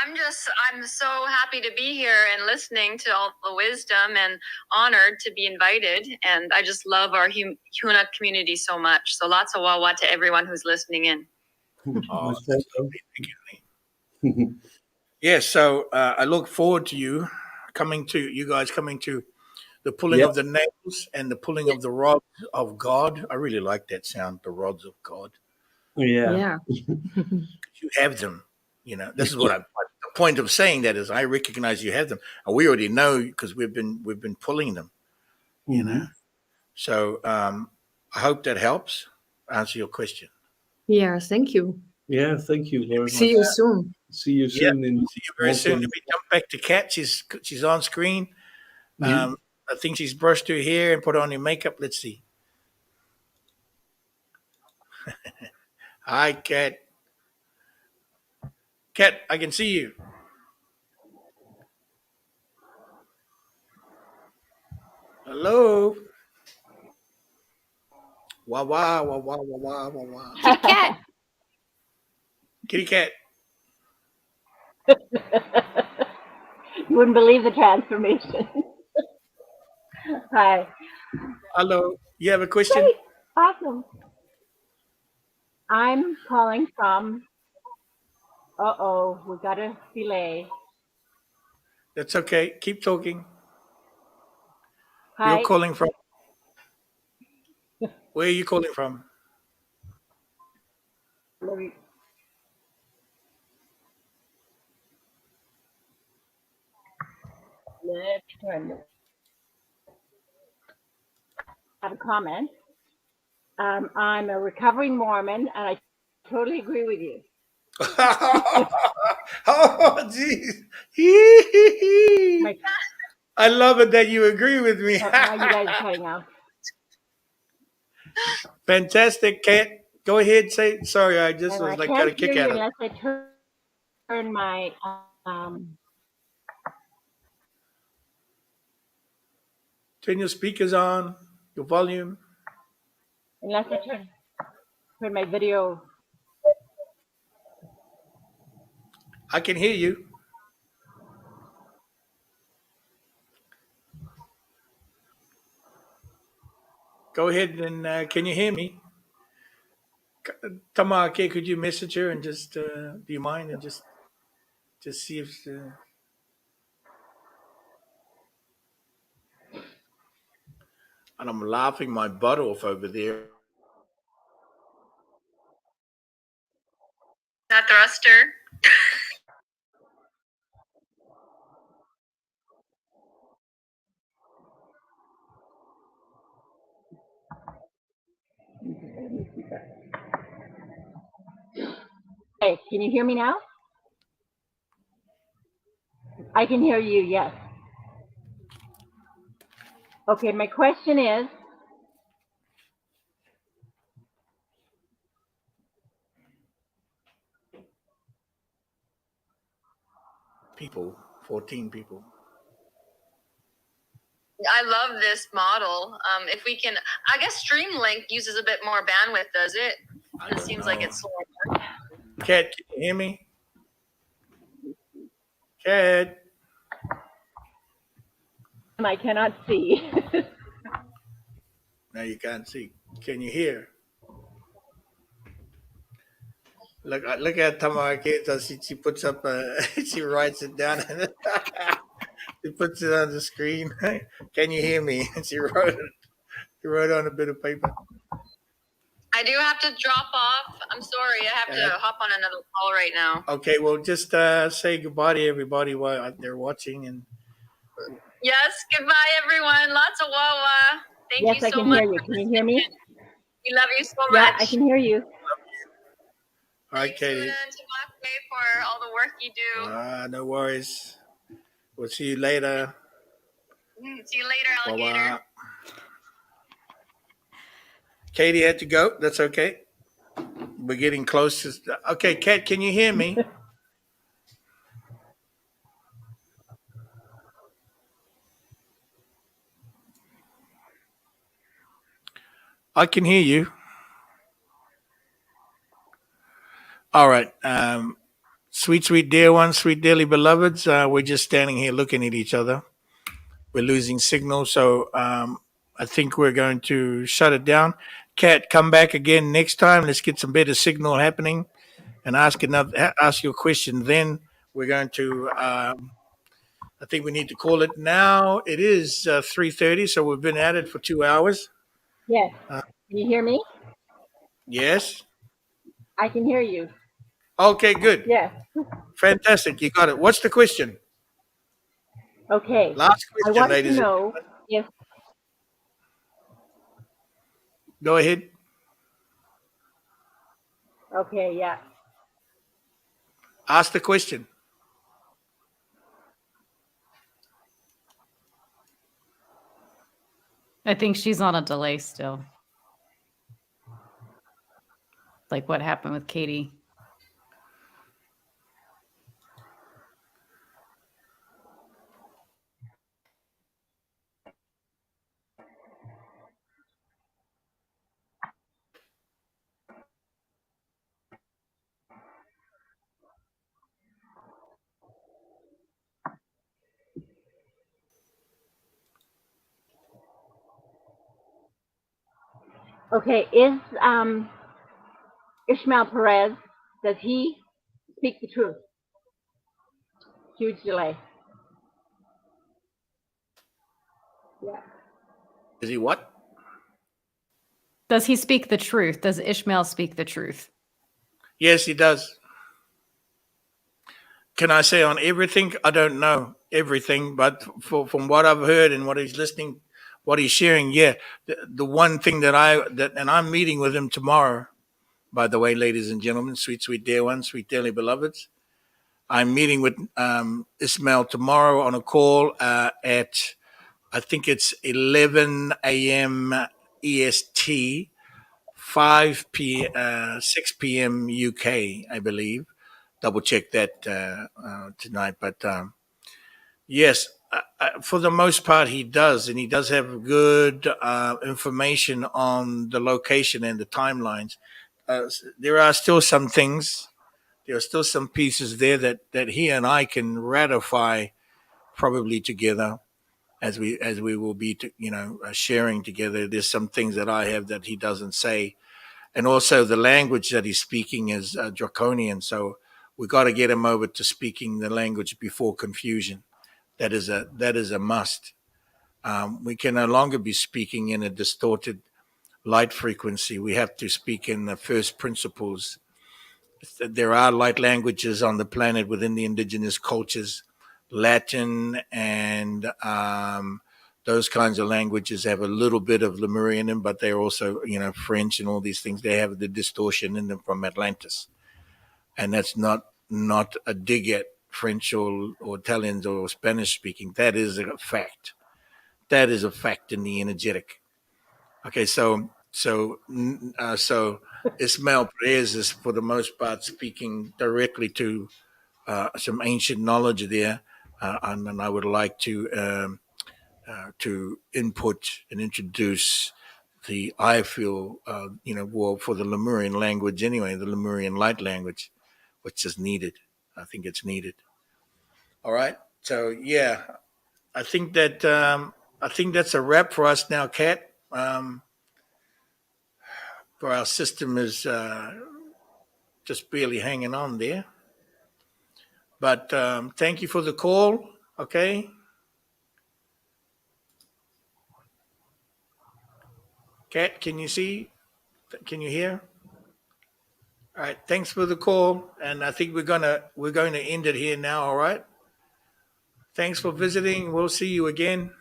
I'm so happy to be here and listening to all the wisdom and honored to be invited. And I just love our Huna community so much. So lots of wawa to everyone who's listening in. Oh, yeah, so I look forward to you guys coming to the pulling of the nails and the pulling of the rods of God. I really like that sound, the rods of God. Yeah. You have them. This is what the point of saying that is I recognize you have them. And we already know because we've been pulling them. So I hope that helps answer your question. Yeah, thank you. Yeah, thank you very much. See you soon. See you soon. See you very soon. Let me jump back to Kat. She's on screen. I think she's brushed her hair and put on her makeup. Let's see. Hi, Kat. Kat, I can see you. Hello. Wah wah wah wah wah wah wah wah. Kitty cat. Kitty cat. You wouldn't believe the transformation. Hi. Hello. You have a question? Great. Awesome. I'm calling from. We got a delay. That's okay. Keep talking. Hi. You're calling from? Where are you calling from? Let's turn this. I have a comment. I'm a recovering Mormon, and I totally agree with you. Oh, jeez. I love it that you agree with me. Now you guys are cutting out. Fantastic, Kat. Go ahead. Say sorry. I just And was I like can't got a kick hear out you of it. unless I turn my Turn your speakers on. Your volume. unless I turn my video. I can hear you. Go ahead and can you hear me? Tamake, could you message her and just do you mind and just see if and I'm laughing my butt off over there. That thruster. Hey, can you hear me now? I can hear you, yes. Okay, my question is, People, 14 people. I love this model. If we can, I guess Streamlink uses a bit more bandwidth, does it? It seems like it's slower. Kat, can you hear me? Kat. I cannot see. No, you can't see. Can you hear? Look at Tamariketa. She puts up she writes it down. She puts it on the screen. Can you hear me? And she wrote on a bit of paper. I do have to drop off. I'm sorry. I have to hop on another call right now. Okay, well, just say goodbye to everybody while they're watching. And yes, goodbye, everyone. Lots of wawa. Thank yes, you I so can much. hear you. Can you hear me? We love you so Yeah, much. I can hear you. All right, Katie. Thanks, for all the work you do. No worries. We'll see you later. See you later, alligator. Bye-bye. Katie had to go. That's okay. We're getting close to. Okay, Kat, can you hear me? I can hear you. All right. Sweet, sweet dear ones, sweet dearly beloveds. We're just standing here looking at each other. We're losing signal, so I think we're going to shut it down. Kat, come back again next time. Let's get some better signal happening, and ask your question. Then we're going to. I think we need to call it now. It is 3:30, so we've been at it for 2 hours. Yes. Can you hear me? Yes. I can hear you. Okay, good. Yes. Fantastic. You got it. What's the question? Okay. Last I question, want ladies. to know if Go ahead. okay, yeah. Ask the question. I think she's on a delay still. Like what happened with Katie. Okay, is Ishmael Perez, does he speak the truth? Huge delay. Yeah. Is he what? Does he speak the truth? Does Ishmael speak the truth? Yes, he does. Can I say on everything? I don't know everything, but from what I've heard and what he's listening, what he's sharing, yeah. The one thing that and I'm meeting with him tomorrow, by the way, ladies and gentlemen, sweet, sweet dear ones, sweet dearly beloveds. I'm meeting with Ismail tomorrow on a call at, I think it's 11 a.m. EST, 6 p.m. UK, I believe. Double check that tonight. But yes, for the most part, he does. And he does have good information on the location and the timelines. There are still some things. There are still some pieces there that he and I can ratify probably together as we will be sharing together. There's some things that I have that he doesn't say, and also the language that he's speaking is draconian. So we got to get him over to speaking the language before confusion. That is a must. We can no longer be speaking in a distorted light frequency. We have to speak in the first principles there are light languages on the planet within the indigenous cultures. Latin and those kinds of languages have a little bit of Lemurian in them, but they're also, French and all these things. They have the distortion in them from Atlantis, and that's not a dig at French or Italians or Spanish speaking. That is a fact. That is a fact in the energetic. Okay, so Ismail Perez is for the most part speaking directly to some ancient knowledge there, and I would like to input and introduce I feel, well, for the Lemurian language anyway, the Lemurian light language, which is needed. I think it's needed. All right. So yeah, I think that's a wrap for us now, Kat. For our system is just barely hanging on there. But thank you for the call. Okay. Kat, can you see? Can you hear? All right. Thanks for the call, and I think we're going to end it here now. All right. Thanks for visiting. We'll see you again.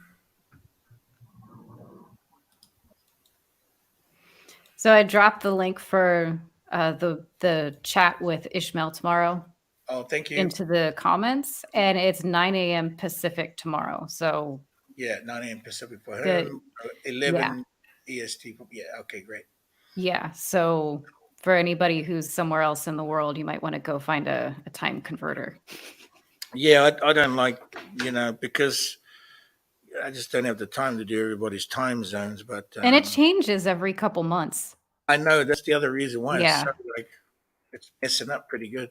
So I dropped the link for the chat with Ishmael tomorrow. Oh, thank you. Into the comments, and it's 9 a.m. Pacific tomorrow. So yeah, 9 a.m. Pacific for him, 11 EST. Yeah, okay, great. Yeah, so for anybody who's somewhere else in the world, you might want to go find a time converter. Yeah, I don't like, because I just don't have the time to do everybody's time zones. But and it changes every couple months. I know, that's the other reason why. Yeah. It's messing up pretty good.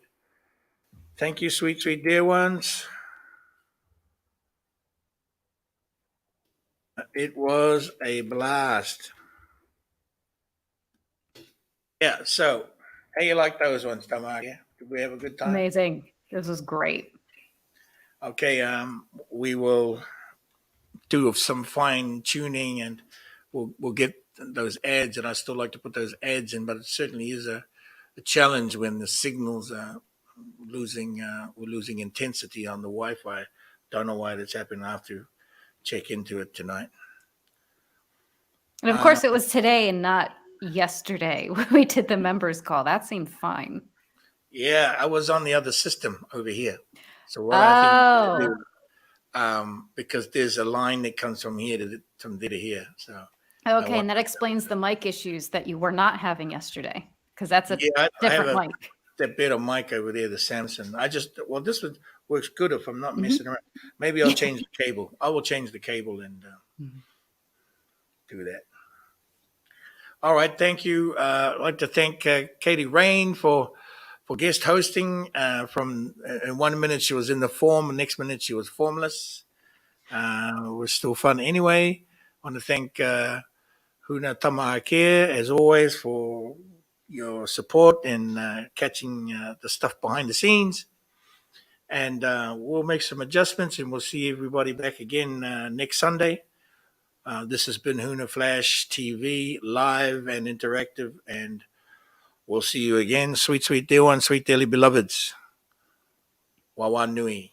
Thank you, sweet, sweet dear ones. It was a blast. Yeah, so how you like those ones, Tamar? Yeah, did we have a good time? Amazing. This was great. Okay, we will do some fine tuning, and we'll get those ads, and I still like to put those ads in, but it certainly is a challenge when the signals are we're losing intensity on the Wi-Fi. Don't know why that's happening. I have to check into it tonight. And of course, it was today and not yesterday when we did the members call. That seemed fine. Yeah, I was on the other system over here. So what I think to do, because there's a line that comes from here from there to here. So okay, and that explains the mic issues that you were not having yesterday, because that's a different mic. That better mic over there, the Samsung. This works good if I'm not messing around. Maybe I'll change the cable. I will change the cable and do that. All right, thank you. I'd like to thank Katie Rain for guest hosting. In 1 minute she was in the form, the next minute she was formless. It was still fun anyway. I want to thank Huna Tamahakea, as always, for your support and catching the stuff behind the scenes. And we'll make some adjustments, and we'll see everybody back again next Sunday. This has been Huna Flash TV, live and interactive, and we'll see you again. Sweet, sweet dear ones, sweet dearly beloveds. Wawa Nui.